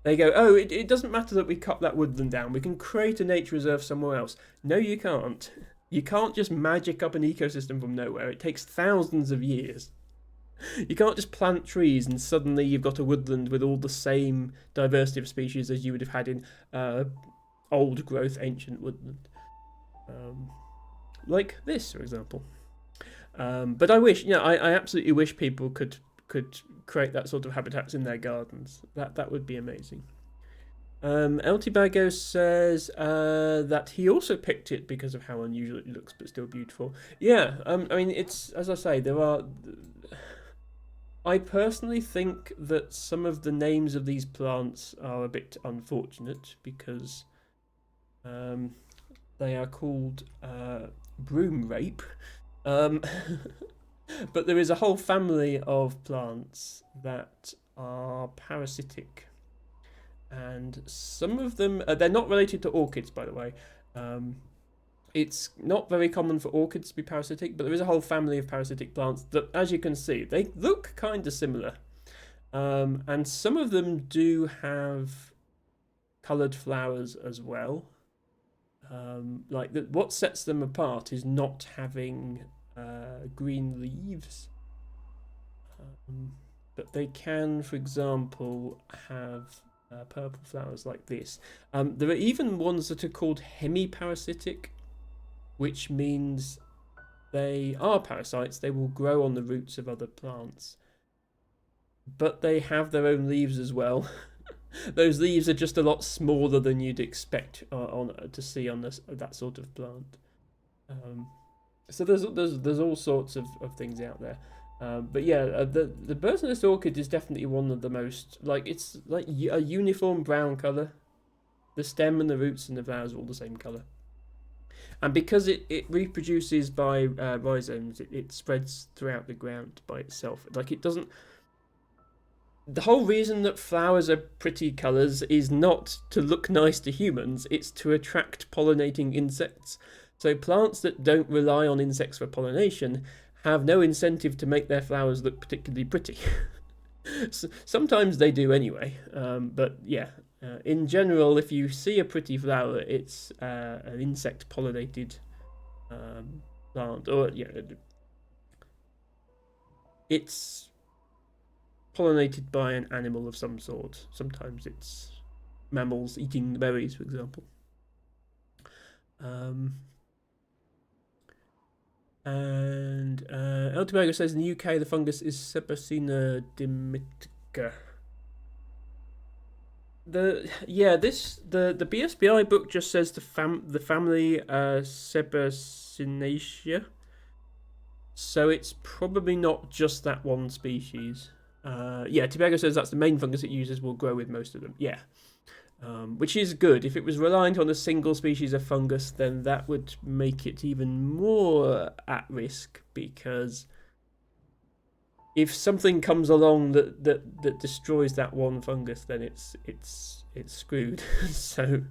They go, oh, it doesn't matter that we cut that woodland down. We can create a nature reserve somewhere else. No, you can't. You can't just magic up an ecosystem from nowhere. It takes thousands of years. You can't just plant trees and suddenly you've got a woodland with all the same diversity of species as you would have had in old growth ancient woodland. Like this, for example. But I wish, I absolutely wish people could create that sort of habitats in their gardens. That would be amazing. El Tibago says that he also picked it because of how unusual it looks, but still beautiful. Yeah, I mean, it's, as I say, I personally think that some of the names of these plants are a bit unfortunate because they are called broom rape. But there is a whole family of plants that are parasitic. And some of them, they're not related to orchids, by the way. It's not very common for orchids to be parasitic, but there is a whole family of parasitic plants that, as you can see, they look kind of similar. And some of them do have coloured flowers as well. What sets them apart is not having green leaves. But they can, for example, have purple flowers like this. There are even ones that are called hemiparasitic, which means they are parasites. They will grow on the roots of other plants. But they have their own leaves as well. Those leaves are just a lot smaller than you'd expect to see on that sort of plant. So there's all sorts of things out there. But yeah, the bird's nest orchid is definitely one of the most, it's like a uniform brown colour. The stem and the roots and the flowers are all the same colour. And because it reproduces by rhizomes, it spreads throughout the ground by itself. It doesn't... the whole reason that flowers are pretty colours is not to look nice to humans, it's to attract pollinating insects. So plants that don't rely on insects for pollination have no incentive to make their flowers look particularly pretty. Sometimes they do anyway, but yeah, in general, if you see a pretty flower, it's an insect pollinated plant, or yeah, it's pollinated by an animal of some sort. Sometimes it's mammals eating the berries, for example. And El Tobago says in the UK the fungus is Sebaceina dimitica. The BSBI book just says the family Sebacinaceae. So it's probably not just that one species. Tobago says that's the main fungus it uses, will grow with most of them. Yeah. Which is good. If it was reliant on a single species of fungus, then that would make it even more at risk, because if something comes along that destroys that one fungus, then it's screwed. So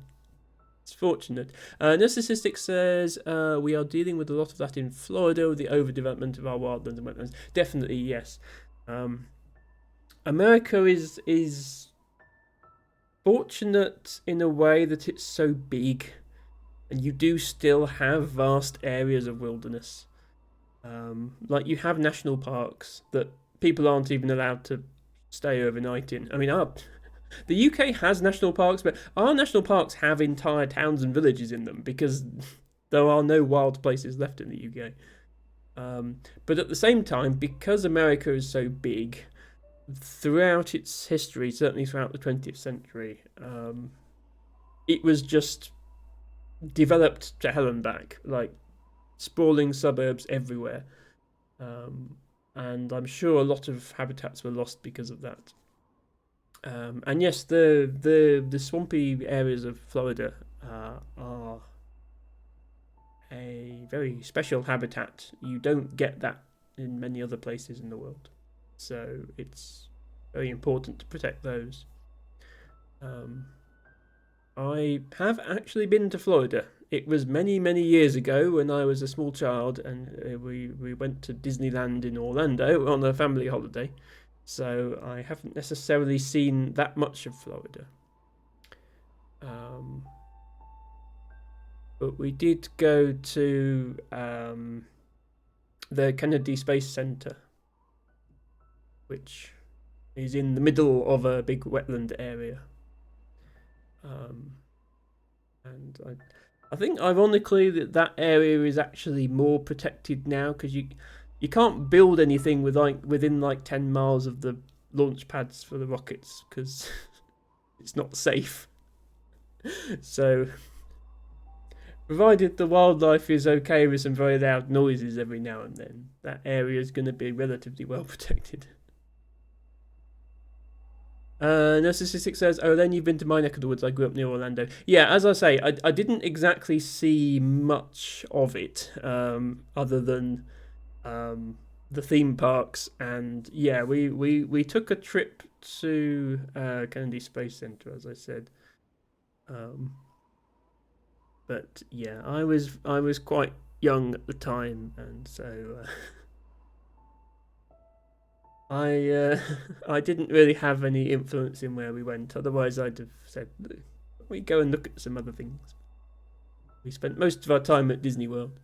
it's fortunate. Narcissistic says we are dealing with a lot of that in Florida with the overdevelopment of our wildlands and wetlands. Definitely, yes. America is fortunate in a way that it's so big, and you do still have vast areas of wilderness. Like you have national parks that people aren't even allowed to stay overnight in. I mean, the UK has national parks, but our national parks have entire towns and villages in them because there are no wild places left in the UK. But at the same time, because America is so big, throughout its history, certainly throughout the 20th century, it was just developed to hell and back, like sprawling suburbs everywhere. And I'm sure a lot of habitats were lost because of that. And yes, the swampy areas of Florida are a very special habitat. You don't get that in many other places in the world. So it's very important to protect those. I have actually been to Florida. It was many, many years ago when I was a small child, and we went to Disneyland in Orlando on a family holiday. So I haven't necessarily seen that much of Florida. But we did go to the Kennedy Space Center, which is in the middle of a big wetland area. And I think ironically that area is actually more protected now, because you can't build anything within 10 miles of the launch pads for the rockets, because it's not safe. So provided the wildlife is okay with some very loud noises every now and then, that area is going to be relatively well protected. Narcissistic says, oh, then you've been to my neck of the woods. I grew up near Orlando. Yeah, as I say, I didn't exactly see much of it, other than the theme parks. And yeah, we took a trip to Kennedy Space Center, as I said. But yeah, I was quite young at the time, and so I didn't really have any influence in where we went. Otherwise, I'd have said we go and look at some other things. We spent most of our time at Disney World.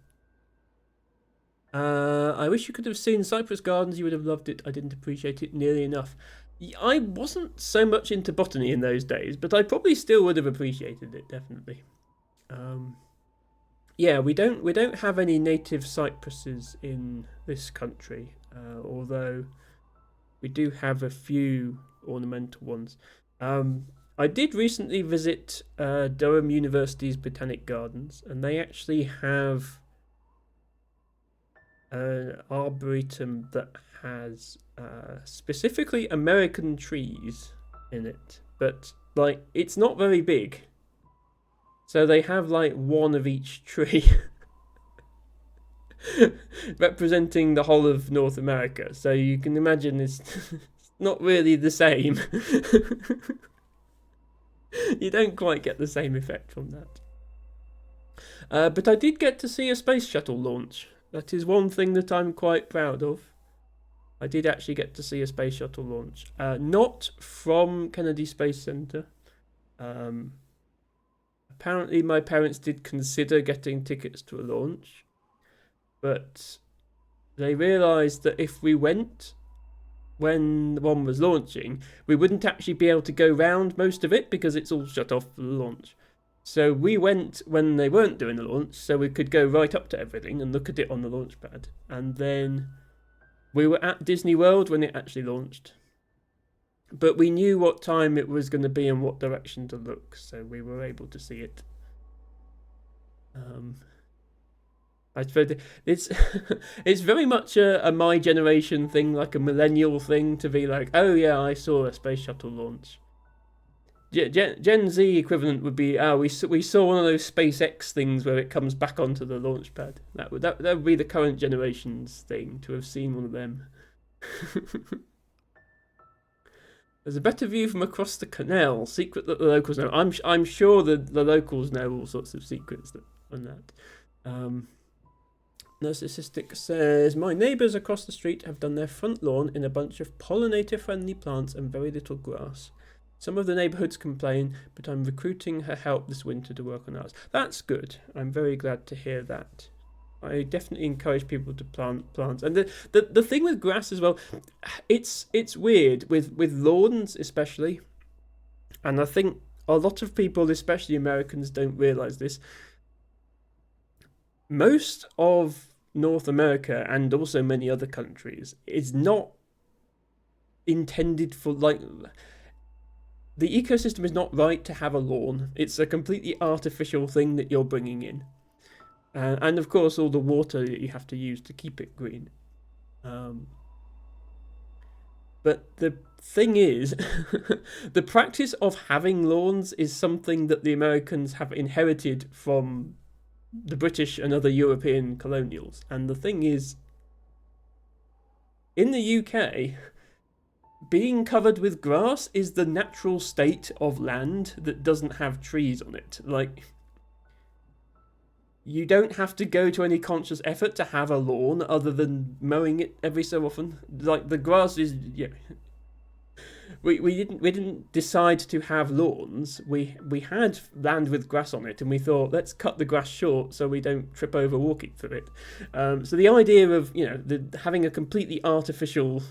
I wish you could have seen Cypress Gardens. You would have loved it. I didn't appreciate it nearly enough. I wasn't so much into botany in those days, but I probably still would have appreciated it, definitely. Yeah, we don't have any native cypresses in this country, although we do have a few ornamental ones. I did recently visit Durham University's Botanic Gardens, and they actually have an arboretum that has specifically American trees in it, but it's not very big. So they have one of each tree representing the whole of North America. So you can imagine it's not really the same. You don't quite get the same effect from that. But I did get to see a space shuttle launch. That is one thing that I'm quite proud of. I did actually get to see a space shuttle launch. Not from Kennedy Space Center. Apparently my parents did consider getting tickets to a launch, but they realised that if we went when the one was launching, we wouldn't actually be able to go round most of it because it's all shut off for the launch. So we went when they weren't doing the launch, so we could go right up to everything and look at it on the launch pad. And then we were at Disney World when it actually launched. But we knew what time it was going to be and what direction to look, so we were able to see it. I suppose it's it's very much a my generation thing, like a millennial thing, to be like, oh yeah, I saw a space shuttle launch. Gen Z equivalent would be, we saw one of those SpaceX things where it comes back onto the launch pad. That would be the current generation's thing, to have seen one of them. There's a better view from across the canal. Secret that the locals know. I'm sure that the locals know all sorts of secrets on that. Narcissistic says, my neighbours across the street have done their front lawn in a bunch of pollinator-friendly plants and very little grass. Some of the neighbourhoods complain, but I'm recruiting her help this winter to work on ours. That's good. I'm very glad to hear that. I definitely encourage people to plant plants. And the thing with grass as well, it's weird with lawns especially. And I think a lot of people, especially Americans, don't realise this. Most of North America and also many other countries is not intended for, like, the ecosystem is not right to have a lawn. It's a completely artificial thing that you're bringing in. And of course all the water that you have to use to keep it green. But the thing is, the practice of having lawns is something that the Americans have inherited from the British and other European colonials. And the thing is, in the UK, being covered with grass is the natural state of land that doesn't have trees on it. Like, you don't have to go to any conscious effort to have a lawn other than mowing it every so often. Like, the grass is, yeah. We didn't decide to have lawns. We had land with grass on it, and we thought, let's cut the grass short so we don't trip over walking through it. So the idea of having a completely artificial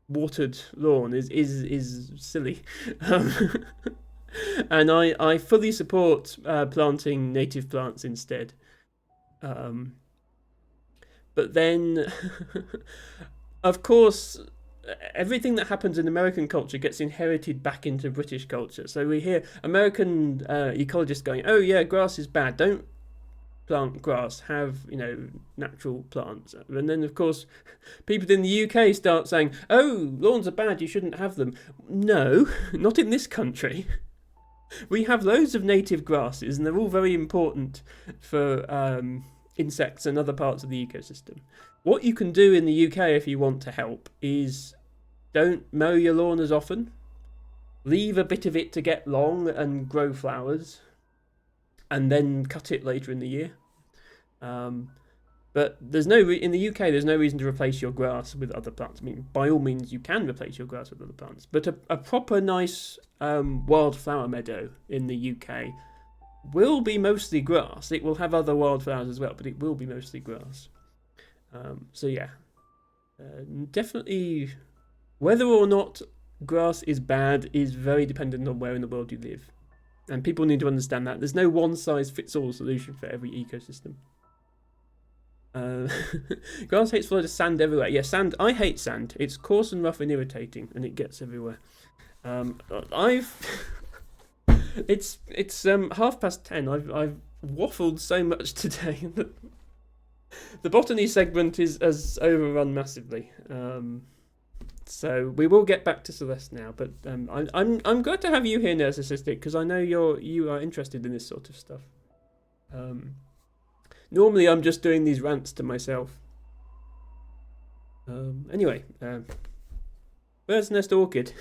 watered lawn is silly. And I fully support planting native plants instead. But then, of course, everything that happens in American culture gets inherited back into British culture. So we hear American ecologists going, oh yeah, grass is bad, don't plant grass, have natural plants. And then of course people in the UK start saying, oh, lawns are bad, you shouldn't have them. No, not in this country. We have loads of native grasses, and they're all very important for insects and other parts of the ecosystem. What you can do in the UK if you want to help is don't mow your lawn as often. Leave a bit of it to get long and grow flowers, and then cut it later in the year. But in the UK, there's no reason to replace your grass with other plants. I mean, by all means, you can replace your grass with other plants, but a proper nice wildflower meadow in the UK will be mostly grass. It will have other wildflowers as well, but it will be mostly grass. So yeah, definitely, whether or not grass is bad is very dependent on where in the world you live. And people need to understand that. There's no one-size-fits-all solution for every ecosystem. Grass hates Florida, sand everywhere. Yeah, sand. I hate sand. It's coarse and rough and irritating, and it gets everywhere. It's 10:30. I've waffled so much today that the botany segment has overrun massively. So we will get back to Celeste now, but I'm glad to have you here, Narcissistic, because I know you are interested in this sort of stuff. Normally I'm just doing these rants to myself. Anyway, Bird's Nest Orchid.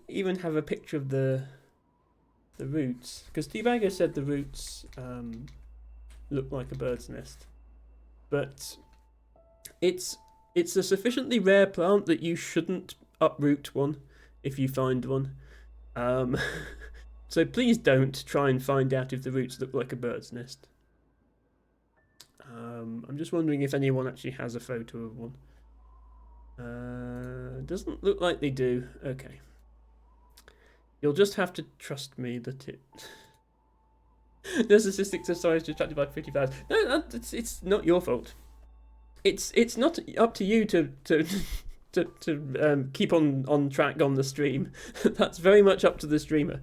Even have a picture of the roots, because T-Bagger said the roots look like a bird's nest, but it's a sufficiently rare plant that you shouldn't uproot one if you find one. So please don't try and find out if the roots look like a bird's nest. I'm just wondering if anyone actually has a photo of one. Doesn't look like they do. Okay. You'll just have to trust me that it... Narcissistic society is attracted by pretty flowers. No, it's not your fault. It's not up to you to keep on track on the stream. That's very much up to the streamer.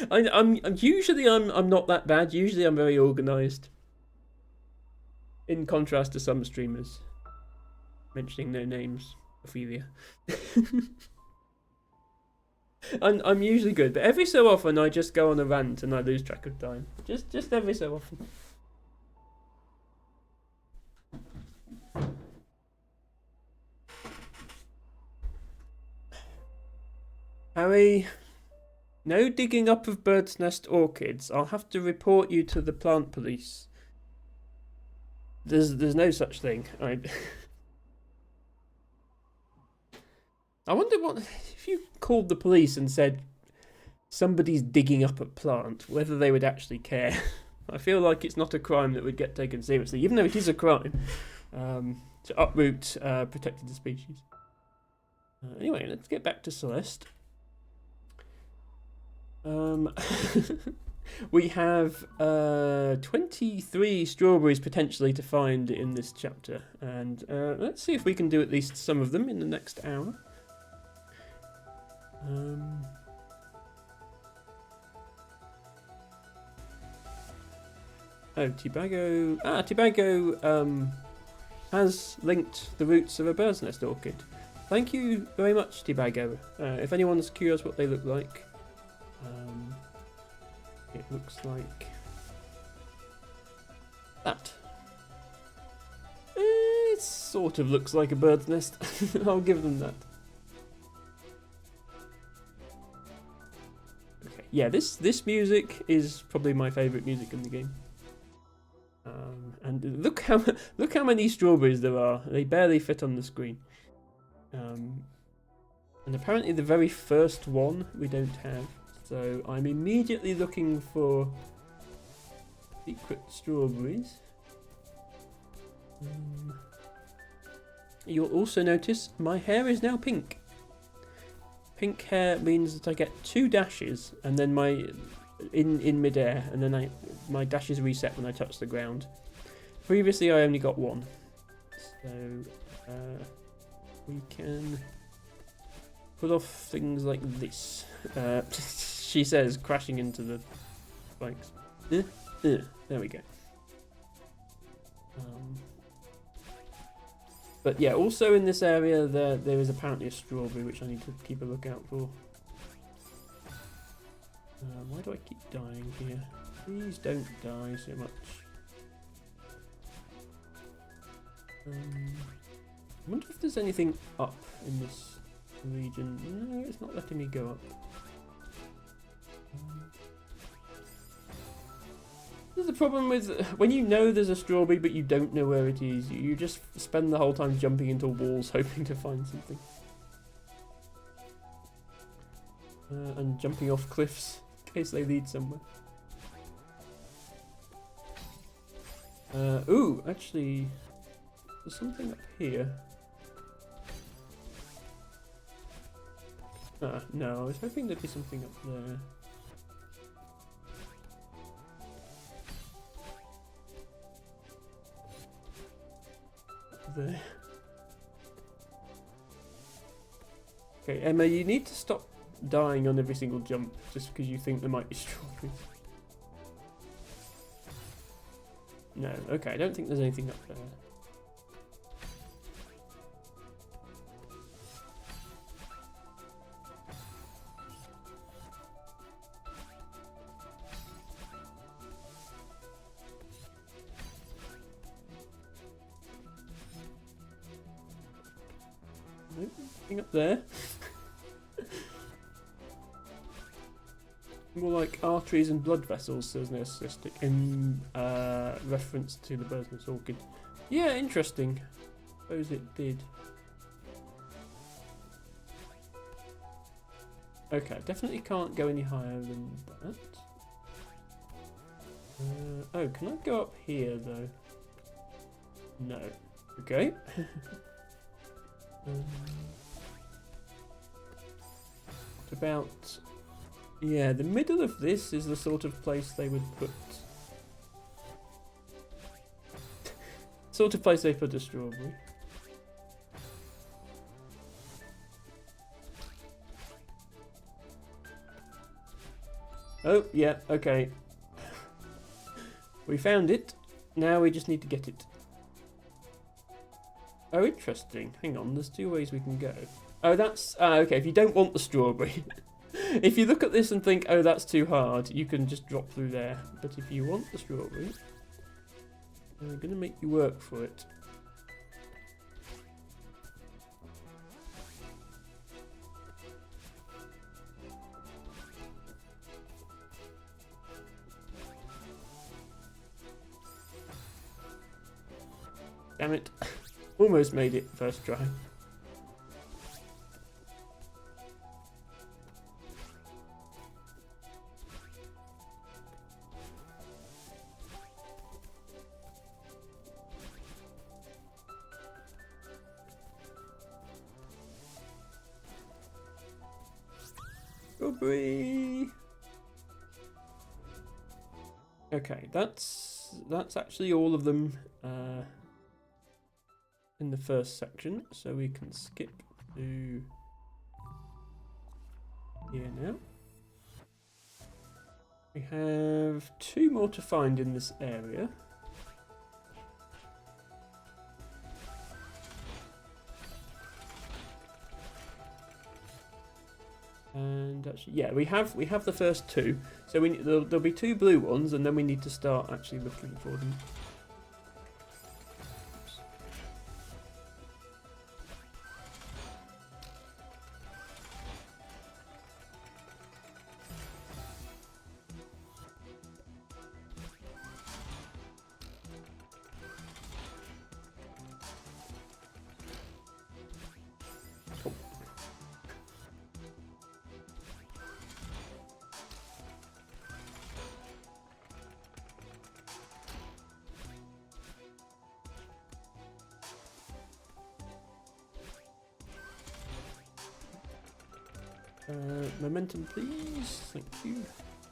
I'm usually not that bad. Usually I'm very organised. In contrast to some streamers, mentioning no names. Ophelia. I'm usually good, but every so often I just go on a rant and I lose track of time. Just every so often. Harry, no digging up of bird's nest orchids. I'll have to report you to the plant police. There's no such thing. I wonder what if you called the police and said somebody's digging up a plant, whether they would actually care. I feel like it's not a crime that would get taken seriously, even though it is a crime to uproot protected species. Anyway, let's get back to Celeste. We have 23 strawberries potentially to find in this chapter, and let's see if we can do at least some of them in the next hour. Oh, T-Bagger. T-Bagger has linked the roots of a bird's nest orchid. Thank you very much, T-Bagger. If anyone's curious what they look like, it looks like that. It sort of looks like a bird's nest. I'll give them that. Okay, yeah, this music is probably my favourite music in the game. And look how many strawberries there are. They barely fit on the screen. And apparently the very first one we don't have. So I'm immediately looking for secret strawberries. You'll also notice my hair is now pink. Pink hair means that I get 2 dashes, and then in midair, and then my dashes reset when I touch the ground. Previously, I only got 1. So we can put off things like this. She says, crashing into the spikes. There we go. But yeah, also in this area there is apparently a strawberry which I need to keep a lookout for. Why do I keep dying here? Please don't die so much. I wonder if there's anything up in this region. No, it's not letting me go up. There's the problem with when you know there's a strawberry but you don't know where it is. You just spend the whole time jumping into walls hoping to find something. And jumping off cliffs in case they lead somewhere. Ooh, actually, there's something up here. No, I was hoping there'd be something up there. There. Okay, Emma, you need to stop dying on every single jump just because you think there might be strawberries. No, okay, I don't think there's anything up there. Anything up there? More like arteries and blood vessels, says Neocystic, in reference to the bird's nest orchid. Yeah, interesting. Suppose it did. Okay, definitely can't go any higher than that. Oh, can I go up here though? No. Okay. What about... Yeah, the middle of this is the sort of place they would put... sort of place they put a strawberry. Oh, yeah, okay. We found it. Now we just need to get it. Oh, interesting. Hang on, there's two ways we can go. Oh, that's... okay, if you don't want the strawberry... if you look at this and think, oh, that's too hard, you can just drop through there. But if you want the strawberry, I'm going to make you work for it. Damn it. Almost made it first try. Strawberry. Okay, that's actually all of them in the first section, so we can skip to here now. We have 2 more to find in this area. And actually, yeah, we have the first 2. So there'll be 2 blue ones, and then we need to start actually looking for them. Momentum, please. Thank you.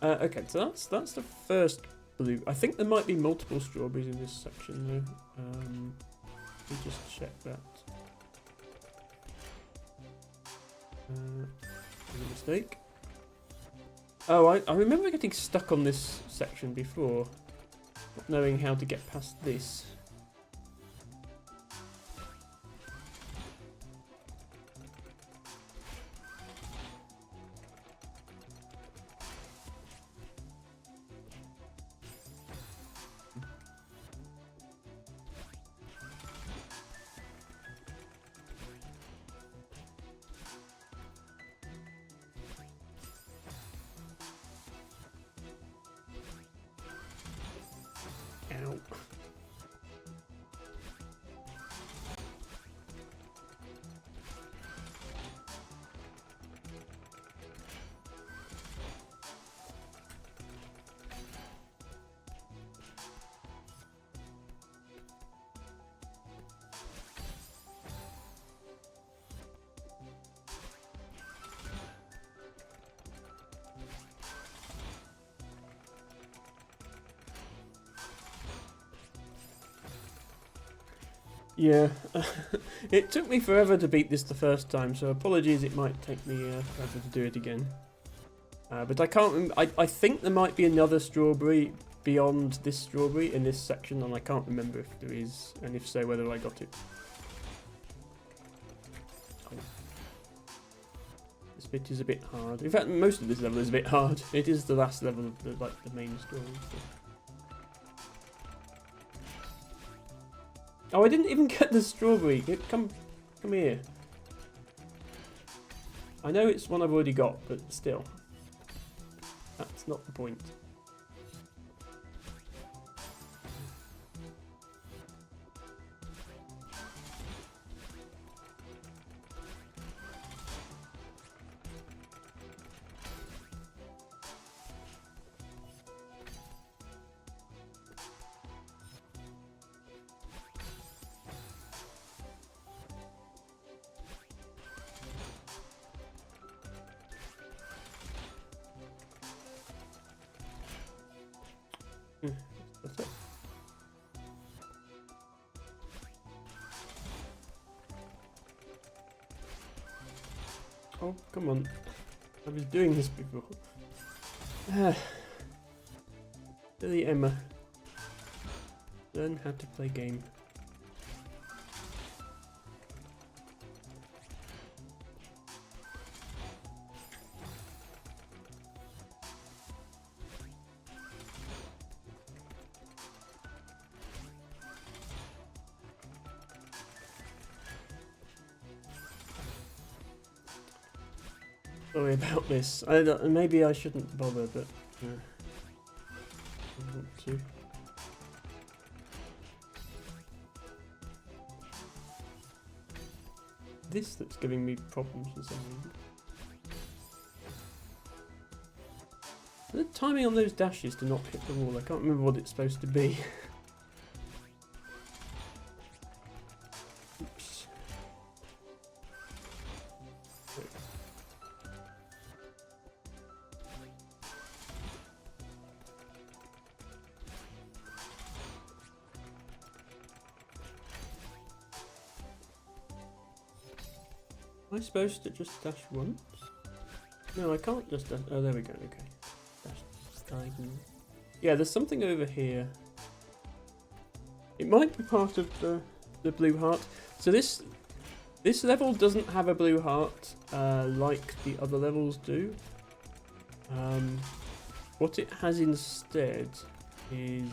Okay, so that's the first blue. I think there might be multiple strawberries in this section, though. Let me just check that. A mistake. Oh, I remember getting stuck on this section before, not knowing how to get past this. Ow. Yeah, it took me forever to beat this the first time, so apologies, it might take me forever to do it again. But I can't I think there might be another strawberry beyond this strawberry in this section, and I can't remember if there is, and if so, whether I got it. Oh. This bit is a bit hard. In fact, most of this level is a bit hard. It is the last level of the main story. So. Oh, I didn't even get the strawberry. Come here. I know it's one I've already got, but still. That's not the point. That's it. Oh, come on. I was doing this before. Silly Emma. Learn how to play game. Sorry about this. Maybe I shouldn't bother, but I want to. This that's giving me problems for some reason. The timing on those dashes to not hit the wall, I can't remember what it's supposed to be. Oops. Am I supposed to just dash once? No, I can't just dash. Oh, there we go. Okay. Dash diagonal. Yeah, there's something over here. It might be part of the blue heart. So this level doesn't have a blue heart like the other levels do. What it has instead is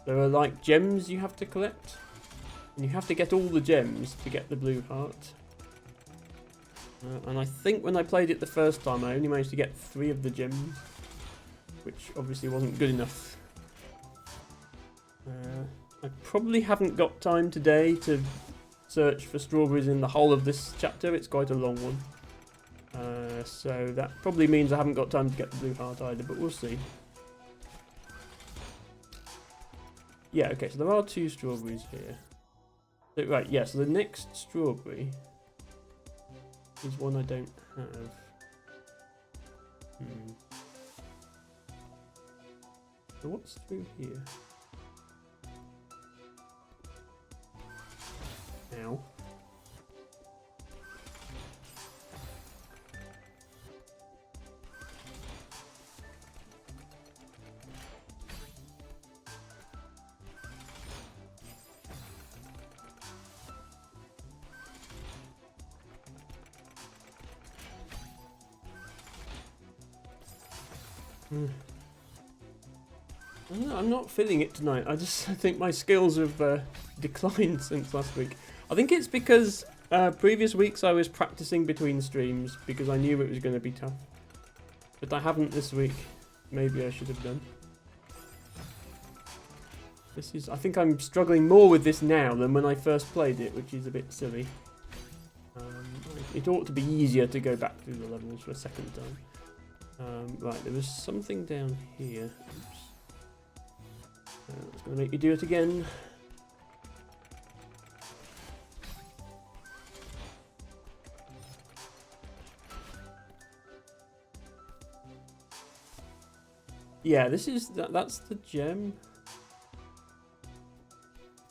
there are like gems you have to collect, and you have to get all the gems to get the blue heart. And I think when I played it the first time, I only managed to get 3 of the gems, which obviously wasn't good enough. I probably haven't got time today to search for strawberries in the whole of this chapter. It's quite a long one. So that probably means I haven't got time to get the blue heart either, but we'll see. Yeah, okay, so there are 2 strawberries here. So, right, yeah, so the next strawberry is one I don't have. So what's through here? Ow. I'm not feeling it tonight. I think my skills have declined since last week. I think it's because previous weeks I was practicing between streams because I knew it was going to be tough. But I haven't this week. Maybe I should have done. I think I'm struggling more with this now than when I first played it, which is a bit silly. It ought to be easier to go back through the levels for a second time. Right, there was something down here. Oops. That's going to make you do it again. Yeah, that's the gem.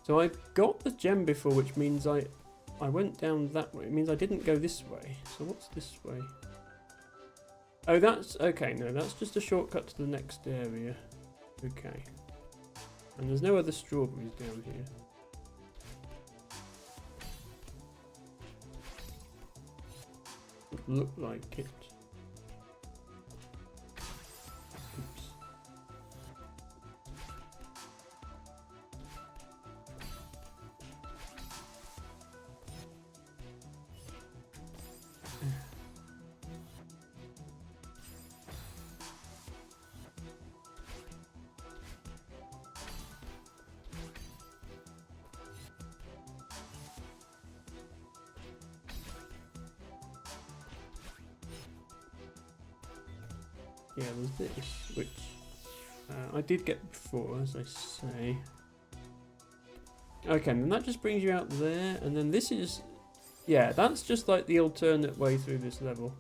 So I got the gem before, which means I went down that way. It means I didn't go this way. So what's this way? Oh, that's... Okay, no, that's just a shortcut to the next area. Okay. And there's no other strawberries down here. Doesn't look like it. Oops. yeah, there's this, which I did get before, as I say. Okay, and then that just brings you out there, and then this is, yeah, that's just like the alternate way through this level.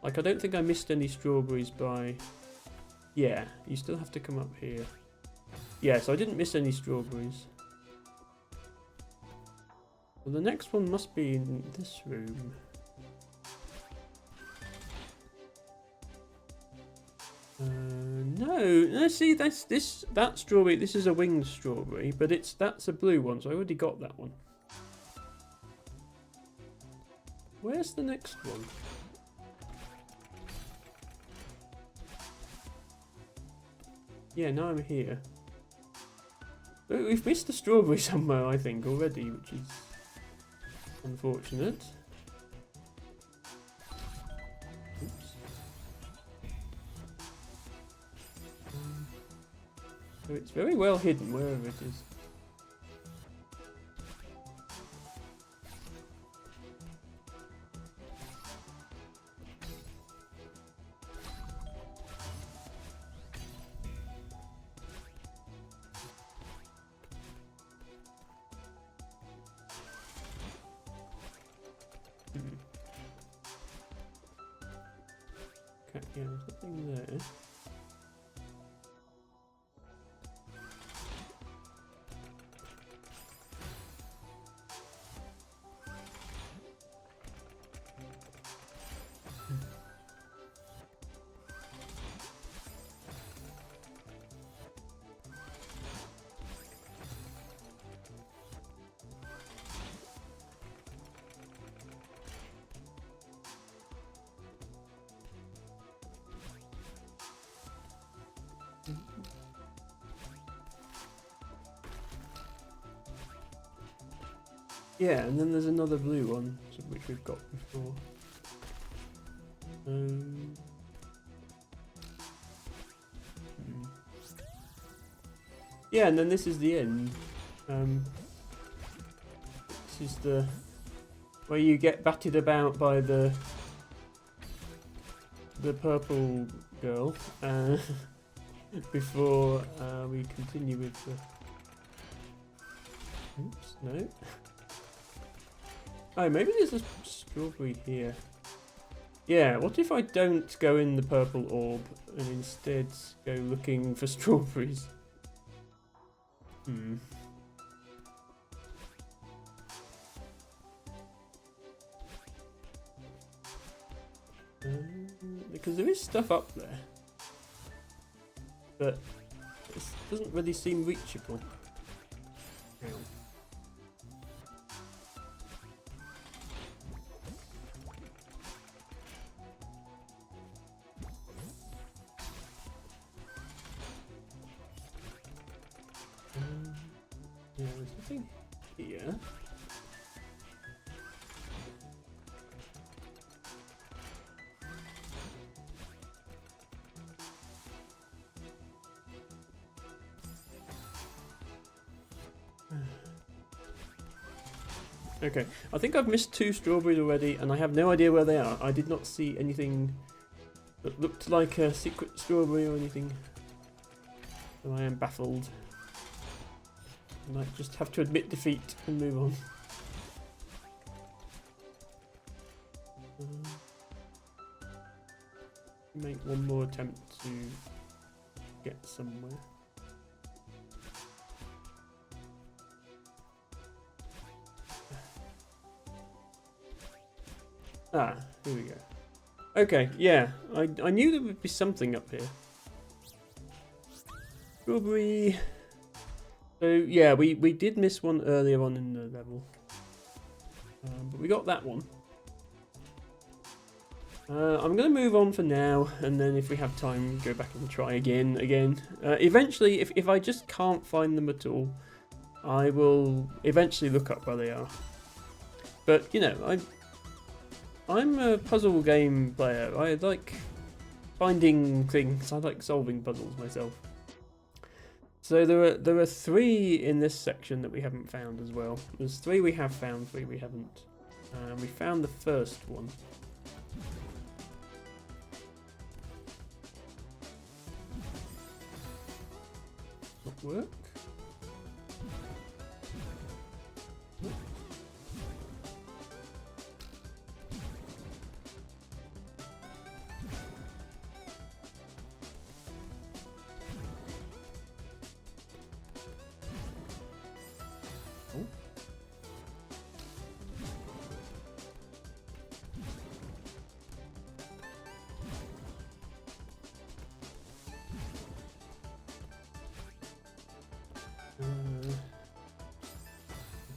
Like, I don't think I missed any strawberries by, yeah, you still have to come up here. Yeah, so I didn't miss any strawberries. Well, the next one must be in this room. No, see, that strawberry, this is a winged strawberry, but that's a blue one, so I already got that one. Where's the next one? Yeah, now I'm here. We've missed a strawberry somewhere, I think, already, which is unfortunate. Oops. So it's very well hidden wherever it is. Okay, yeah, there's nothing there. Yeah, and then there's another blue one, which we've got before. Yeah, and then this is the end. This is the where you get batted about by the purple girl before we continue with the. Oops, no. Oh, maybe there's a strawberry here. Yeah, what if I don't go in the purple orb and instead go looking for strawberries? Because there is stuff up there, but it doesn't really seem reachable. Ow. Yeah, there's nothing here. Okay, I think I've missed 2 strawberries already, and I have no idea where they are. I did not see anything that looked like a secret strawberry or anything. So I am baffled. I might just have to admit defeat and move on. Make one more attempt to get somewhere. Ah, here we go. Okay, yeah, I knew there would be something up here. Strawberry. So yeah, we did miss one earlier on in the level, but we got that one. I'm going to move on for now, and then if we have time, go back and try again. Eventually, if I just can't find them at all, I will eventually look up where they are. But you know, I'm a puzzle game player. I like finding things. I like solving puzzles myself. So there are 3 in this section that we haven't found as well. There's 3 we have found, 3 we haven't. We found the first one. work.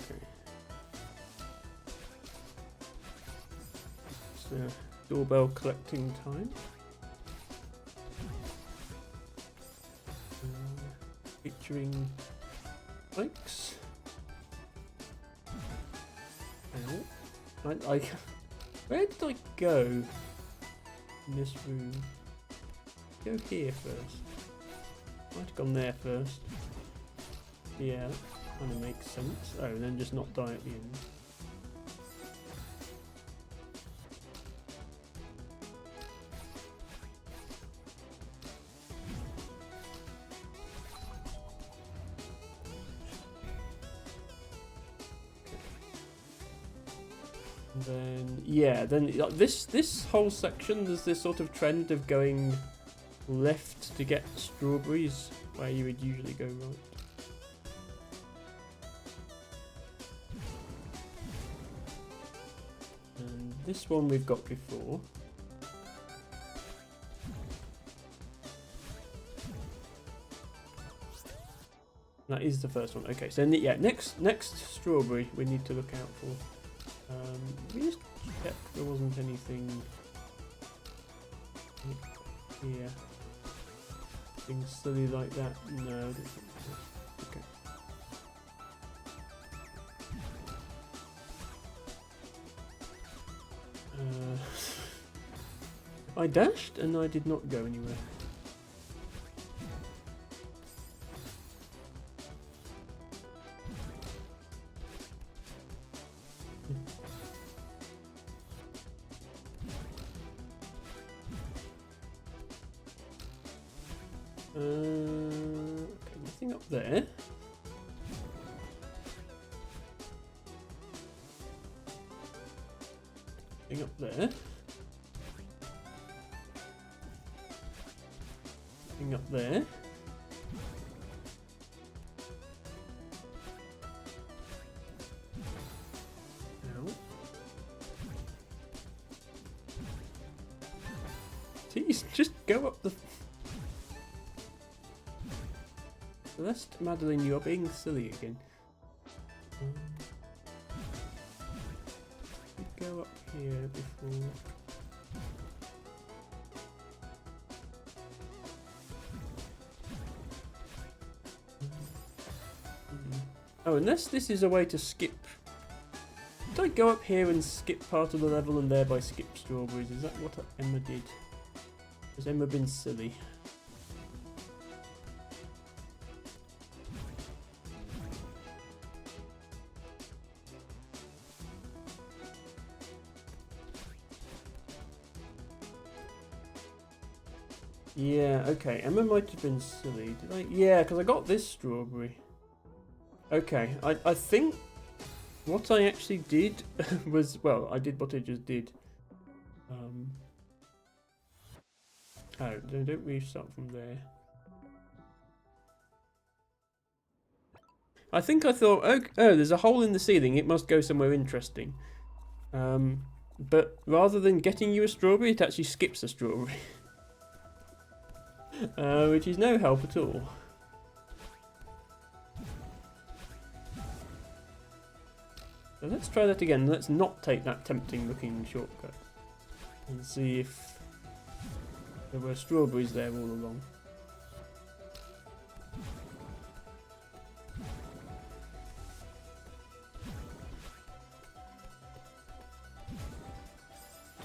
Okay. It's doorbell collecting time. Featuring bikes. Ow. Where did I go in this room? Go here first. Might have gone there first. Yeah, kind of makes sense. Oh, and then just not die at the end. And then yeah, then this whole section, there's this sort of trend of going left to get strawberries where you would usually go right. And this one we've got before. That is the first one. Okay, so yeah, next strawberry we need to look out for. We just check there wasn't anything here. Things silly like that. No, I don't think so. Okay. I dashed and I did not go anywhere. Okay, nothing up there. Nothing up there. Nothing up there. No. Jeez, just go up the... Celeste, Madeline, you're being silly again. Go up here before. Oh, unless this is a way to skip. Did I go up here and skip part of the level and thereby skip strawberries? Is that what Emma did? Has Emma been silly? Yeah, okay. Emma might have been silly. Did I? Yeah, because I got this strawberry. Okay, I think what I actually did was, well, I did what I just did. Oh, don't restart from there. I think I thought, oh, there's a hole in the ceiling. It must go somewhere interesting. But rather than getting you a strawberry, it actually skips a strawberry. Which is no help at all. So let's try that again. Let's not take that tempting looking shortcut. And see if there were strawberries there all along.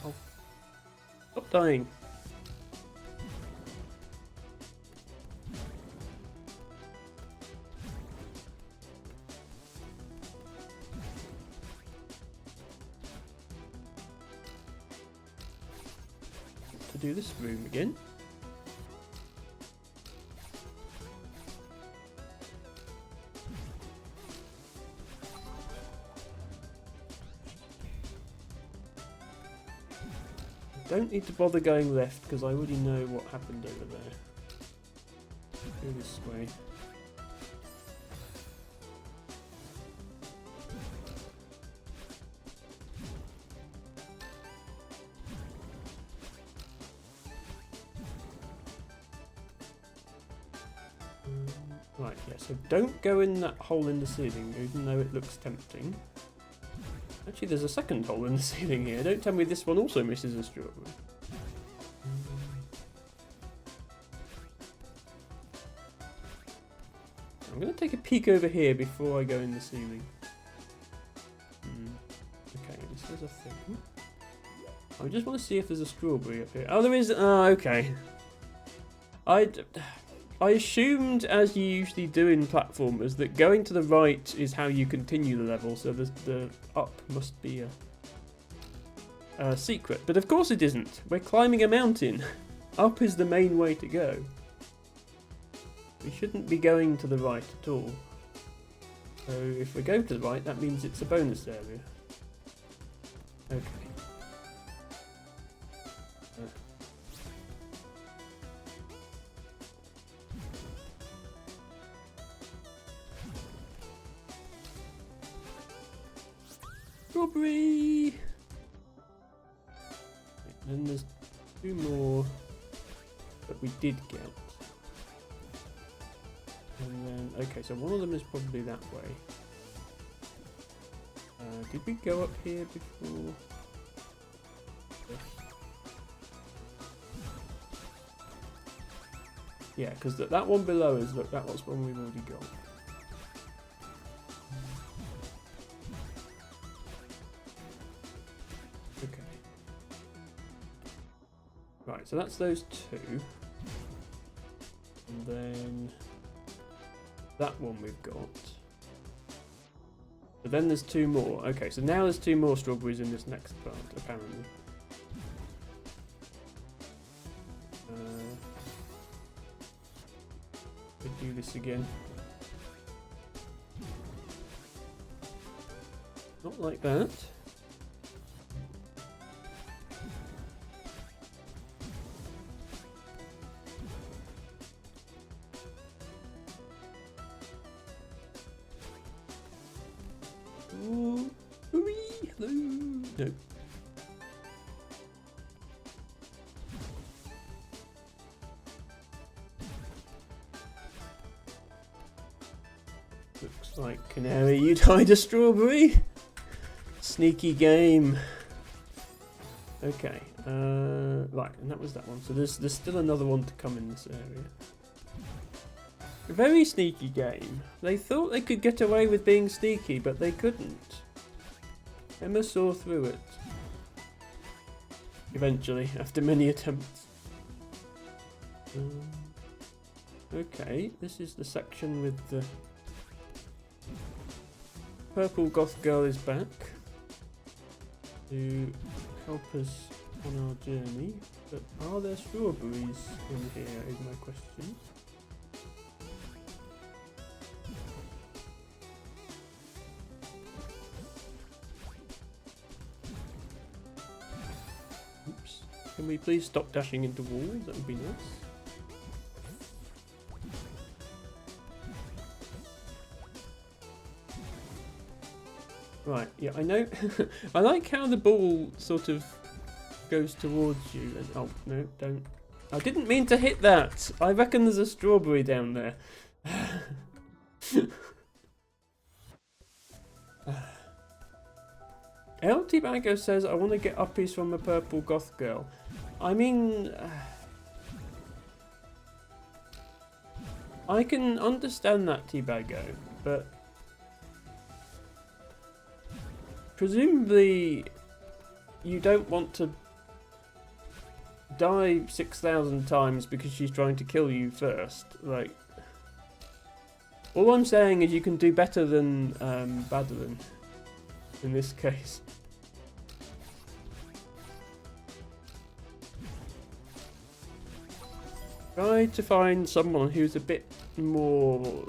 Oh. Stop dying. Do this room again. don't need to bother going left because I already know what happened over there. Go this way. Right, yeah, so don't go in that hole in the ceiling, even though it looks tempting. Actually, there's a second hole in the ceiling here. Don't tell me this one also misses a strawberry. I'm going to take a peek over here before I go in the ceiling. Okay, this is a thing. I just want to see if there's a strawberry up here. Oh, there is. Oh, okay. I assumed, as you usually do in platformers, that going to the right is how you continue the level, so the up must be a secret. But of course it isn't. We're climbing a mountain. Up is the main way to go. We shouldn't be going to the right at all. So if we go to the right, that means it's a bonus area. Okay. Strawberry! Then there's 2 more that we did get. And then, okay, so one of them is probably that way. Did we go up here before? Yes. Yeah, because that one below us, look, that was one we've already got. Okay. Right, so that's those 2. And then that one we've got. But then there's 2 more. Okay, so now there's 2 more strawberries in this next plant, apparently. Could do this again. Not like that. Ooh, hello. No. Looks like Canary, you tied a strawberry. Sneaky game. Okay. Right, and that was that one. So there's still another one to come in this area. A very sneaky game. They thought they could get away with being sneaky, but they couldn't. Emma saw through it. Eventually, after many attempts. Okay, this is the section with the purple goth girl is back to help us on our journey. But are there strawberries in here is my question. Oops. Can we please stop dashing into walls? That would be nice. Right, yeah, I know. I like how the ball sort of goes towards you. And, oh, no, don't. I didn't mean to hit that. I reckon there's a strawberry down there. LT Bango says, I want to get uppies from a purple goth girl. I mean... I can understand that, T-Bago, but... presumably, you don't want to die 6,000 times because she's trying to kill you first. Like, all I'm saying is you can do better than Badalin in this case. Try to find someone who's a bit more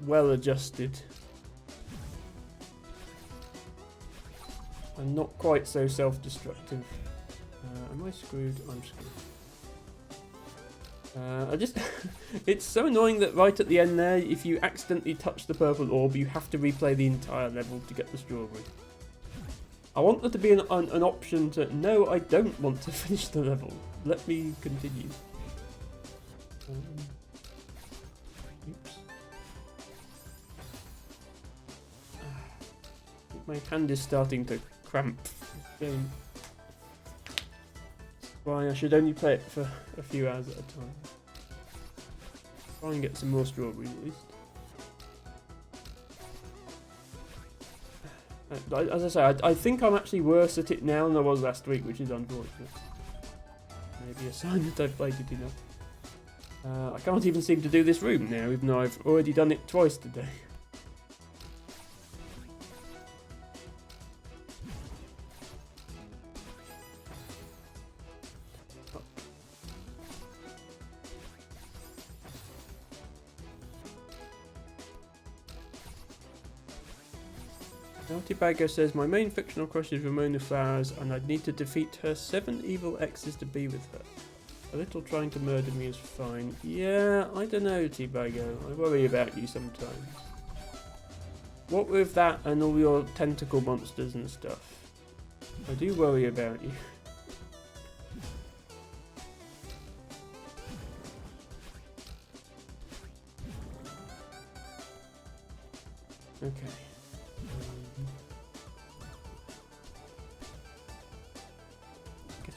well-adjusted. And not quite so self-destructive. Am I screwed? I'm screwed. It's so annoying that right at the end there, if you accidentally touch the purple orb, you have to replay the entire level to get the strawberry. I want there to be an option to, no, I don't want to finish the level. Let me continue. Oops. My hand is starting to cramp. Game. Why I should only play it for a few hours at a time. Try and get some more strawberries at least. As I say, I think I'm actually worse at it now than I was last week, which is unfortunate. Maybe a sign that I've played it enough. I can't even seem to do this room now, even though I've already done it twice today. Bagger says, my main fictional crush is Ramona Flowers, and I'd need to defeat her 7 evil exes to be with her. A little trying to murder me is fine. Yeah, I don't know, T-Bagger. I worry about you sometimes. What with that and all your tentacle monsters and stuff? I do worry about you. Okay.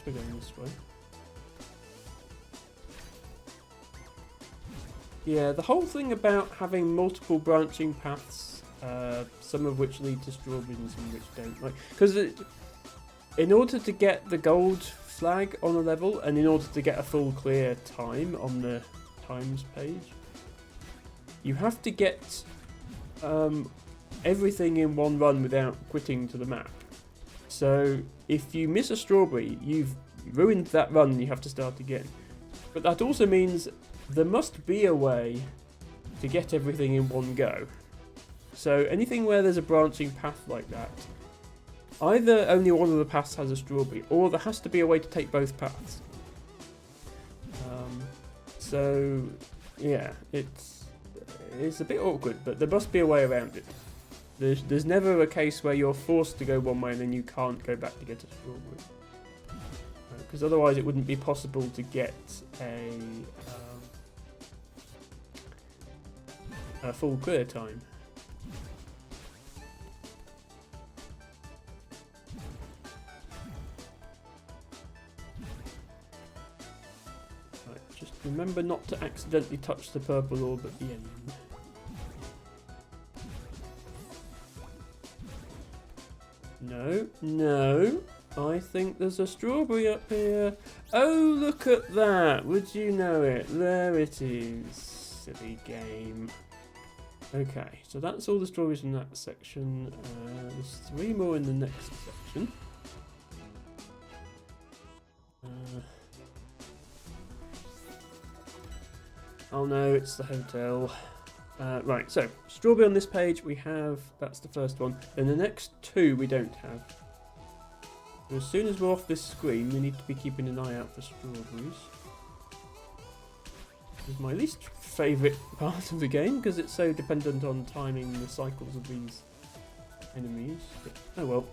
We're going this way. Yeah, the whole thing about having multiple branching paths, some of which lead to strawberries and some which don't, like, because in order to get the gold flag on a level and in order to get a full clear time on the times page, you have to get everything in one run without quitting to the map. So if you miss a strawberry, you've ruined that run and you have to start again. But that also means there must be a way to get everything in one go. So anything where there's a branching path like that, either only one of the paths has a strawberry, or there has to be a way to take both paths. So yeah, it's a bit awkward, but there must be a way around it. There's never a case where you're forced to go one way and then you can't go back to get a strawberry. Because otherwise it wouldn't be possible to get a full clear time. Right, just remember not to accidentally touch the purple orb at the end. No, I think there's a strawberry up here. Oh, look at that. Would you know it? There it is. Silly game. Okay, so that's all the strawberries in that section. There's 3 more in the next section. Oh no, it's the hotel. Right, so strawberry on this page we have, that's the first one. Then the next 2 we don't have. So as soon as we're off this screen, we need to be keeping an eye out for strawberries. This is my least favourite part of the game because it's so dependent on timing the cycles of these enemies. But, oh well,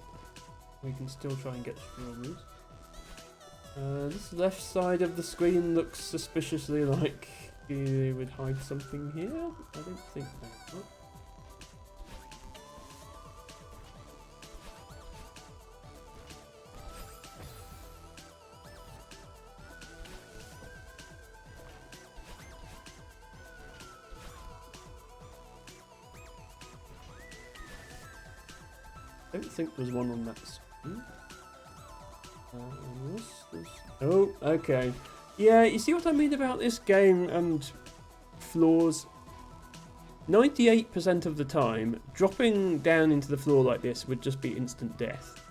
we can still try and get strawberries. This left side of the screen looks suspiciously like they would hide something here. I don't think so. I don't think there's one on that screen. Oh, okay. Yeah, you see what I mean about this game and floors? 98% of the time, dropping down into the floor like this would just be instant death.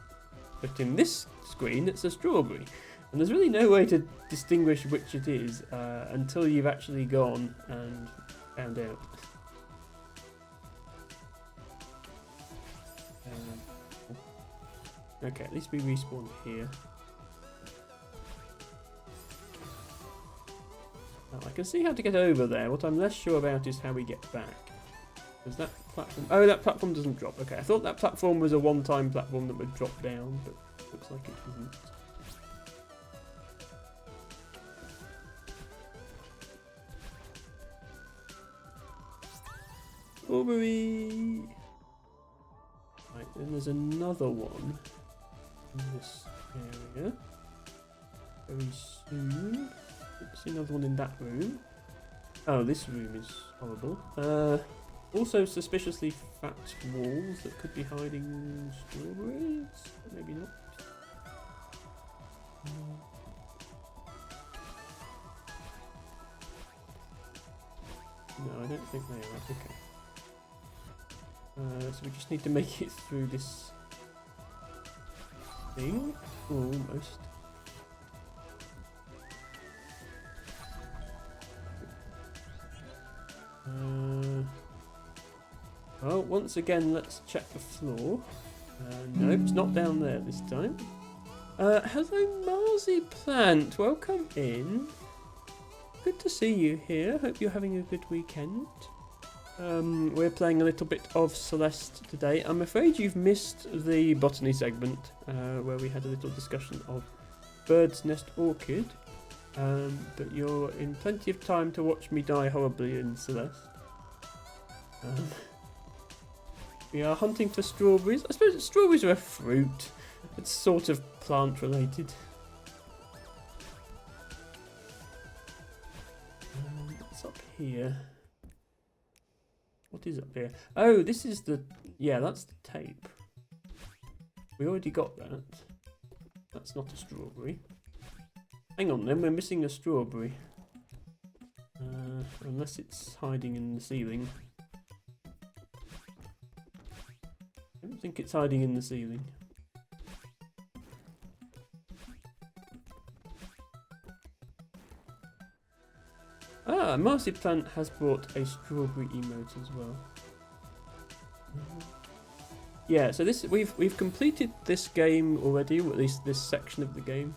But in this screen, it's a strawberry. And there's really no way to distinguish which it is until you've actually gone and found out. Okay, at least we respawn here. I can see how to get over there. What I'm less sure about is how we get back. Does that platform... Oh, that platform doesn't drop. Okay, I thought that platform was a one-time platform that would drop down, but looks like it isn't. Strawberry! Right, then there's another one in this area. Very soon. See another one in that room. Oh, this room is horrible. Also suspiciously fat walls that could be hiding strawberries. Maybe not. No, I don't think they are. Okay. So we just need to make it through this thing. Almost. Well, once again, let's check the floor. Nope, it's not down there this time. Hello, Marziplant. Welcome in. Good to see you here. Hope you're having a good weekend. We're playing a little bit of Celeste today. I'm afraid you've missed the botany segment, where we had a little discussion of Bird's Nest Orchid. But you're in plenty of time to watch me die horribly in Celeste. We are hunting for strawberries. I suppose strawberries are a fruit. It's sort of plant related. What's up here? What is up here? Oh, this is the... Yeah, that's the tape. We already got that. That's not a strawberry. Hang on then, we're missing a strawberry. Unless it's hiding in the ceiling. I don't think it's hiding in the ceiling. Ah, Marziplant has brought a strawberry emote as well. Yeah, so this we've completed this game already, or at least this section of the game.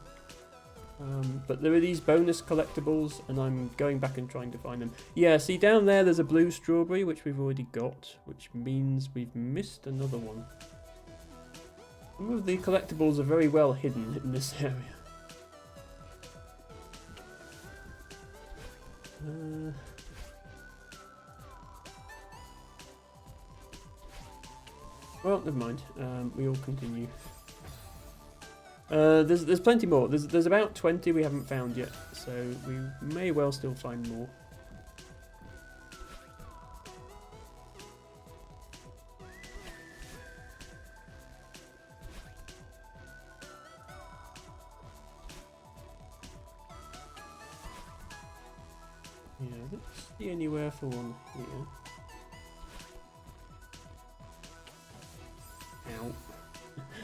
But there are these bonus collectibles, and I'm going back and trying to find them. Yeah, see down there's a blue strawberry, which we've already got, which means we've missed another one. Some of the collectibles are very well hidden in this area. Well, never mind. We all continue. There's plenty more. There's about 20 we haven't found yet, so we may well still find more. Yeah, I don't see anywhere for one here. Ow.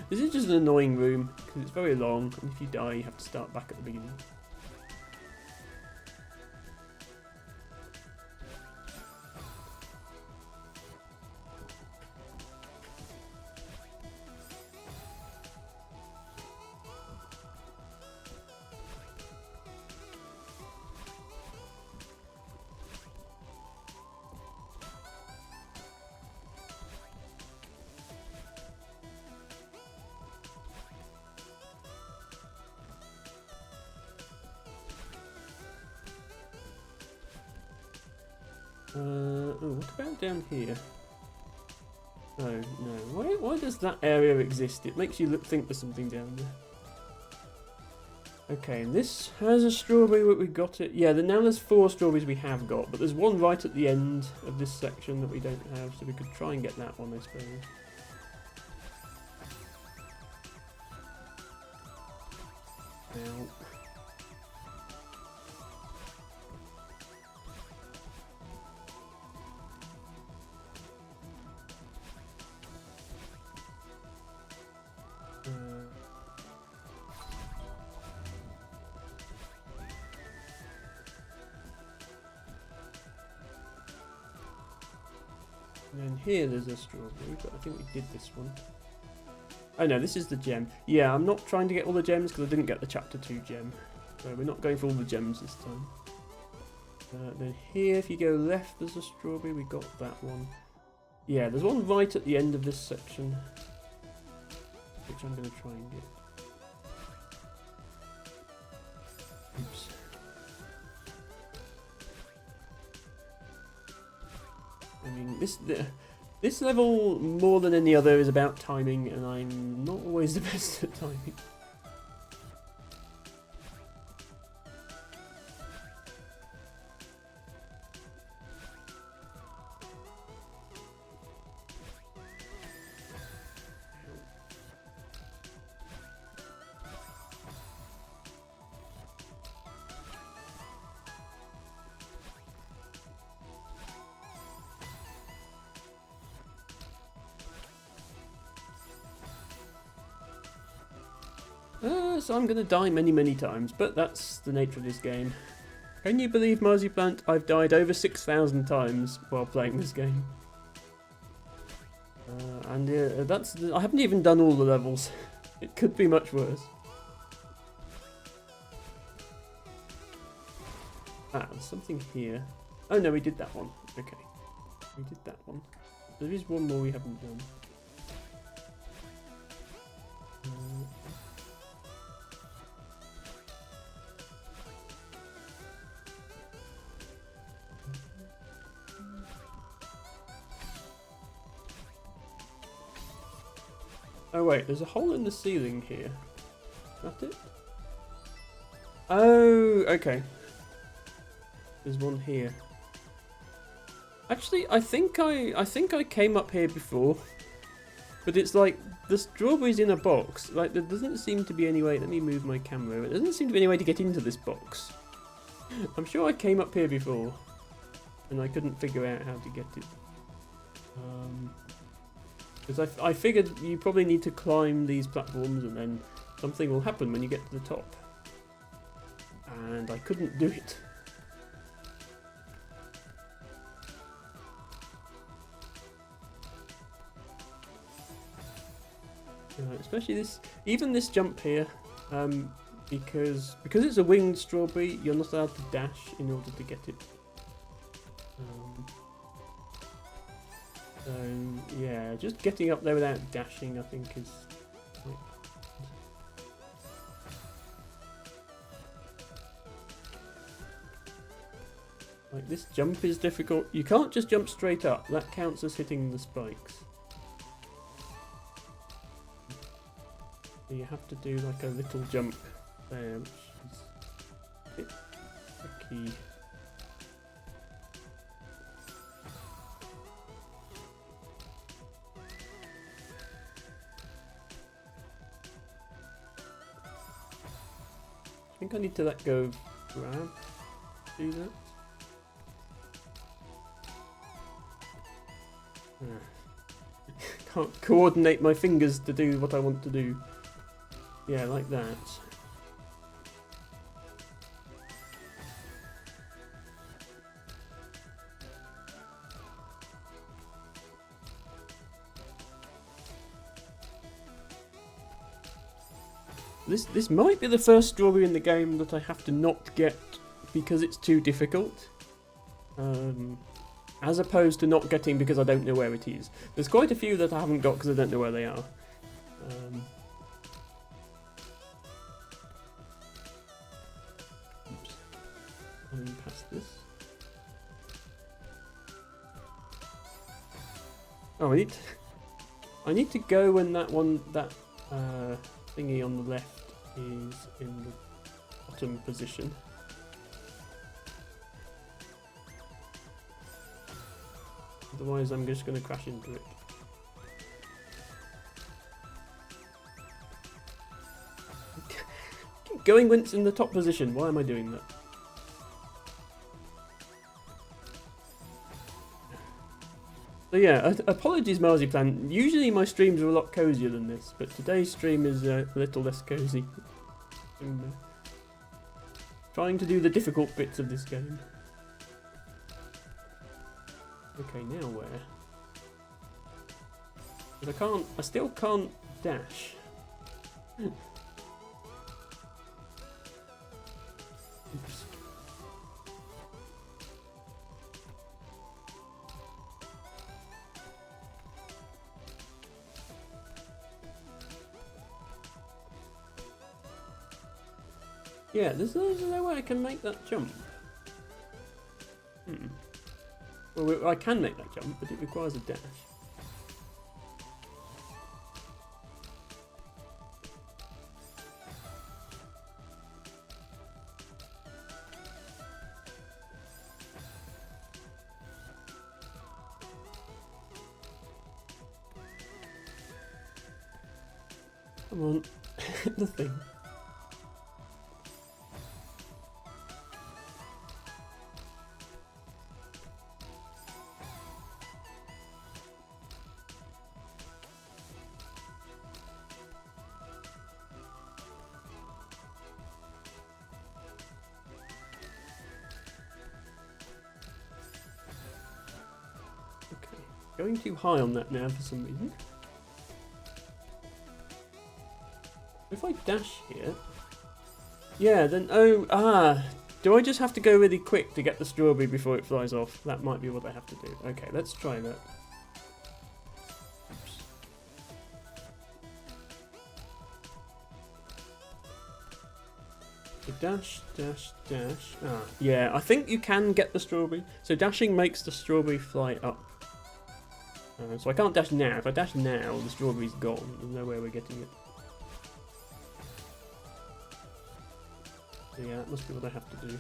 This is just an annoying room, because it's very long, and if you die you have to start back at the beginning. What about down here? Oh, no. Why does that area exist? It makes you think there's something down there. Okay, and this has a strawberry, but we got it. Yeah, now there's 4 strawberries we have got, but there's one right at the end of this section that we don't have, so we could try and get that one, I suppose. Ow. And then here there's a strawberry, but I think we did this one. Oh no, this is the gem. Yeah, I'm not trying to get all the gems because I didn't get the chapter 2 gem. So we're not going for all the gems this time. Then here, if you go left, there's a strawberry. We got that one. Yeah, there's one right at the end of this section, which I'm going to try and get. Oops. I mean, this level, more than any other, is about timing, and I'm not always the best at timing. So I'm going to die many times, but that's the nature of this game. Can you believe, Marziplant, I've died over 6,000 times while playing this game? I haven't even done all the levels. It could be much worse. Ah, there's something here. Oh no, we did that one. Okay. We did that one. There is one more we haven't done. Oh wait, there's a hole in the ceiling here. Is that it? Oh, okay. There's one here. Actually, I think I came up here before, but it's like the strawberry's in a box. Like there doesn't seem to be any way. Let me move my camera. There doesn't seem to be any way to get into this box. I'm sure I came up here before, and I couldn't figure out how to get it. Because I figured you probably need to climb these platforms and then something will happen when you get to the top. And I couldn't do it. Especially this, even this jump here, because it's a winged strawberry, you're not allowed to dash in order to get it. So yeah, just getting up there without dashing, I think, is like this jump is difficult. You can't just jump straight up. That counts as hitting the spikes. So you have to do like a little jump there, which is a bit tricky. I think I need to let go of grab. Do that. Can't coordinate my fingers to do what I want to do. Yeah, like that. This might be the first strawberry in the game that I have to not get because it's too difficult. As opposed to not getting because I don't know where it is. There's quite a few that I haven't got because I don't know where they are. Oops. I'm past this. Oh, I need to go when that thingy on the left is in the bottom position. Otherwise I'm just going to crash into it. Keep going when it's in the top position. Why am I doing that? So yeah, apologies Marziplan. Usually my streams are a lot cozier than this, but today's stream is a little less cozy. I'm trying to do the difficult bits of this game. Okay, now where? Because I still can't dash. Oops. Yeah, there's no way I can make that jump. Well, I can make that jump, but it requires a dash. Come on, hit the thing. Okay, going too high on that now for some reason. If I dash here, yeah, then do I just have to go really quick to get the strawberry before it flies off? That might be what I have to do. Okay, let's try that. Oops. So dash, dash, dash. Yeah, I think you can get the strawberry. So dashing makes the strawberry fly up. So I can't dash now. If I dash now, the strawberry's gone. There's no way we're getting it. So yeah, that must be what I have to do.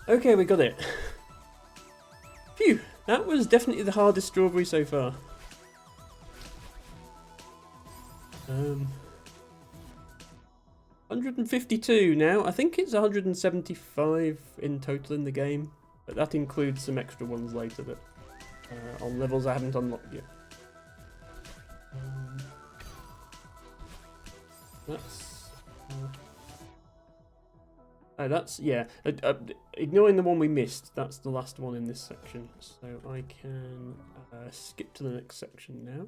Okay, we got it. Phew, that was definitely the hardest strawberry so far. 152 now. I think it's 175 in total in the game. But that includes some extra ones later that on levels I haven't unlocked yet. That's yeah. Ignoring the one we missed, that's the last one in this section. So I can skip to the next section now.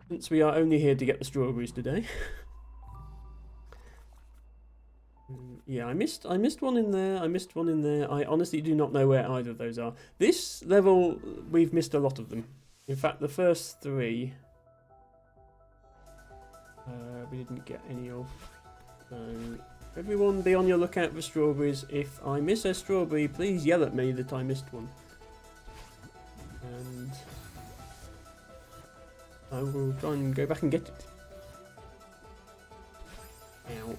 Since we are only here to get the strawberries today. Yeah, I missed one in there. I missed one in there. I honestly do not know where either of those are. This level, we've missed a lot of them. In fact, the first three, we didn't get any of. So, everyone be on your lookout for strawberries. If I miss a strawberry, please yell at me that I missed one. And I will try and go back and get it. Ow.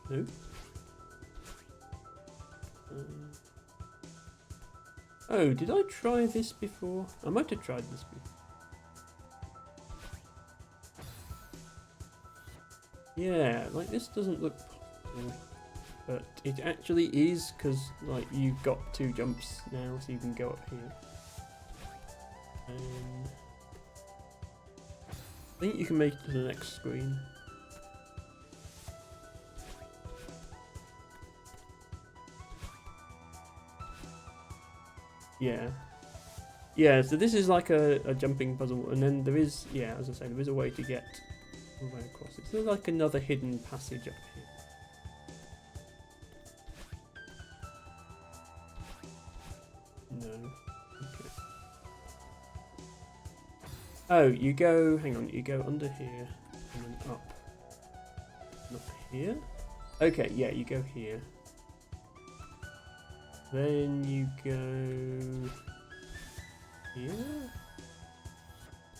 No. Oh, did I try this before? I might have tried this before. Yeah, like this doesn't look possible, but it actually is, because like you've got 2 jumps now, so you can go up here. And I think you can make it to the next screen. Yeah. Yeah, so this is like a jumping puzzle, and then there is, yeah, as I say, there is a way to get all the way across. It's like another hidden passage up here. No. Okay. Oh, you go, hang on, you go under here, and then up. Not here? Okay, yeah, you go here. Then you go here.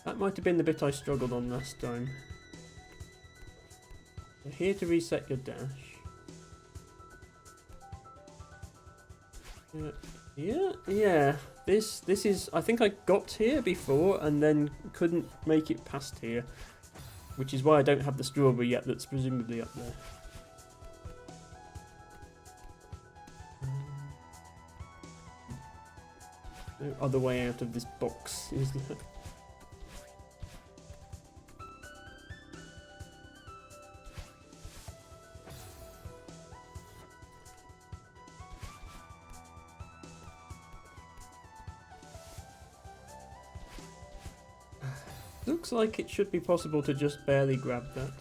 That might have been the bit I struggled on last time. So here to reset your dash. Yeah, yeah. This is. I think I got here before and then couldn't make it past here, which is why I don't have the strawberry yet. That's presumably up there. No other way out of this box, is there? Looks like it should be possible to just barely grab that.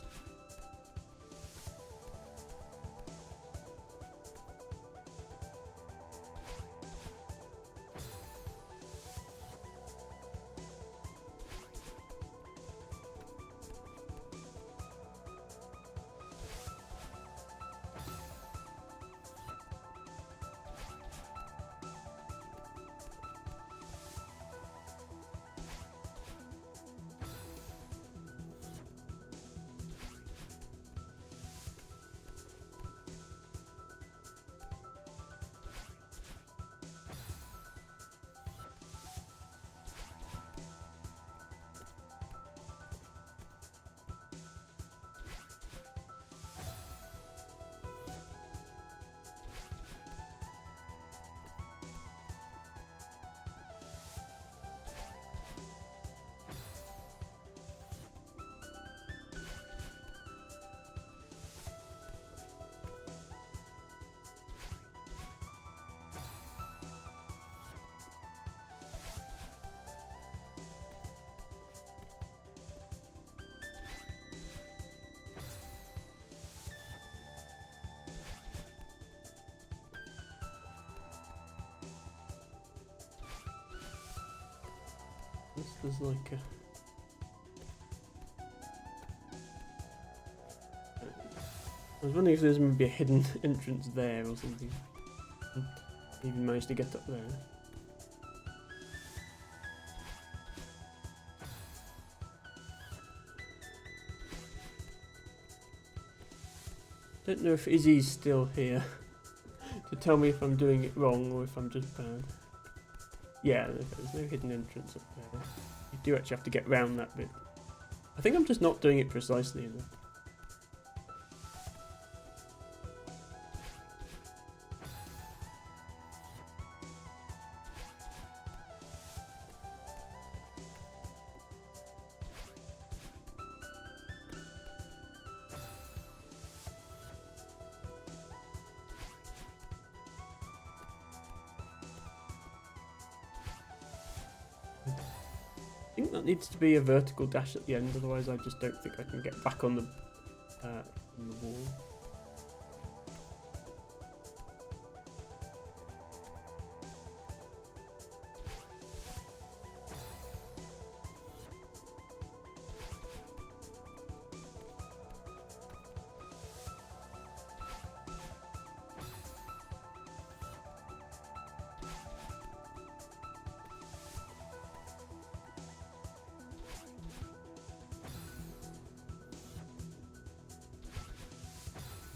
There's like a... I was wondering if there's maybe a hidden entrance there or something. Even managed to get up there. Don't know if Izzy's still here to tell me if I'm doing it wrong or if I'm just bad. Yeah, there's no hidden entrance up there. You do actually have to get round that bit. I think I'm just not doing it precisely enough. I think that needs to be a vertical dash at the end, otherwise I just don't think I can get back on the wall.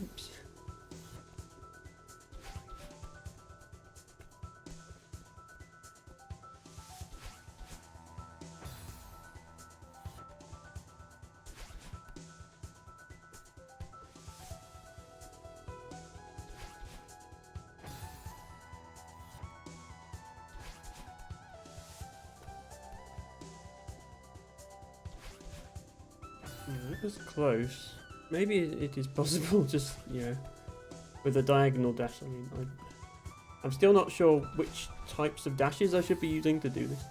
Oops. That was close. Maybe it is possible just, with a diagonal dash. I mean, I'm still not sure which types of dashes I should be using to do this.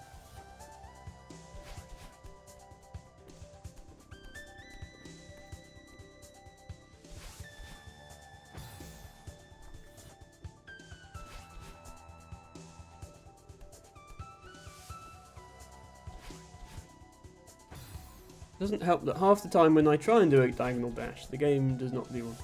Doesn't help that half the time when I try and do a diagonal dash, the game does not do one.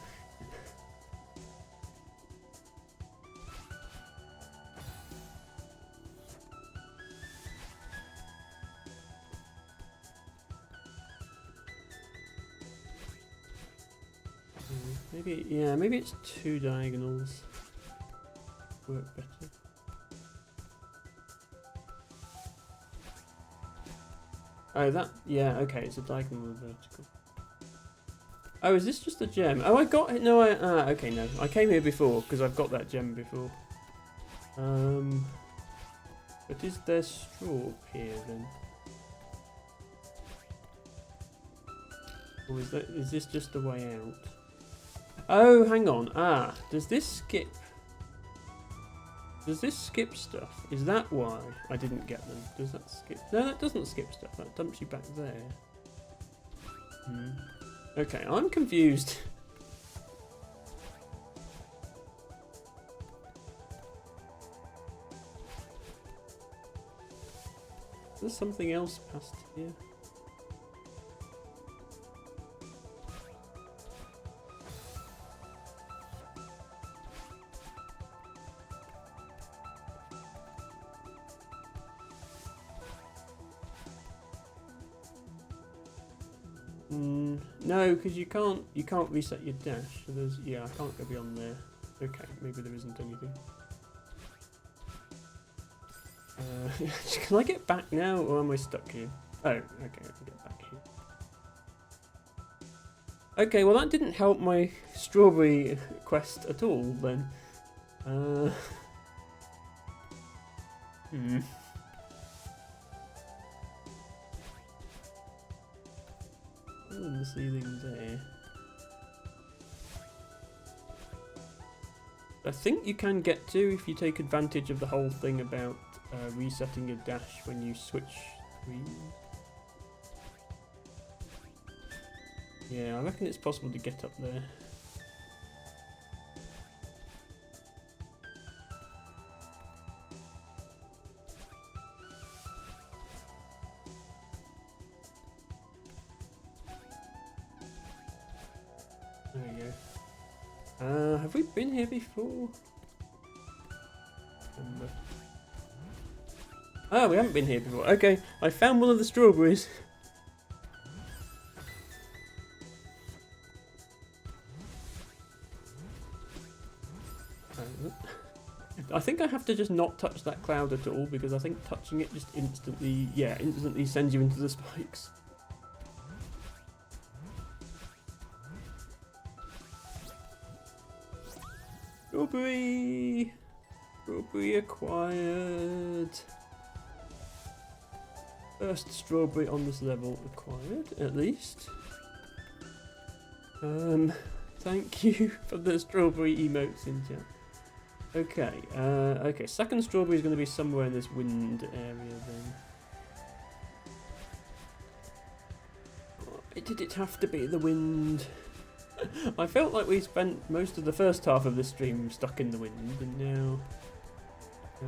Maybe it's two diagonals work better. Oh, okay, it's a diagonal and vertical. Oh, is this just a gem? Oh, I got it. No, okay, no. I came here before because I've got that gem before. But is there straw here then? Or is this just the way out? Oh, hang on. Does this skip Does this skip stuff? Is that why I didn't get them? Does that skip? No, that doesn't skip stuff. That dumps you back there. Okay, I'm confused. There's something else past here. No, because you can't reset your dash. So there's I can't go beyond there. Okay, maybe there isn't anything. Can I get back now, or am I stuck here? Oh, okay, I can get back here. Okay, well that didn't help my strawberry quest at all then. In the ceiling there. I think you can get to if you take advantage of the whole thing about resetting your dash when you switch screens. Yeah, I reckon it's possible to get up there. There we go. Have we been here before? Oh, we haven't been here before. Okay, I found one of the strawberries. I think I have to just not touch that cloud at all, because I think touching it just instantly sends you into the spikes. Strawberry! Strawberry acquired. First strawberry on this level acquired, at least. Thank you for the strawberry emotes in chat. Okay, okay, second strawberry is going to be somewhere in this wind area then. Why did it have to be the wind? I felt like we spent most of the first half of this stream stuck in the wind, and now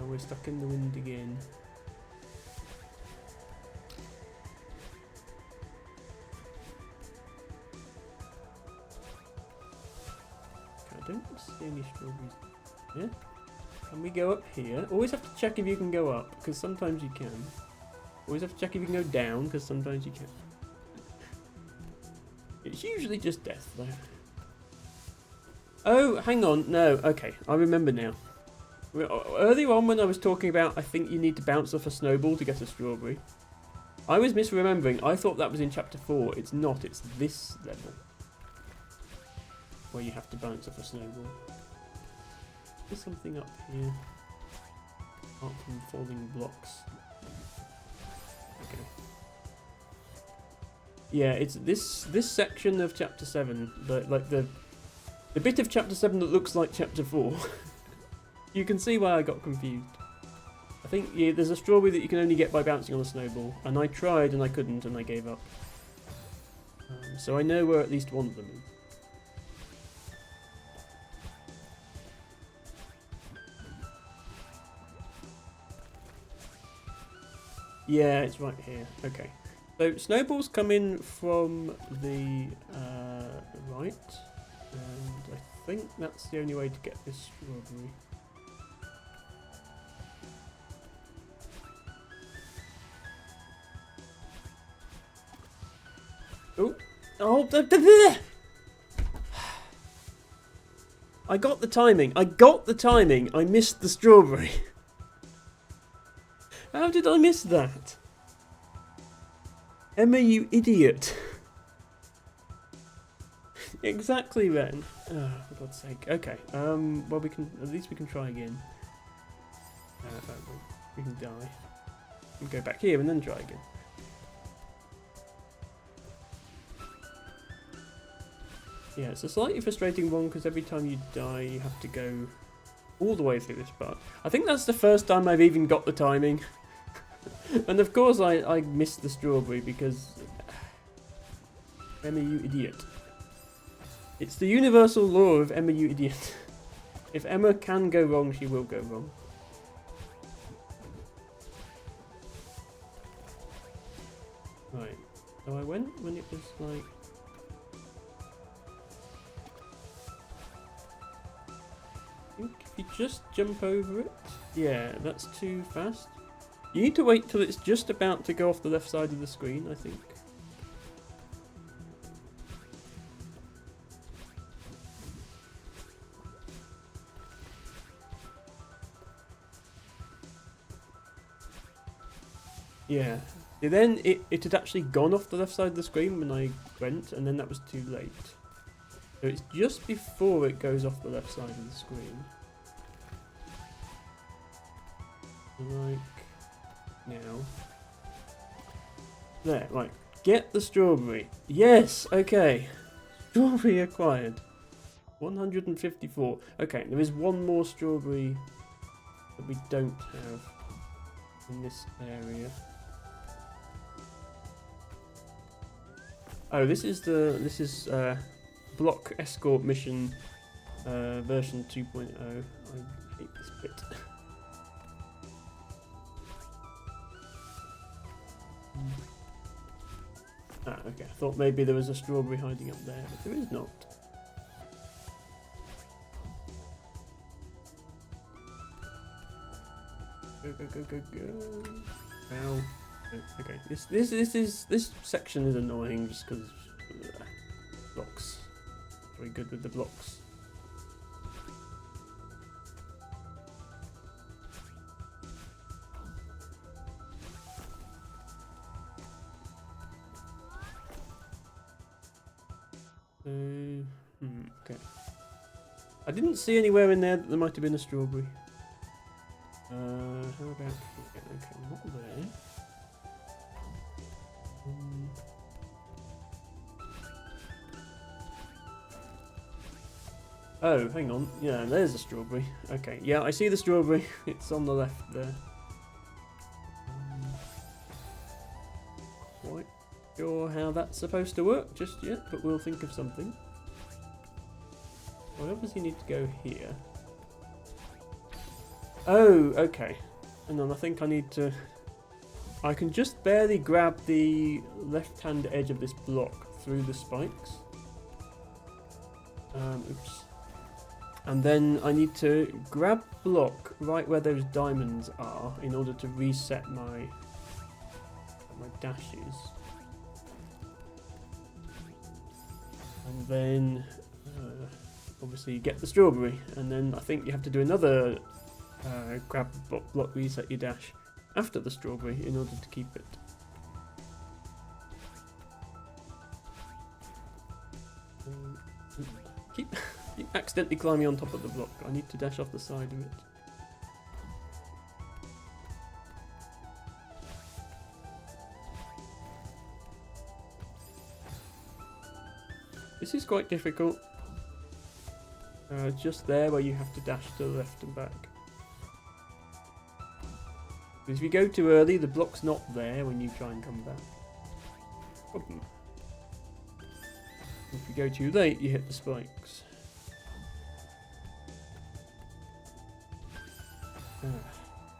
we're stuck in the wind again. I don't see any strawberries. Yeah? Can we go up here? Always have to check if you can go up, because sometimes you can. Always have to check if you can go down, because sometimes you can. It's usually just death, though. Oh, hang on. No, okay. I remember now. Earlier on when I was talking about, I think you need to bounce off a snowball to get a strawberry. I was misremembering. I thought that was in Chapter 4. It's not. It's this level, where you have to bounce off a snowball. There's something up here. Apart from falling blocks. Okay. Yeah, it's this section of Chapter 7, the bit of Chapter 7 that looks like Chapter 4. You can see why I got confused. I think there's a strawberry that you can only get by bouncing on a snowball, and I tried and I couldn't, and I gave up. So I know where at least one of them is. Yeah, it's right here. Okay. So snowballs come in from the right, and I think that's the only way to get this strawberry. Oh, I got the timing. I missed the strawberry. How did I miss that? Emma, you idiot. Exactly, Ren. Oh, for God's sake. Okay, well we can, at least we can try again. We can die. We can go back here and then try again. Yeah, it's a slightly frustrating one because every time you die you have to go all the way through this part. I think that's the first time I've even got the timing. And of course I missed the strawberry because... Emma, you idiot. It's the universal law of Emma, you idiot. If Emma can go wrong, she will go wrong. Right. So I went when it was like... I think if you just jump over it... Yeah, that's too fast. You need to wait till it's just about to go off the left side of the screen, I think. Yeah. Then it had actually gone off the left side of the screen when I went, and then that was too late. So it's just before it goes off the left side of the screen. Like now. There, right. Get the strawberry. Yes, okay. Strawberry acquired. 154. Okay, there is one more strawberry that we don't have in this area. Oh, this is block escort mission version 2.0. I hate this bit. Ah, okay. I thought maybe there was a strawberry hiding up there, but there is not. Go go go go go! Ow. Okay, this section is annoying just because blocks. Very good with the blocks. Okay. I didn't see anywhere in there that there might have been a strawberry. How about here? Okay, not there. Oh, hang on. Yeah, there's a strawberry. Okay, yeah, I see the strawberry. It's on the left there. Quite sure how that's supposed to work just yet, but we'll think of something. I obviously need to go here. Oh, okay. And then I think I need to... I can just barely grab the left-hand edge of this block through the spikes. Oops. And then I need to grab block right where those diamonds are in order to reset my dashes. And then obviously get the strawberry, and then I think you have to do another grab block reset your dash after the strawberry in order to keep it. Keep accidentally climbing on top of the block. I need to dash off the side of it. This is quite difficult. Just there where you have to dash to the left and back. Because if you go too early, the block's not there when you try and come back. Problem. If you go too late, you hit the spikes.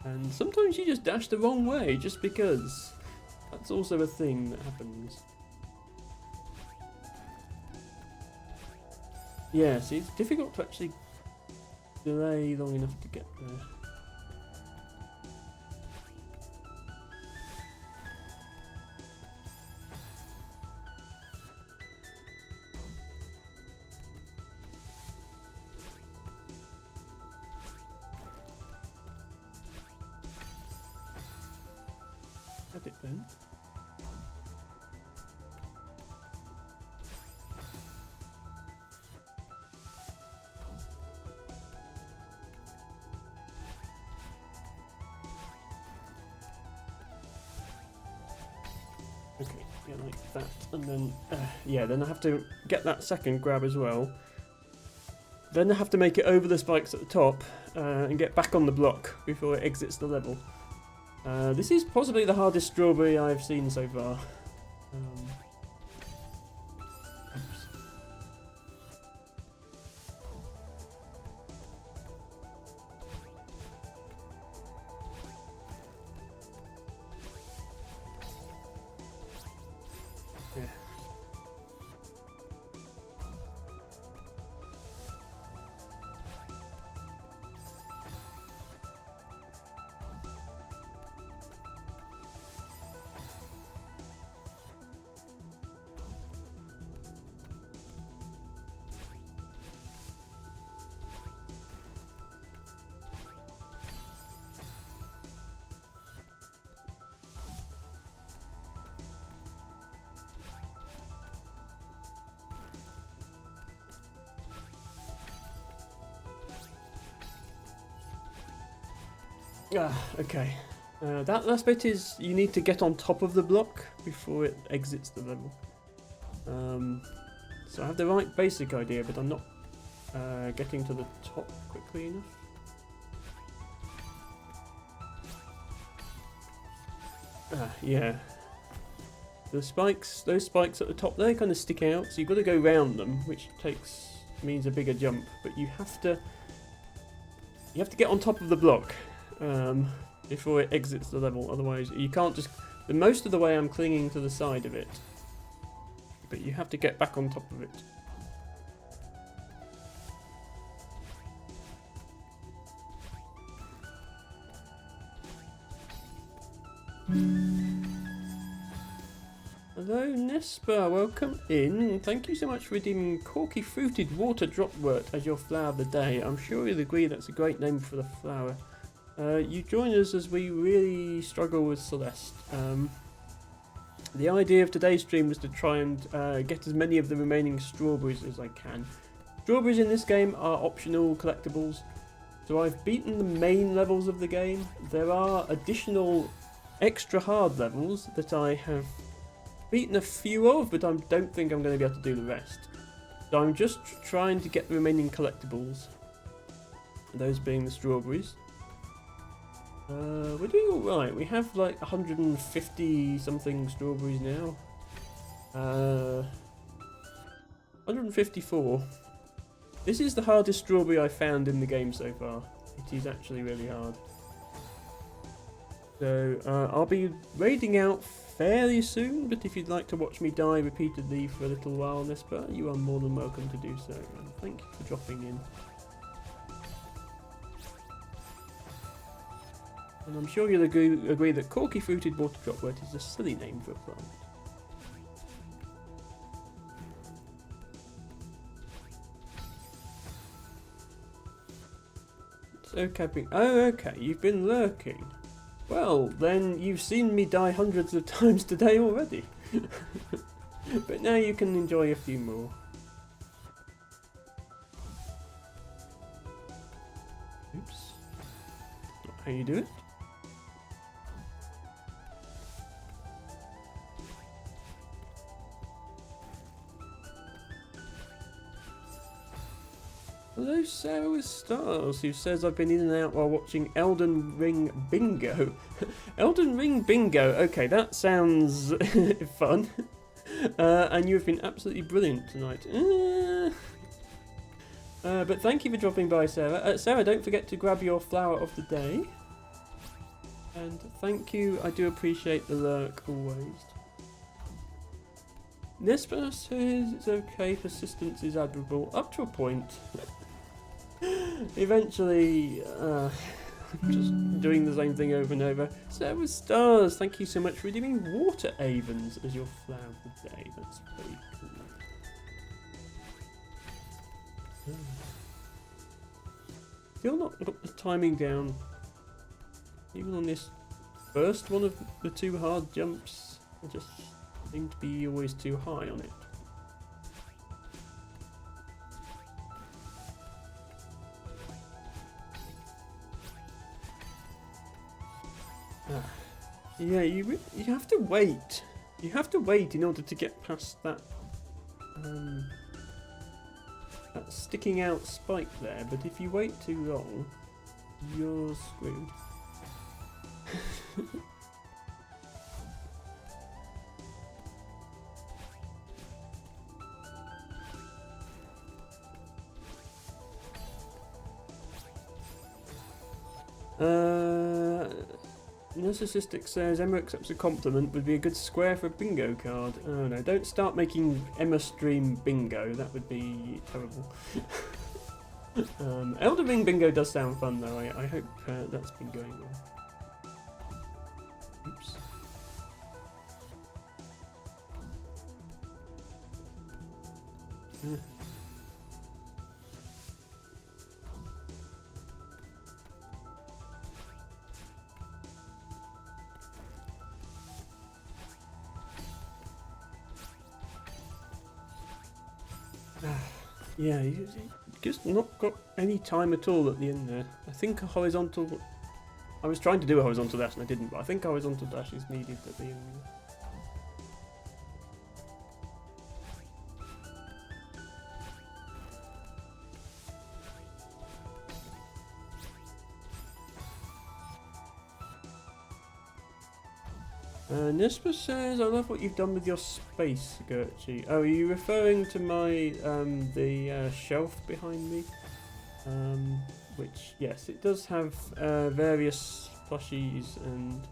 And sometimes you just dash the wrong way, just because. That's also a thing that happens. Yeah, see, it's difficult to actually delay long enough to get there. Had it then. Okay, yeah, like that, and then yeah, then I have to get that second grab as well. Then I have to make it over the spikes at the top and get back on the block before it exits the level. This is possibly the hardest strawberry I've seen so far. Yeah. Okay. That last bit is you need to get on top of the block before it exits the level. So I have the right basic idea, but I'm not getting to the top quickly enough. Yeah. Those spikes at the top, they kind of stick out, so you've got to go round them, which means a bigger jump. But you have to get on top of the block before it exits the level. Otherwise, you can't just. Most of the way, I'm clinging to the side of it, but you have to get back on top of it. Hello Nespa, welcome in. Thank you so much for redeeming Corky Fruited Water Dropwort as your flower of the day. I'm sure you'll agree that's a great name for the flower. You join us as we really struggle with Celeste. The idea of today's stream was to try and get as many of the remaining strawberries as I can. Strawberries in this game are optional collectibles, so I've beaten the main levels of the game. There are additional extra hard levels that I have beaten a few of, but I don't think I'm going to be able to do the rest. So I'm just trying to get the remaining collectibles, those being the strawberries. We're doing alright. We have like 150 something strawberries now. 154. This is the hardest strawberry I found in the game so far. It is actually really hard. So I'll be raiding out fairly soon, but if you'd like to watch me die repeatedly for a little while, Nespa, you are more than welcome to do so. And thank you for dropping in. And I'm sure you'll agree that Corky Fruited Water Dropwort is a silly name for a plant. So camping. Oh, okay, you've been lurking. Well, then you've seen me die hundreds of times today already. But now you can enjoy a few more. Oops. Not how you do it. Hello Sarah with Stars, who says I've been in and out while watching Elden Ring Bingo. Elden Ring Bingo, okay, that sounds fun. And you've been absolutely brilliant tonight. But thank you for dropping by, Sarah. Sarah, don't forget to grab your flower of the day. And thank you, I do appreciate the lurk always. Nespa says it's okay, persistence is admirable, up to a point. Eventually, just doing the same thing over and over. Sarah Stars, thank you so much for redeeming Water Avens as your flower of the day. That's very cool. Still not got the timing down. Even on this first one of the two hard jumps, I just seem to be always too high on it. Yeah, you have to wait. You have to wait in order to get past that that sticking out spike there, but if you wait too long, you're screwed. Narcissistic says Emma accepts a compliment would be a good square for a bingo card. Oh no, don't start making Emma stream bingo, that would be terrible. Elder Ring bingo does sound fun though, I hope that's been going well. Oops. Yeah, you just not got any time at all at the end there. I think a horizontal... I was trying to do a horizontal dash and I didn't, but I think a horizontal dash is needed at the end. Nispa says, I love what you've done with your space, Gertrude. Oh, are you referring to my, the shelf behind me? Which, yes, it does have various plushies and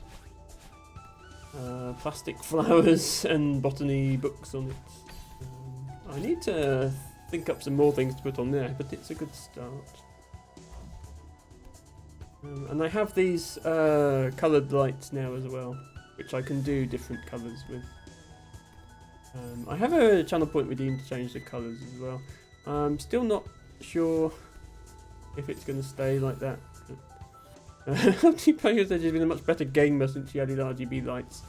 plastic flowers and botany books on it. I need to think up some more things to put on there, but it's a good start. And I have these coloured lights now as well, which I can do different colours with. I have a channel point redeemed to change the colours as well. I'm still not sure if it's going to stay like that. T-Player said you've been a much better gamer since you added RGB lights.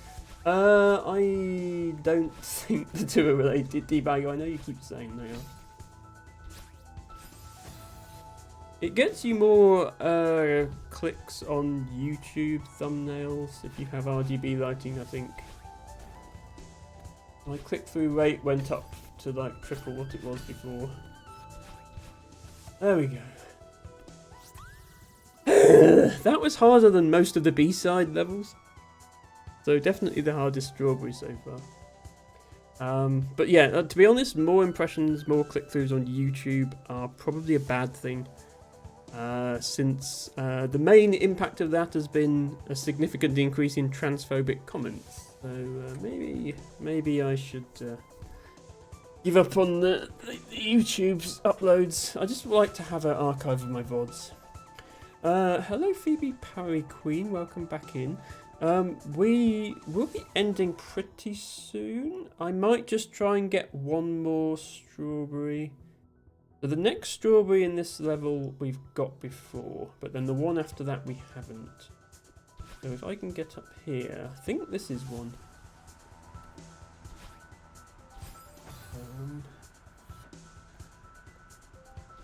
I don't think the two are related, Debagger. I know you keep saying they are. It gets you more clicks on YouTube thumbnails if you have RGB lighting, I think. My click-through rate went up to like triple what it was before. There we go. That was harder than most of the B-side levels. So definitely the hardest strawberry so far. But yeah, to be honest, more impressions, more click-throughs on YouTube are probably a bad thing. Since the main impact of that has been a significant increase in transphobic comments. So maybe I should give up on the YouTube's uploads. I just like to have an archive of my VODs. Hello Phoebe Parry Queen, welcome back in. We will be ending pretty soon. I might just try and get one more strawberry. So the next strawberry in this level we've got before, but then the one after that we haven't. So if I can get up here, I think this is one.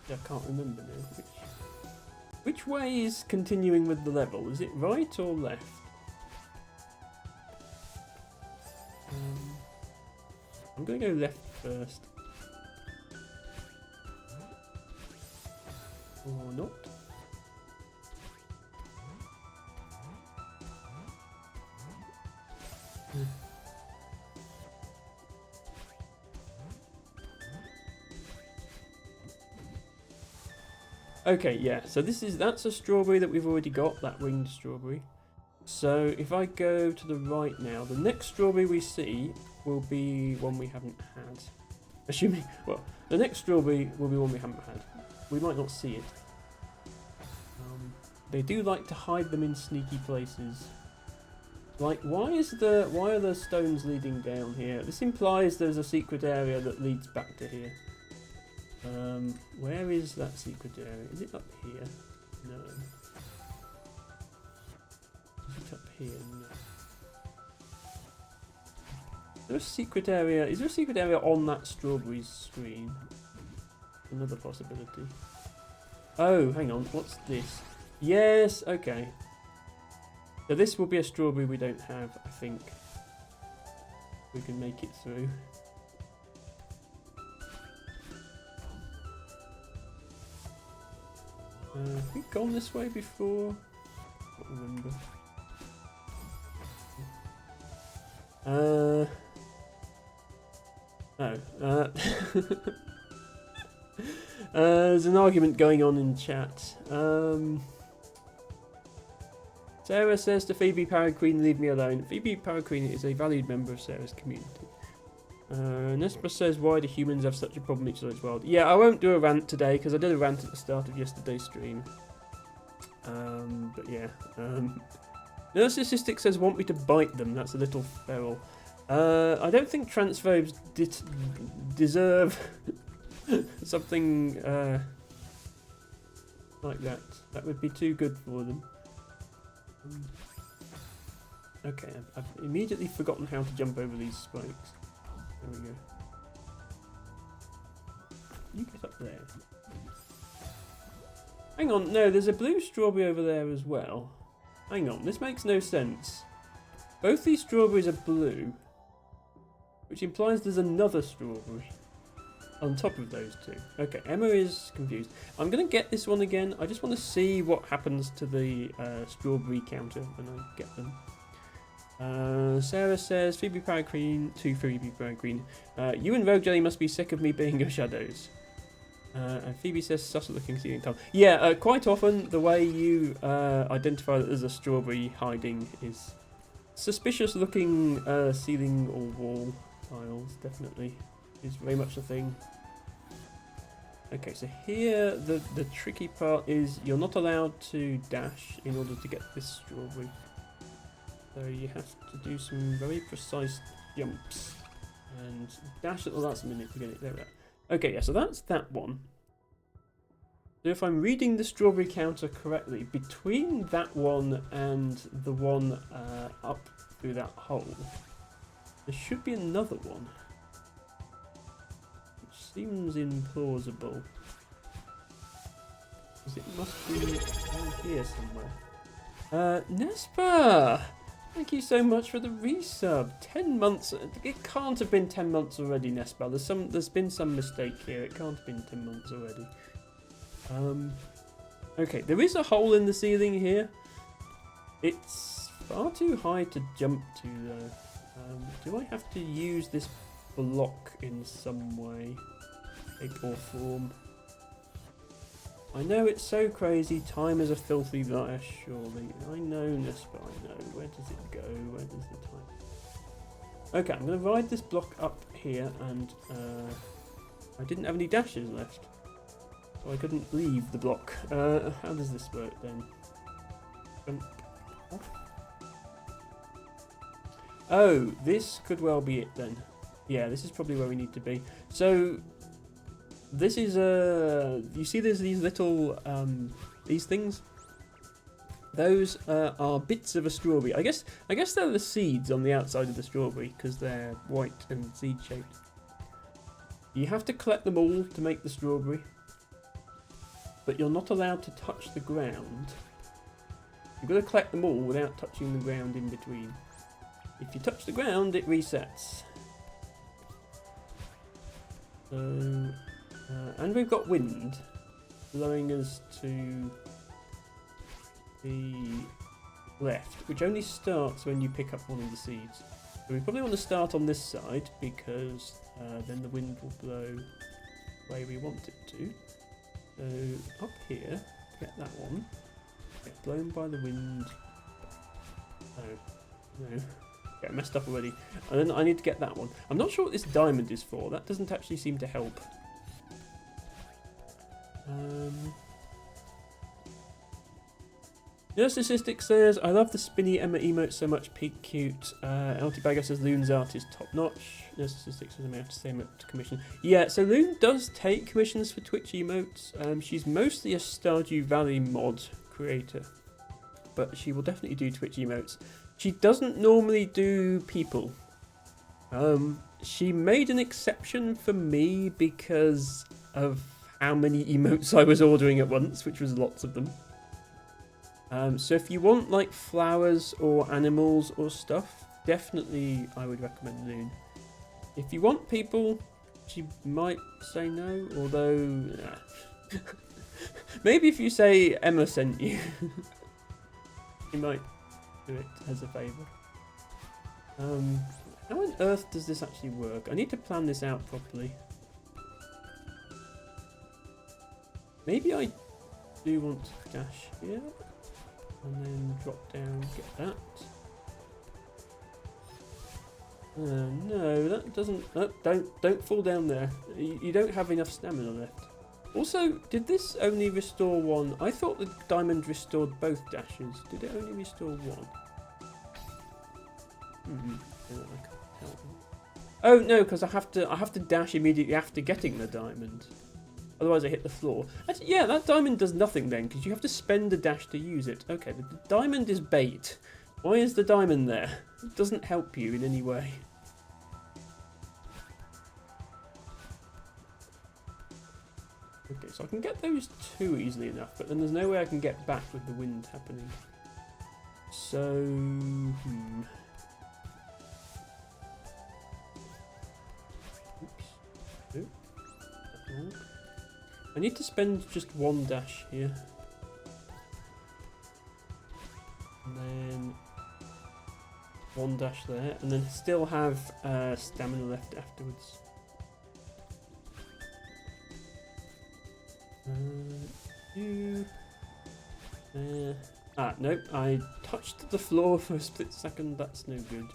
I can't remember now. Which way is continuing with the level? Is it right or left? I'm going to go left first. Or not. Okay, yeah, so that's a strawberry that we've already got, that winged strawberry. So if I go to the right now, the next strawberry we see will be one we haven't had. Assuming, well, the next strawberry will be one we haven't had. We might not see it. They do like to hide them in sneaky places. Like, why are the stones leading down here? This implies there's a secret area that leads back to here. Where is that secret area? Is it up here? No. Is it up here? No. Is there a secret area? Is there a secret area on that strawberry screen? Another possibility. Oh, hang on. What's this? Yes, okay. So this will be a strawberry we don't have, I think. We can make it through. Have we gone this way before? I can't remember. No. There's an argument going on in chat. Sarah says to Phoebe Paraqueen, leave me alone. Phoebe Paraqueen is a valued member of Sarah's community. Nespa says, why do humans have such a problem in each other's world? Yeah, I won't do a rant today because I did a rant at the start of yesterday's stream. But yeah. Narcissistic says, want me to bite them. That's a little feral. I don't think transphobes deserve something like that. That would be too good for them. Okay, I've immediately forgotten how to jump over these spikes. There we go. You get up there. Hang on, no, there's a blue strawberry over there as well. Hang on, this makes no sense. Both these strawberries are blue, which implies there's another strawberry on top of those two. Okay, Emma is confused. I'm going to get this one again. I just want to see what happens to the strawberry counter when I get them. Sarah says, Phoebe Paraqueen to Phoebe Paraqueen. You and Rogue Jelly must be sick of me being your shadows. And Phoebe says, sus looking ceiling tile. Yeah, quite often the way you identify that there's a strawberry hiding is suspicious looking ceiling or wall tiles, definitely. Is very much a thing. Okay, so here the tricky part is you're not allowed to dash in order to get this strawberry. So you have to do some very precise jumps and dash at the last minute to get it there. Okay, yeah, so that's that one. So if I'm reading the strawberry counter correctly, between that one and the one up through that hole, there should be another one. Seems implausible. Because it must be down here somewhere. Nespa! Thank you so much for the resub. 10 months. It can't have been 10 months already, Nespa. There's been some mistake here. It can't have been 10 months already. Okay, there is a hole in the ceiling here. It's far too high to jump to though. Do I have to use this block in some way? Shape or form. I know it's so crazy. Time is a filthy liar, surely. I know, Nespa, I know. Where does it go? Where does the time? Okay, I'm going to ride this block up here, and I didn't have any dashes left, so I couldn't leave the block. How does this work then? Jump off. Oh, this could well be it then. Yeah, this is probably where we need to be. So this is you see there's these little these things. Those are bits of a strawberry. I guess they're the seeds on the outside of the strawberry because they're white and seed shaped. You have to collect them all to make the strawberry, but you're not allowed to touch the ground. You've got to collect them all without touching the ground in between. If you touch the ground, it resets. So, and we've got wind blowing us to the left, which only starts when you pick up one of the seeds. So we probably want to start on this side because then the wind will blow the way we want it to. So up here, get that one. Get blown by the wind. No. Okay, I messed up already. And then I need to get that one. I'm not sure what this diamond is for. That doesn't actually seem to help. Narcissistic says, I love the spinny Emma emote so much, peak cute. LT Bagger says, Loon's art is top notch. Narcissistic says, I may have to say emote to commission. Yeah, so Loon does take commissions for Twitch emotes. She's mostly a Stardew Valley mod creator, but she will definitely do Twitch emotes. She doesn't normally do people. She made an exception for me because of how many emotes I was ordering at once, which was lots of them. So if you want like flowers or animals or stuff, definitely I would recommend Loon. If you want people, she might say no, although Maybe if you say Emma sent you, you might do it as a favour. How on earth does this actually work? I need to plan this out properly. Maybe I do want to dash here, and then drop down, get that. No, that doesn't. Oh, don't fall down there. You don't have enough stamina left. Also, did this only restore one? I thought the diamond restored both dashes. Did it only restore one? Yeah, I can't tell. Oh no, because I have to dash immediately after getting the diamond. Otherwise, I hit the floor. Actually, yeah, that diamond does nothing then, because you have to spend a dash to use it. Okay, the diamond is bait. Why is the diamond there? It doesn't help you in any way. Okay, so I can get those two easily enough, but then there's no way I can get back with the wind happening. So, Oops. Oop. That's wrong. I need to spend just one dash here. And then one dash there, and then still have stamina left afterwards. Nope, I touched the floor for a split second, that's no good.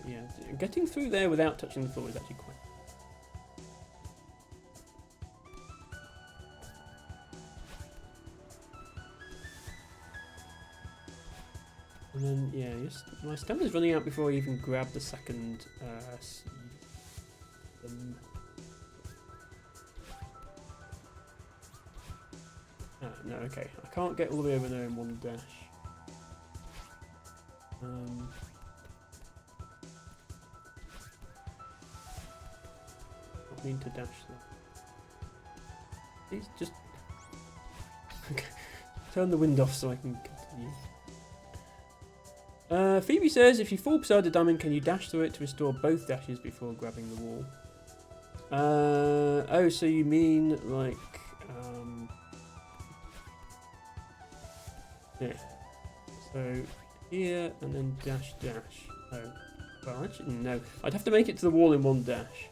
Yeah, getting through there without touching the floor is actually quite... And then, yeah, my stamina's running out before I even grab the second seed. No, okay. I can't get all the way over there in one dash. Not mean to dash that. Please just... Okay. Turn the wind off so I can continue. Phoebe says, if you fall beside a diamond, can you dash through it to restore both dashes before grabbing the wall? Oh, so you mean like... yeah. So here and then dash dash. Oh, well actually no. I'd have to make it to the wall in one dash.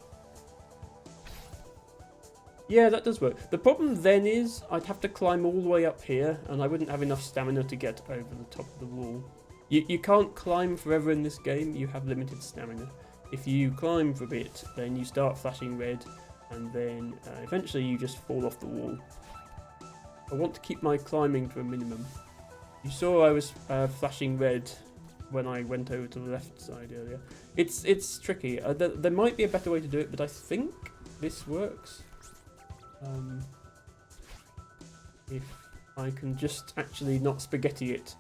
Yeah, that does work. The problem then is I'd have to climb all the way up here, and I wouldn't have enough stamina to get over the top of the wall. You can't climb forever in this game. You have limited stamina. If you climb for a bit, then you start flashing red, and then eventually you just fall off the wall. I want to keep my climbing to a minimum. You saw I was flashing red when I went over to the left side earlier. It's tricky. There might be a better way to do it, but I think this works. If I can just actually not spaghetti it.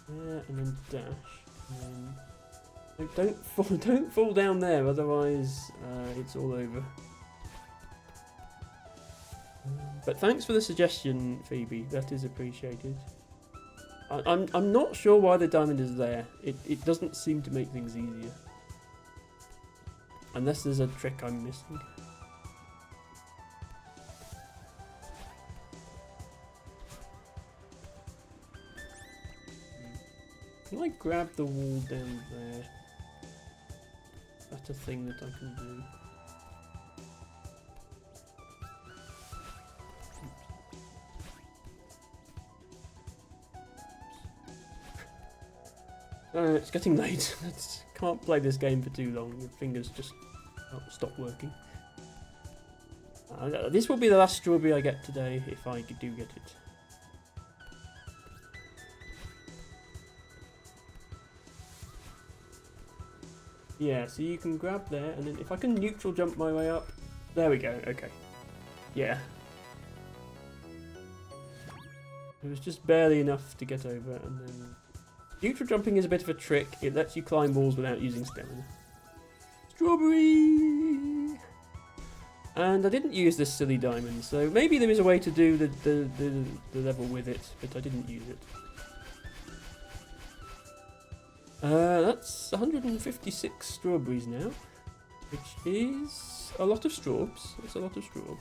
Yeah, and then dash. And then don't fall down there, otherwise it's all over. But thanks for the suggestion, Phoebe. That is appreciated. I'm not sure why the diamond is there. It doesn't seem to make things easier. Unless there's a trick I'm missing. Can I grab the wall down there? That's a thing that I can do. It's getting late. Can't play this game for too long. Your fingers just stop working. This will be the last strawberry I get today, if I do get it. Yeah, so you can grab there, and then if I can neutral jump my way up... There we go, okay. Yeah. It was just barely enough to get over, and then... Neutral jumping is a bit of a trick. It lets you climb walls without using stamina. Strawberry! And I didn't use this silly diamond, so maybe there is a way to do the level with it, but I didn't use it. That's 156 strawberries now, which is a lot of straws. That's a lot of straws.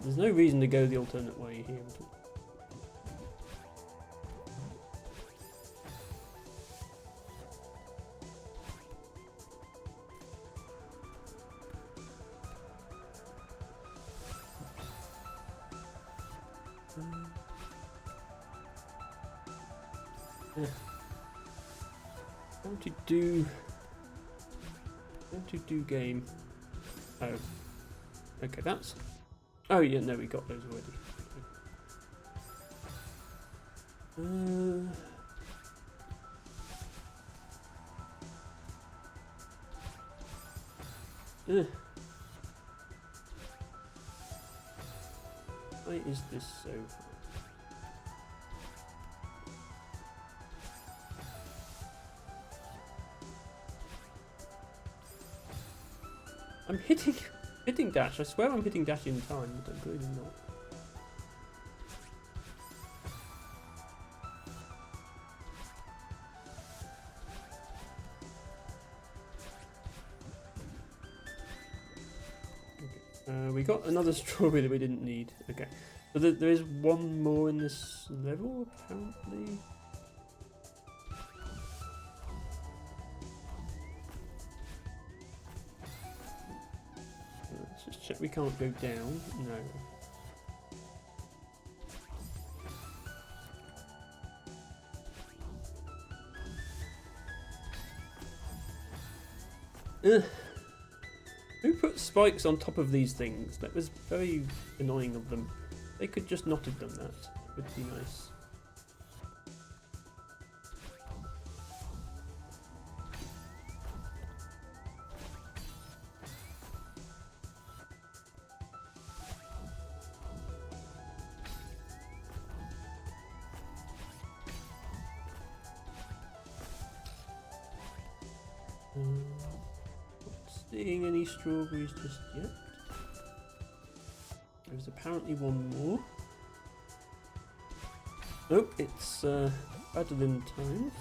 There's no reason to go the alternate way here at all. How to do game. Oh. Okay, that's... Oh yeah, no, we got those already. Why is this so hard? I'm hitting dash. I swear I'm hitting dash in time, but I'm clearly not. Okay. We got another strawberry that we didn't need. Okay. So there is one more in this level, apparently. Let's just check we can't go down. No. Ugh. Who put spikes on top of these things? That was very annoying of them. They could just not have done that. Would be nice. Not seeing any strawberries just yet. There's apparently one more. Oh, it's Madeline time.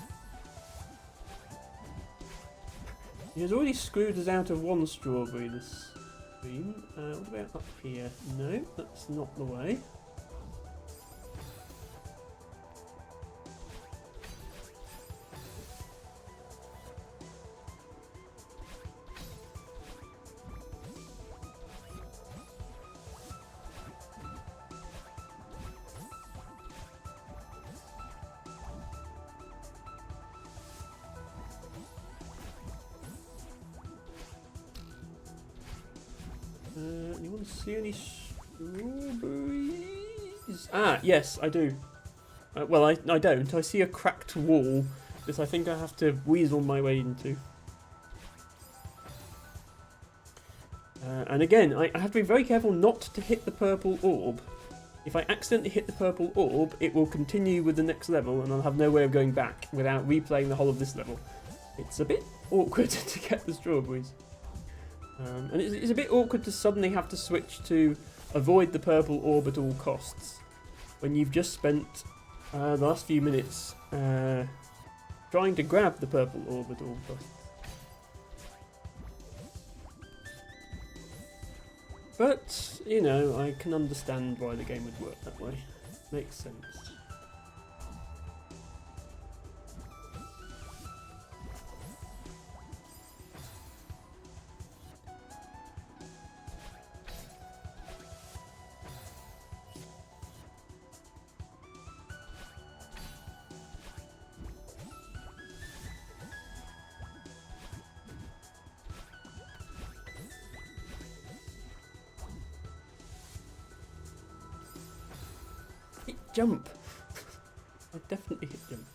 He has already screwed us out of one strawberry this stream. What about up here? No, that's not the way. Anyone see any strawberries? Ah, yes, I do. Well, I don't. I see a cracked wall that I think I have to weasel my way into. And again, I have to be very careful not to hit the purple orb. If I accidentally hit the purple orb, it will continue with the next level and I'll have no way of going back without replaying the whole of this level. It's a bit awkward to get the strawberries. And it's a bit awkward to suddenly have to switch to avoid the purple orb at all costs when you've just spent the last few minutes trying to grab the purple orb at all costs. But, you know, I can understand why the game would work that way. Makes sense. Jump! I definitely hit jump.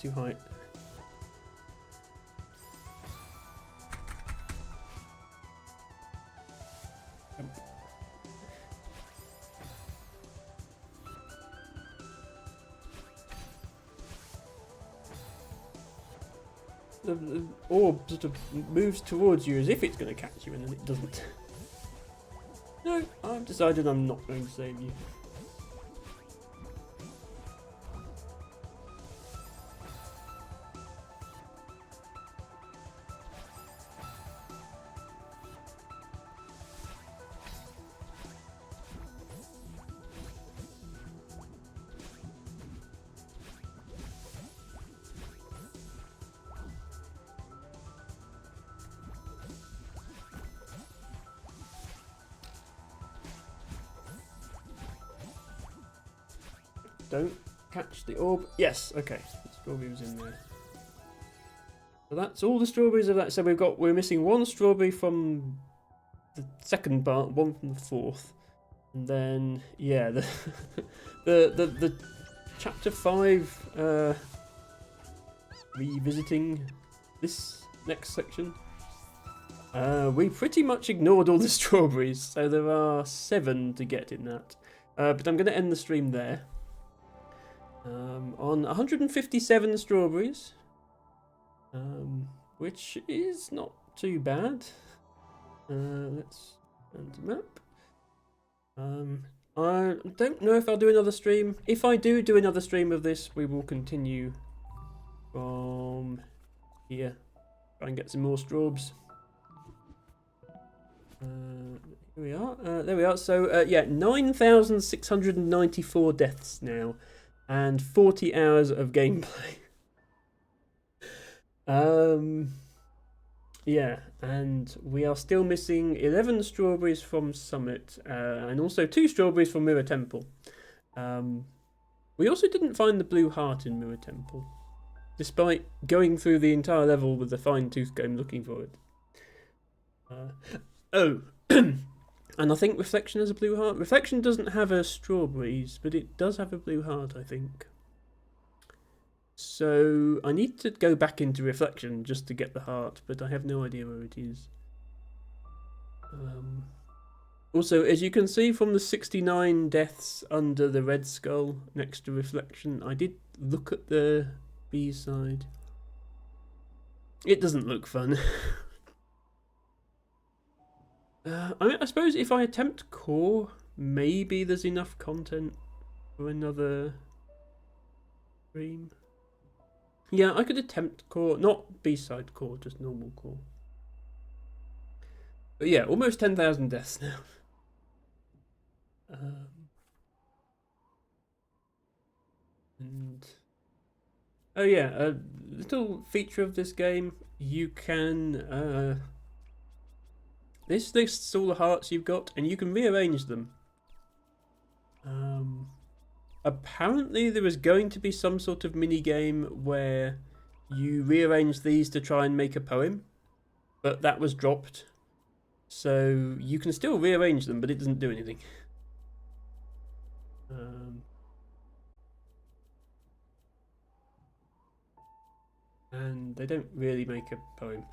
too high. The orb sort of moves towards you as if it's going to catch you, and then it doesn't. No, I've decided I'm not going to save you. Don't catch the orb. Yes, okay. The strawberry was in there. So that's all the strawberries of that. So we're missing one strawberry from the second part, one from the fourth, and then yeah, the chapter 5 revisiting this next section. We pretty much ignored all the strawberries, so there are 7 to get in that. But I'm going to end the stream there. On 157 strawberries, which is not too bad. Let's find the map. I don't know if I'll do another stream. If I do another stream of this, we will continue from here. Try and get some more strawbs. Here we are. There we are. So yeah, 9,694 deaths now. And 40 hours of gameplay. Yeah, and we are still missing 11 strawberries from Summit, and also 2 strawberries from Mirror Temple. We also didn't find the blue heart in Mirror Temple, despite going through the entire level with a fine-tooth comb looking for it. Oh, and I think Reflection has a blue heart. Reflection doesn't have a strawberries, but it does have a blue heart, I think. So I need to go back into Reflection just to get the heart, but I have no idea where it is. Also, as you can see from the 69 deaths under the red skull next to Reflection, I did look at the B side. It doesn't look fun. I suppose if I attempt core, maybe there's enough content for another stream. Yeah, I could attempt core, not B-side core, just normal core. But yeah, almost 10,000 deaths now. And oh yeah, a little feature of this game, you can this lists all the hearts you've got, and you can rearrange them. Apparently there was going to be some sort of mini game where you rearrange these to try and make a poem, but that was dropped. So you can still rearrange them, but it doesn't do anything. And they don't really make a poem.